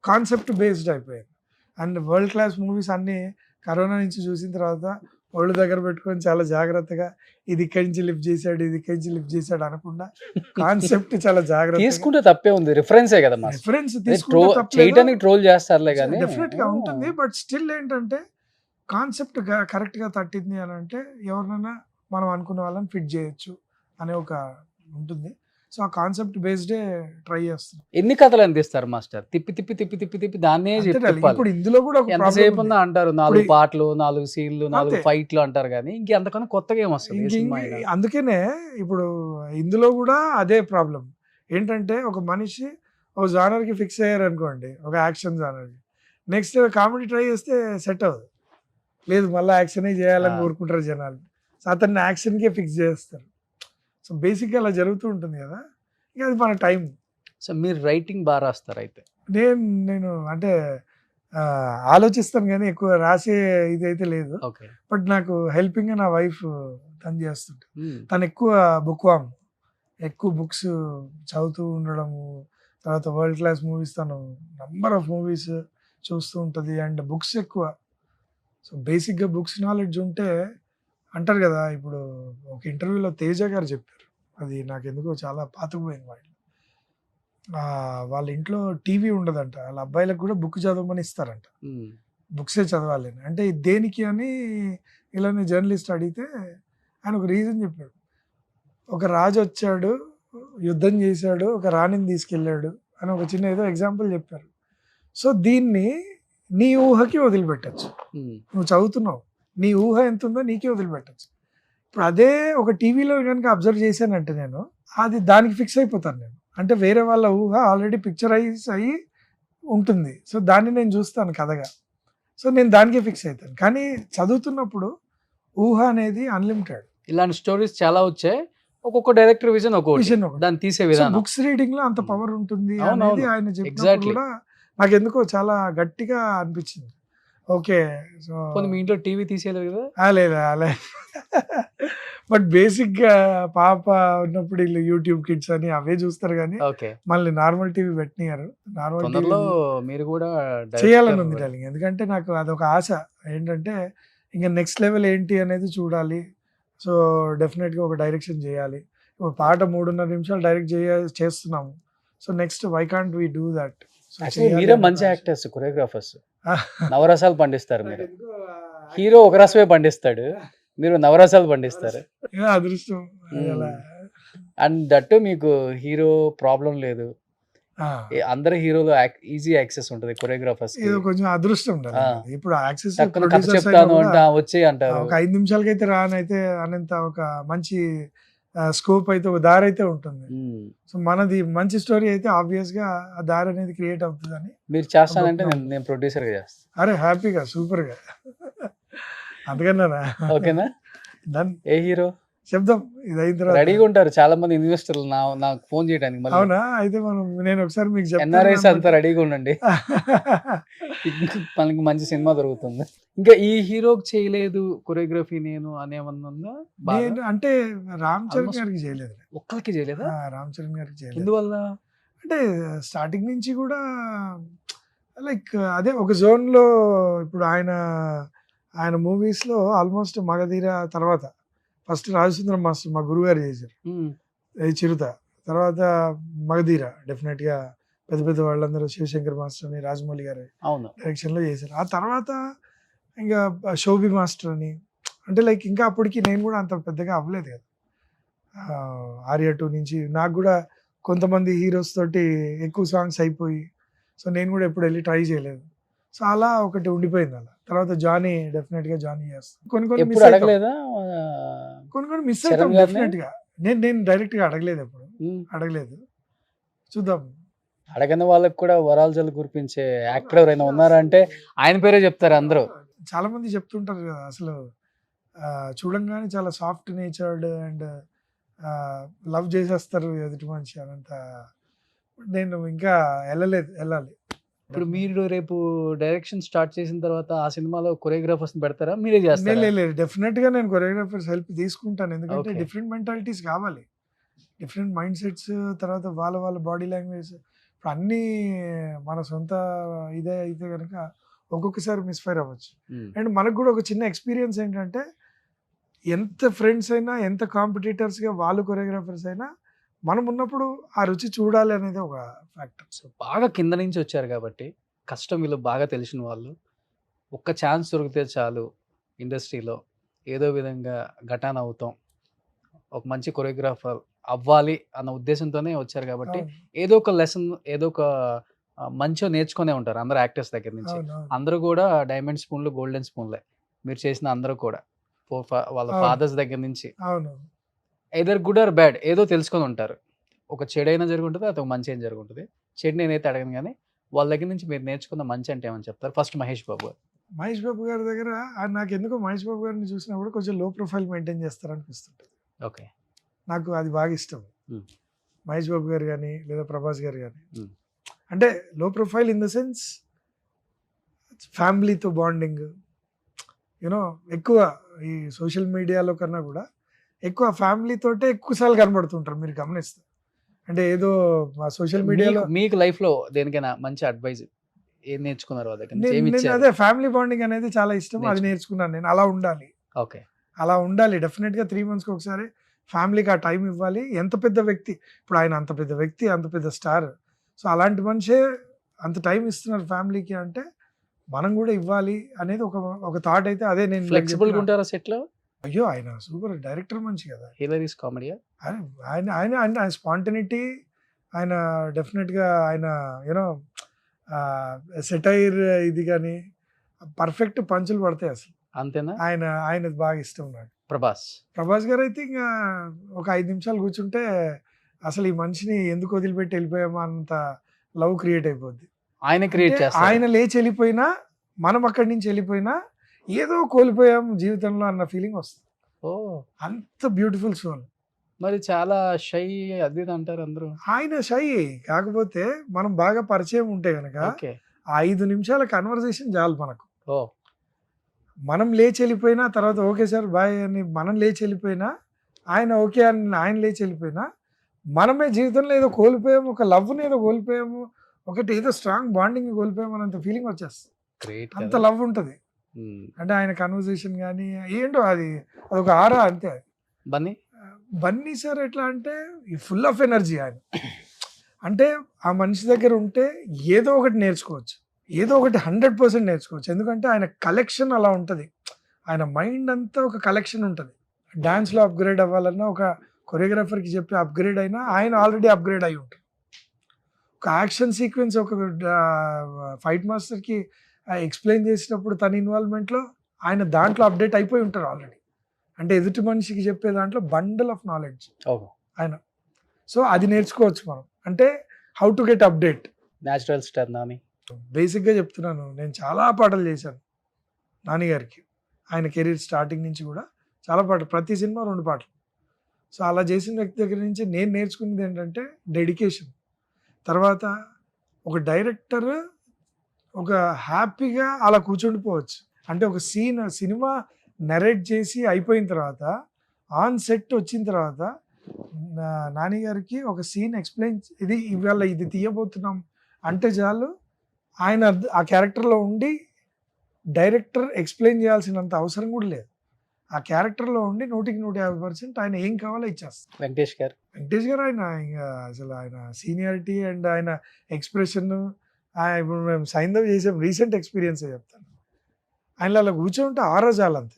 కాన్సెప్ట్ బేస్డ్ అయిపోయింది. అండ్ వరల్డ్ క్లాస్ మూవీస్ అన్నీ కరోనా నుంచి చూసిన తర్వాత ఒళ్ళు దగ్గర పెట్టుకొని చాలా జాగ్రత్తగా ఇది ఇక్కడి నుంచి లిఫ్ట్ చేశాడు, ఇది ఇక్కడి నుంచి లిఫ్ట్ చేశాడు అనకుండా కాన్సెప్ట్ చాలా జాగ్రత్త తీసుకుంటే తప్పే ఉంది. రిఫరెన్సే కదా, రిఫరెన్స్ చేయడానికి ట్రోల్ చేస్తారులే కానీ డెఫినెట్ గా ఉంటుంది. బట్ స్టిల్ ఏంటంటే కాన్సెప్ట్ కరెక్ట్ గా తట్టింది అని అంటే ఎవరినైనా మనం అనుకున్న వాళ్ళని ఫిట్ చేయొచ్చు అనే ఒక ఉంటుంది. సో ఆ కాన్సెప్ట్ బేస్డే ట్రై చేస్తాం. ఎన్ని కథలు అందిస్తారు మాస్టర్? తిప్పి తిప్పి తిప్పి తిప్పి తిప్పి దాన్నే ఇప్పుడు ఇందులో కూడా ఎంతసేపు ఉందా అంటారు. 4 పాటలు, 4 సీన్లు, 4 ఫైట్లు అంటారు కానీ ఇంకెంతకన్నా కొత్తగా ఏమొస్తుంది. అందుకనే ఇప్పుడు ఇందులో కూడా అదే ప్రాబ్లం ఏంటంటే ఒక మనిషి ఒక జానర్ కి ఫిక్స్ అయ్యారు అనుకోండి, ఒక యాక్షన్ జానర్ కి, నెక్స్ట్ కామెడీ ట్రై చేస్తే సెట్ అవ్వదు. లేదు మళ్ళీ యాక్షనే చేయాలని కోరుకుంటారు జనాలు. సో అతన్ని యాక్షన్కే ఫిక్స్ చేస్తారు. సో బేసిక్గా అలా జరుగుతూ ఉంటుంది కదా. ఇక అది మన టైం. సో మీరు రైటింగ్ బాగా రాస్తారు అయితే? నేను అంటే ఆలోచిస్తాను కానీ ఎక్కువ రాసే ఇది అయితే లేదు. బట్ నాకు హెల్పింగ్ నా వైఫ్ తను చేస్తుంటుంది. తను ఎక్కువ బుక్ వామ్, ఎక్కువ బుక్స్ చదువుతూ ఉండడము, తర్వాత వరల్డ్ క్లాస్ మూవీస్, తను నంబర్ ఆఫ్ మూవీస్ చూస్తూ ఉంటుంది. అండ్ బుక్స్ ఎక్కువ. సో బేసిక్గా బుక్స్ నాలెడ్జ్ ఉంటే అంటారు కదా. ఇప్పుడు ఒక ఇంటర్వ్యూలో తేజ గారు చెప్పారు, అది నాకు ఎందుకో చాలా పాతుకుపోయింది. వాళ్ళ ఇంట్లో టీవీ ఉండదంట, వాళ్ళ అబ్బాయిలకు కూడా బుక్ చదవమని ఇస్తారంట, బుక్సే చదవాలి అంటే దేనికి అని. ఇలానే జర్నలిస్ట్ అడిగితే ఆయన ఒక రీజన్ చెప్పాడు. ఒక రాజు వచ్చాడు, యుద్ధం చేశాడు, ఒక రాణిని తీసుకెళ్ళాడు అని ఒక చిన్న ఏదో ఎగ్జాంపుల్ చెప్పారు. సో దీన్ని నీ ఊహకి వదిలిపెట్టచ్చు. నువ్వు చదువుతున్నావు, నీ ఊహ ఎంత ఉందో నీకే వదిలిపెట్టచ్చు. ఇప్పుడు అదే ఒక టీవీలో కనుక అబ్జర్వ్ చేశానంటే నేను అది దానికి ఫిక్స్ అయిపోతాను నేను. అంటే వేరే వాళ్ళ ఊహ ఆల్రెడీ పిక్చరైజ్ అయ్యి ఉంటుంది. సో దాన్ని నేను చూస్తాను కథగా. సో నేను దానికే ఫిక్స్ అవుతాను. కానీ చదువుతున్నప్పుడు ఊహ అనేది అన్లిమిటెడ్. ఇలాంటి స్టోరీస్ చాలా వచ్చాయి. ఒక్కొక్క డైరెక్టర్ విజన్ దాన్ని తీసే విధానం. బుక్స్ రీడింగ్ లో అంత పవర్ ఉంటుంది అనేది ఆయన చెప్పినప్పుడు కూడా నాకు ఎందుకో చాలా గట్టిగా అనిపించింది. ఓకే. సో మీ ఇంట్లో టీవీ తీసేయలేదు కదా? లేదు బట్ బేసిక్గా పాప ఉన్నప్పుడు వీళ్ళు యూట్యూబ్ కిడ్స్ అని అవే చూస్తారు కానీ ఓకే. మళ్ళీ నార్మల్ టీవీ పెట్టినారు. నార్మల్ టీవీ తొందరలో మీరు కూడా చేయాలని ఉంది డైరెక్టర్. డార్లింగ్. ఎందుకంటే నాకు అదొక ఆశ. ఏంటంటే ఇంకా నెక్స్ట్ లెవెల్ ఏంటి అనేది చూడాలి. సో డెఫినెట్గా ఒక డైరెక్షన్ చేయాలి. ఇప్పుడు పాట 3.5 నిమిషాలు డైరెక్ట్ చేస్తున్నాము. So next why can't we do that. Actually మీరే మంచి యాక్టర్స్, కొరియోగ్రాఫర్స్, నవరసాలు పండిస్తారు మీరు. హీరో ఒక రసమే పండిస్తాడు, మీరు నవరసాలు పండిస్తారు. అదృష్టం అది అలా. అండ్ దట్టు మీకు హీరో ప్రాబ్లం లేదు, ఆ, అందరు హీరోలు ఈజీ యాక్సెస్ ఉంటుంది కొరియోగ్రాఫర్స్. ఏదో కొంచెం అదృష్టం ఉండాలి. ఆ. ఇప్పుడు యాక్సెస్ టక్కున కథ చెప్తాను అంటే వచ్చి అంటారు. ఒక 5 నిమిషాలకైతే రానైతే అనేంత ఒక మంచి స్కోప్ అయితే ఒక దారి అయితే ఉంటుంది. సో మనది మంచి స్టోరీ అయితే ఆబ్వియస్ గా ఆ దారి అనేది క్రియేట్ అవుతుందని. మీరు చేస్తానంటే నేను ప్రొడ్యూసర్ గా చేస్తాను. అరే హ్యాపీగా సూపర్ గా అందుకన్నా ఓకేనా? డన్. ఏ హీరో చెప్దాం ఇది అయిన తర్వాత. రెడీగా ఉంటారు చాలా మంది ఇన్వెస్టర్లు నాకు ఫోన్ చేయడానికి. మళ్ళీ అవునా? అయితే నేను ఒకసారి మీకు ఎన్ఆర్ఐస్ అంతా రెడీగా ఉండండి, మనకి మంచి సినిమా దొరుకుతుంది. ఇంకా ఈ హీరోకి చేయలేదు కొరియోగ్రఫీ నేను అనేమన్నా ఉందా? నేను అంటే రామ్ చరణ్ గారికి చేయలేదు. ఒక్కరికి చేయలేదా? రామ్ చరణ్ గారికి చేయలేదు. ఎందువల్ల? అంటే స్టార్టింగ్ నుంచి కూడా లైక్ అదే ఒక జోన్ లో. ఇప్పుడు ఆయన మూవీస్ లో ఆల్మోస్ట్ మగధీర తర్వాత ఫస్ట్ రాజసుందరం మాస్టర్ మా గురుగారు చేశారు, చిరుత. తర్వాత మగధీర డెఫినెట్ గా పెద్ద పెద్ద వాళ్ళందరూ శివశంకర్ మాస్టర్ అని రాజమౌళి గారు డైరెక్షన్ లో చేశారు. ఆ తర్వాత ఇంకా శోభి మాస్టర్ అని, అంటే లైక్ ఇంకా అప్పటికి నేను కూడా అంత పెద్దగా అవ్వలేదు కదా. ఆర్యా 2 నుంచి నాకు కూడా కొంతమంది హీరోస్ తోటి ఎక్కువ సాంగ్స్ అయిపోయి, సో నేను కూడా ఎప్పుడు వెళ్ళి ట్రై చేయలేదు. సో అలా ఒకటి ఉండిపోయింది అలా. తర్వాత జానీ డెఫినెట్ గా జానీ చేస్తాను. కొన్ని మిస్ అడగలేదా? కొన్ని మిస్ అవుతాం డెఫినెట్ గా. నేను డైరెక్ట్ గా అడగలేదు, ఎప్పుడు అడగలేదు. చూద్దాం. అడగని వాళ్ళకి కూడా వరాలు జల్లు కురిపించే యాక్టర్ ఎవరైనా ఉన్నారంటే ఆయన పేరే చెప్తారు అందరూ. చాలా మంది చెప్తుంటారు కదా అసలు చూడంగానే చాలా సాఫ్ట్ నేచర్డ్ అండ్ లవ్ చేసేస్తారు ఎదుటి మనిషి అనంత. నేను ఇంకా వెళ్ళాలి. ఇప్పుడు మీరు రేపు డైరెక్షన్ స్టార్ట్ చేసిన తర్వాత ఆ సినిమాలో కొరియోగ్రాఫర్స్ పెడతారా, మీరే చేస్తారా? లేదు డెఫినెట్ గా నేను కొరియోగ్రాఫర్స్ హెల్ప్ తీసుకుంటాను. ఎందుకంటే Okay. డిఫరెంట్ మెంటాలిటీస్ కావాలి, డిఫరెంట్ మైండ్ సెట్స్, తర్వాత వాళ్ళ బాడీ లాంగ్వేజ్. ఇప్పుడు అన్నీ మన సొంత ఇదే అయితే కనుక ఒక్కొక్కసారి మిస్ఫైర్ అవ్వచ్చు. అండ్ మనకు కూడా ఒక చిన్న ఎక్స్పీరియన్స్ ఏంటంటే ఎంత ఫ్రెండ్స్ అయినా ఎంత కాంపిటీటర్స్గా వాళ్ళు కొరియోగ్రాఫర్స్ అయినా మనం ఉన్నప్పుడు ఆ రుచి చూడాలి అనేది ఒక ఫ్యాక్టర్. సో బాగా కింద నుంచి వచ్చారు కాబట్టి కష్టం వీళ్ళు బాగా తెలిసిన వాళ్ళు. ఒక్క ఛాన్స్ దొరికితే చాలు ఇండస్ట్రీలో ఏదో విధంగా ఘటాన్ అవుతాం, ఒక మంచి కొరియోగ్రాఫర్ అవ్వాలి అన్న ఉద్దేశంతోనే వచ్చారు కాబట్టి ఏదో ఒక లెసన్, ఏదో ఒక మంచిగా నేర్చుకునే ఉంటారు అందరు యాక్టర్స్ దగ్గర నుంచి. అందరూ కూడా డైమండ్ స్పూన్లు, గోల్డెన్ స్పూన్లే. మీరు చేసిన అందరూ కూడా వాళ్ళ ఫాదర్స్ దగ్గర నుంచి ఎదర్ గుడ్ ఆర్ బ్యాడ్ ఏదో తెలుసుకొని ఉంటారు. ఒక చెడైనా జరుగుంటుంది, అది ఒక మంచి అయినా జరుగుంటుంది. చెడు నేనైతే అడగను, కానీ వాళ్ళ దగ్గర నుంచి మీరు నేర్చుకున్న మంచి అంటే ఏమని చెప్తారు? ఫస్ట్ మహేష్ బాబు గారి దగ్గర నాకు ఎందుకో మహేష్ బాబు గారిని చూసినప్పుడు కొంచెం లో ప్రొఫైల్ మెయింటైన్ చేస్తారనిపిస్తుంటుంది. ఓకే, నాకు అది బాగా ఇష్టం. మహేష్ బాబు గారు కానీ లేదా ప్రభాస్ గారు కానీ, Hmm. అంటే లో ప్రొఫైల్ ఇన్ ద సెన్స్ ఫ్యామిలీతో బాండింగ్. యూనో ఎక్కువ ఈ సోషల్ మీడియాలో కన్నా కూడా ఎక్కువ ఫ్యామిలీ తోటే ఎక్కువసార్లు కనబడుతుంటారు మీరు గమనిస్తే. అంటే ఏదో సోషల్ మీడియాలో మీకు లైఫ్ లో దేనికైనా మంచి అడ్వైజ్ ఏం నేర్చుకున్నారు వాళ్ళ దగ్గర నుంచి? ఏమి నేను ఇచ్చారు? అదే ఫ్యామిలీ బాండింగ్ అనేది చాలా ఇష్టం, అది నేర్చుకున్నాను నేను. అలా ఉండాలి, ఓకే, అలా ఉండాలి. డెఫినెట్గా 3 monthsకి ఒకసారి ఫ్యామిలీకి ఆ టైం ఇవ్వాలి. ఎంత పెద్ద వ్యక్తి, ఇప్పుడు ఆయన అంత పెద్ద వ్యక్తి, అంత పెద్ద స్టార్, సో అలాంటి మనిషే అంత టైం ఇస్తున్నారు ఫ్యామిలీకి అంటే మనం కూడా ఇవ్వాలి అనేది ఒక థాట్ అయితే అదే. నేను ఫ్లెక్సిబుల్ గా ఉంటారా సెట్ లో? అయ్యో ఆయన సూపర్ డైరెక్టర్ మంచి కదా. హిలరీస్ కామెడీయా? ఆయన స్పాంటనిటీ, ఆయన డెఫినెట్గా ఆయన యూనో సెటైర్ ఇది కానీ పర్ఫెక్ట్ పంచులు పడతాయి అసలు. అంతేనా? ఆయనది బాగా ఇష్టం నాకు. ప్రభాస్ గారు అయితే ఇంకా ఒక 5 నిమిషాలు కూర్చుంటే అసలు ఈ మనిషిని ఎందుకు వదిలిపెట్టి వెళ్ళిపోయామా అంత లవ్ క్రియేట్ అయిపోద్ది. ఆయన క్రియేట్ చేస్తారు. ఆయన లేచి వెళ్ళిపోయినా, మనం అక్కడి నుంచి వెళ్ళిపోయినా ఏదో కోల్పోయాం జీవితంలో అన్న ఫీలింగ్ వస్తుంది. ఓ, అంత బ్యూటిఫుల్ సోల్. మరి చాలా షై అది ఇది అంటారు అందరూ. ఆయన షై, కాకపోతే మనం బాగా పరిచయం ఉంటే కనుక ఓకే, 5 నిమిషాల కన్వర్సేషన్ చాలు మనకు. ఓ, మనం లేచి వెళ్ళిపోయినా తర్వాత ఓకే సార్ బాయ్ అని మనం లేచి వెళ్ళిపోయినా ఆయన ఓకే అని ఆయన లేచి వెళ్ళిపోయినా మనమే జీవితంలో ఏదో కోల్పోయాము, ఒక లవ్ని ఏదో కోల్పోయాము, ఒకటి ఏదో స్ట్రాంగ్ బాండింగ్ కోల్పోయాము అన్నంత ఫీలింగ్ వచ్చేస్తుంది. గ్రేట్ అంత లవ్ ఉంటుంది. అంటే ఆయన కన్వర్సేషన్ కానీ ఏంటో అదొక ఆరా అంతే. బన్నీ బన్నీ సార్ ఎట్లా అంటే ఫుల్ ఆఫ్ ఎనర్జీ ఆయన. అంటే ఆ మనిషి దగ్గర ఉంటే ఏదో ఒకటి నేర్చుకోవచ్చు, ఏదో ఒకటి 100% నేర్చుకోవచ్చు. ఎందుకంటే ఆయన కలెక్షన్ అలా ఉంటుంది, ఆయన మైండ్ అంతా ఒక కలెక్షన్ ఉంటుంది. డాన్స్లో అప్గ్రేడ్ అవ్వాలన్నా ఒక కొరియోగ్రాఫర్కి చెప్పి అప్గ్రేడ్ అయినా ఆయన ఆల్రెడీ అప్గ్రేడ్ అయి ఉంటారు. ఒక యాక్షన్ సీక్వెన్స్ ఒక ఫైట్ మాస్టర్కి ఎక్స్ప్లెయిన్ చేసినప్పుడు తన ఇన్వాల్వ్మెంట్లో ఆయన దాంట్లో అప్డేట్ అయిపోయి ఉంటారు ఆల్రెడీ. అంటే ఎదుటి మనిషికి చెప్పే దాంట్లో బండల్ ఆఫ్ నాలెడ్జ్ ఆయన. సో అది నేర్చుకోవచ్చు మనం. అంటే how to get update. Natural star Nani. బేసిక్గా చెప్తున్నాను, నేను చాలా పాటలు చేశాను నాని గారికి. ఆయన కెరీర్ స్టార్టింగ్ నుంచి కూడా చాలా పాటలు, ప్రతి సినిమా 2 పాటలు. సో అలా చేసిన వ్యక్తి దగ్గర నుంచి నేను నేర్చుకున్నది ఏంటంటే డెడికేషన్. తర్వాత ఒక డైరెక్టర్ ఒక హ్యాపీగా అలా కూర్చుండిపోవచ్చు. అంటే ఒక సినిమా నరేట్ చేసి అయిపోయిన తర్వాత ఆన్ సెట్ వచ్చిన తర్వాత నాని గారికి ఒక సీన్ ఎక్స్ప్లెయిన్, ఇది ఇవాళ ఇది తీయబోతున్నాం అంటే చాలు ఆయన ఆ క్యారెక్టర్లో ఉండి డైరెక్టర్ ఎక్స్ప్లెయిన్ చేయాల్సినంత అవసరం కూడా లేదు. ఆ క్యారెక్టర్లో ఉండి 100% ఆయన ఏం కావాలో ఇచ్చేస్తారు. వెంకటేష్ గారు ఆయన ఇంకా అసలు ఆయన సీనియారిటీ అండ్ ఆయన ఎక్స్ప్రెషన్. ఇప్పుడు మేము సైంధవ్ చేసాం, రీసెంట్ ఎక్స్పీరియన్స్ చెప్తాను. ఆయన అలా కూర్చోంటే ఆరోజాలంతే.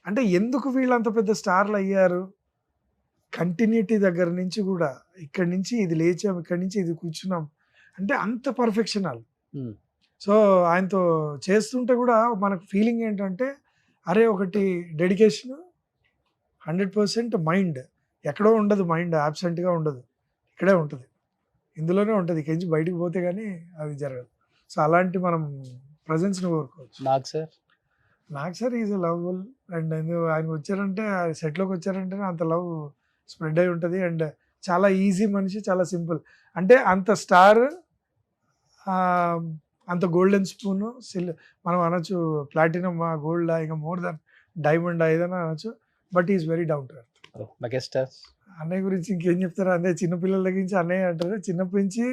అంటే ఎందుకు వీళ్ళు అంత పెద్ద స్టార్లు అయ్యారు, కంటిన్యూటీ దగ్గర నుంచి కూడా, ఇక్కడి నుంచి ఇది లేచాం, ఇక్కడి నుంచి ఇది కూర్చున్నాం అంటే అంత పర్ఫెక్షన్ వాళ్ళు. సో ఆయనతో చేస్తుంటే కూడా మనకు ఫీలింగ్ ఏంటంటే అరే ఒకటి డెడికేషన్, 100% మైండ్ ఎక్కడో ఉండదు, మైండ్ యాబ్సెంట్గా ఉండదు, ఇక్కడే ఉంటుంది, ఇందులోనే ఉంటుంది. ఇక్కడి నుంచి బయటకు పోతే కానీ అది జరగదు. సో అలాంటి మనం ప్రజెన్స్ని కోరుకోవచ్చు. నాకు సార్ ఈజ్ లవ్ఫుల్ అండ్ ఆయన వచ్చారంటే సెట్లోకి వచ్చారంటే అంత లవ్ స్ప్రెడ్ అయి ఉంటుంది. అండ్ చాలా ఈజీ మనిషి, చాలా సింపుల్. అంటే అంత స్టార్, అంత గోల్డెన్ స్పూన్, మనం అనొచ్చు ప్లాటినం, గోల్డ్, ఇంకా మోర్ దాన్ డైమండ్ ఏదైనా అనొచ్చు. But is very down to earth. అన్నయ్య గురించి ఇంకేం చెప్తారు, అన్నయ్య చిన్నపిల్లల దగ్గర నుంచి అన్నయ్య అంటారు. చిన్నప్పటి నుంచి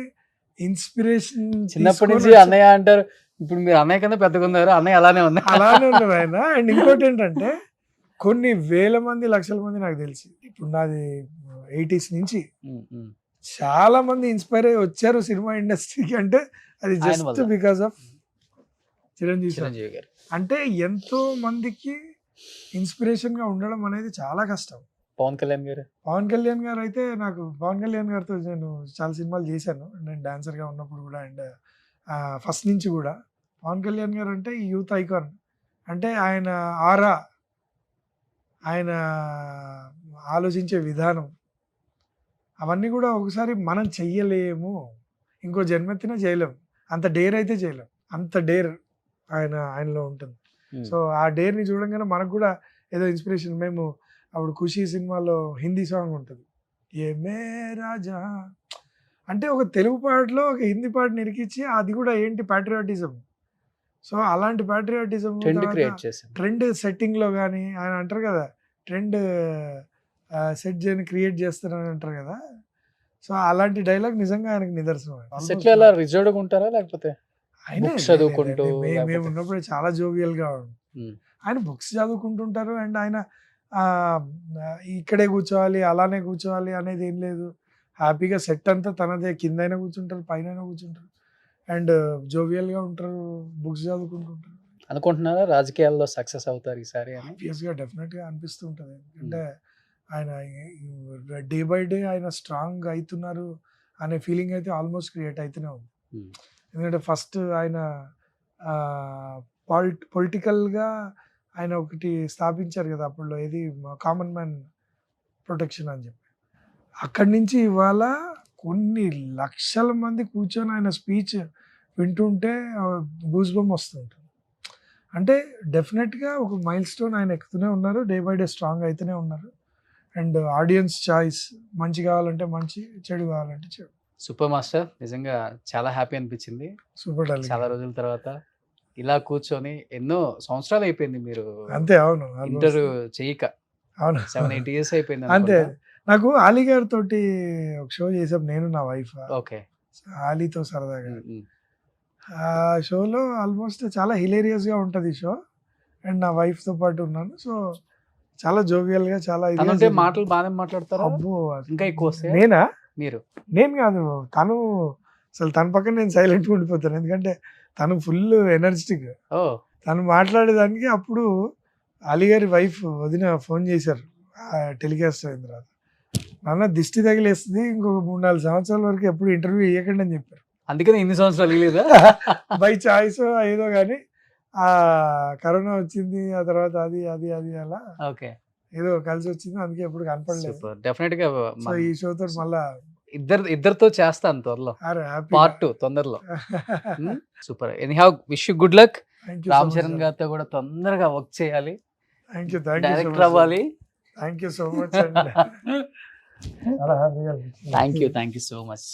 ఇన్స్పిరేషన్, చిన్నప్పటి నుంచి అన్నయ్య అంటారు. ఇప్పుడు మీరు అన్నయ్య కన్నా పెద్దగా ఉన్నారు, అన్నయ్య అలానే ఉన్నారు ఆయన. అండ్ ఇంకోటి ఏంటంటే కొన్ని వేల మంది, లక్షల మంది నాకు తెలిసి, ఇప్పుడు నాది 80s నుంచి చాలా మంది ఇన్స్పైర్ అయ్యి వచ్చారు సినిమా ఇండస్ట్రీకి. అంటే అది జస్ట్ బికాస్ ఆఫ్ చిరంజీవి గారు. అంటే ఎంతో మందికి ఇన్స్పిరేషన్ గా ఉండడం అనేది చాలా కష్టం. పవన్ కళ్యాణ్ గారు అయితే నాకు, పవన్ కళ్యాణ్ గారితో నేను చాలా సినిమాలు చేశాను నేను డాన్సర్గా ఉన్నప్పుడు కూడా. అండ్ ఫస్ట్ నుంచి కూడా పవన్ కళ్యాణ్ గారు అంటే యూత్ ఐకాన్. అంటే ఆయన ఆరా, ఆయన ఆలోచించే విధానం, అవన్నీ కూడా ఒకసారి మనం చెయ్యలేము, ఇంకో జన్మెత్తినా చేయలేము, అంత డేర్ అయితే చేయలేం, అంత డేర్ ఆయనలో ఉంటుంది. సో ఆ డేర్ని చూడంగానే మనకు కూడా ఏదో ఇన్స్పిరేషన్. మేము అప్పుడు ఖుషీ సినిమాలో హిందీ సాంగ్ ఉంటుంది, ఏ మే రాజా అంటే ఒక తెలుగు పాటలో ఒక హిందీ పాటని ఇరికిచ్చి, అది కూడా ఏంటి ప్యాట్రియాటిజం. సో అలాంటి ప్యాట్రియాటిజం ట్రెండ్ సెట్టింగ్లో కానీ, ఆయన అంటారు కదా ట్రెండ్ సెట్ చేయని క్రియేట్ చేస్తారని అంటారు కదా. సో అలాంటి డైలాగ్ నిజంగా ఆయనకు నిదర్శనం. మేము ఉన్నప్పుడు చాలా జోవియల్గా ఆయన బుక్స్ చదువుకుంటుంటారు. అండ్ ఆయన ఇక్కడే కూర్చోవాలి, అలానే కూర్చోవాలి అనేది ఏం లేదు. హ్యాపీగా సెట్ అంతా తనదే, కిందైనా కూర్చుంటారు, పైన కూర్చుంటారు, అండ్ జోవియల్గా ఉంటారు, బుక్స్ చదువుకుంటుంటారు. అనుకుంటున్నారా రాజకీయాల్లో సక్సెస్ అవుతారు ఈసారి? ఆబ్వియస్గా డెఫినెట్గా అనిపిస్తూ ఉంటుంది. అంటే ఆయన డే బై డే ఆయన స్ట్రాంగ్ అవుతున్నారు అనే ఫీలింగ్ అయితే ఆల్మోస్ట్ క్రియేట్ అవుతూనే ఉంది. ఎందుకంటే ఫస్ట్ ఆయన పొలిటికల్గా ఆయన ఒకటి స్థాపించారు కదా అప్పుడు, ఏది కామన్ మ్యాన్ ప్రొటెక్షన్ అని చెప్పి. అక్కడి నుంచి ఇవాళ కొన్ని లక్షల మంది కూర్చొని ఆయన స్పీచ్ వింటుంటే గూస్ బంప్ వస్తుంటుంది. అంటే డెఫినెట్గా ఒక మైల్ స్టోన్ ఆయన ఎక్కుతూనే ఉన్నారు, డే బై డే స్ట్రాంగ్ అవుతూనే ఉన్నారు. అండ్ ఆడియన్స్ చాయిస్ మంచి కావాలంటే మంచి, చెడు కావాలంటే చెడు. సూపర్ మాస్టర్, నిజంగా చాలా హ్యాపీ అనిపించింది. Super darling. చాలా రోజుల తర్వాత ఇలా కూర్చొని, ఎన్నో సంవత్సరాలు అయిపోయింది మీరు అంతే, అవును, ఇంటర్వ్యూ చేయక. అవును 7-8 ఇయర్స్ అయిపోయింది అంతే. నాకు ఆలీ గారితో ఒక షో చేసాం నేను నా వైఫ్ ఓకే. ఆలీతో సరదాగా. ఆ షోలో ఆల్మోస్ట్ చాలా హిలేరియస్గా ఉంటుంది ఈ షో. అండ్ నా వైఫ్తో పాటు ఉన్నాను. సో చాలా జోవియల్గా చాలా ఇదిగా తనంటే జరిగింది. మాటలు బాగానే మాట్లాడతారా? అబ్బో ఇంకా ఎక్కువ వస్తాయా? నేనా మీరు నేను కాదు తను. అసలు తన పక్కన నేను సైలెంట్గా ఉండిపోతాను. ఎందుకంటే తను ఫుల్ ఎనర్జెటిక్. ఓ తను మాట్లాడేదానికి అప్పుడు అలీ గారి వైఫ్ వదిన ఫోన్ చేశారు టెలికాస్ట్ అయిన తర్వాత. నాన్న దిష్టి తగిలేస్తుంది, ఇంకొక 3-4 సంవత్సరాల వరకు ఎప్పుడు ఇంటర్వ్యూ ఇవ్వకండి అని చెప్పారు. అందుకని ఇన్ని సంవత్సరాలు లేదా? బై చాయిస్ ఏదో కానీ ఆ కరోనా వచ్చింది, ఆ తర్వాత అది అది అది అలా ఓకే. ఏదో కలిసి వచ్చింది, అందుకే ఎప్పుడు కనపడలేదు. సూపర్. డెఫినెట్ గా సో ఈ షోతో మళ్ళా ఇద్దరితో చేస్తాను త్వరలో హ్యాపీ. పార్ట్ 2 తొందరలో. Super. Anyhow wish you good luck. Ram Charan గారితో కూడా తొందరగా వర్క్ చేయాలి, థ్యాంక్ యూ డైరెక్టర్ అవ్వాలి. Thank you so much. చాలా హ్యాపీగా థ్యాంక్ యూ సో మచ్.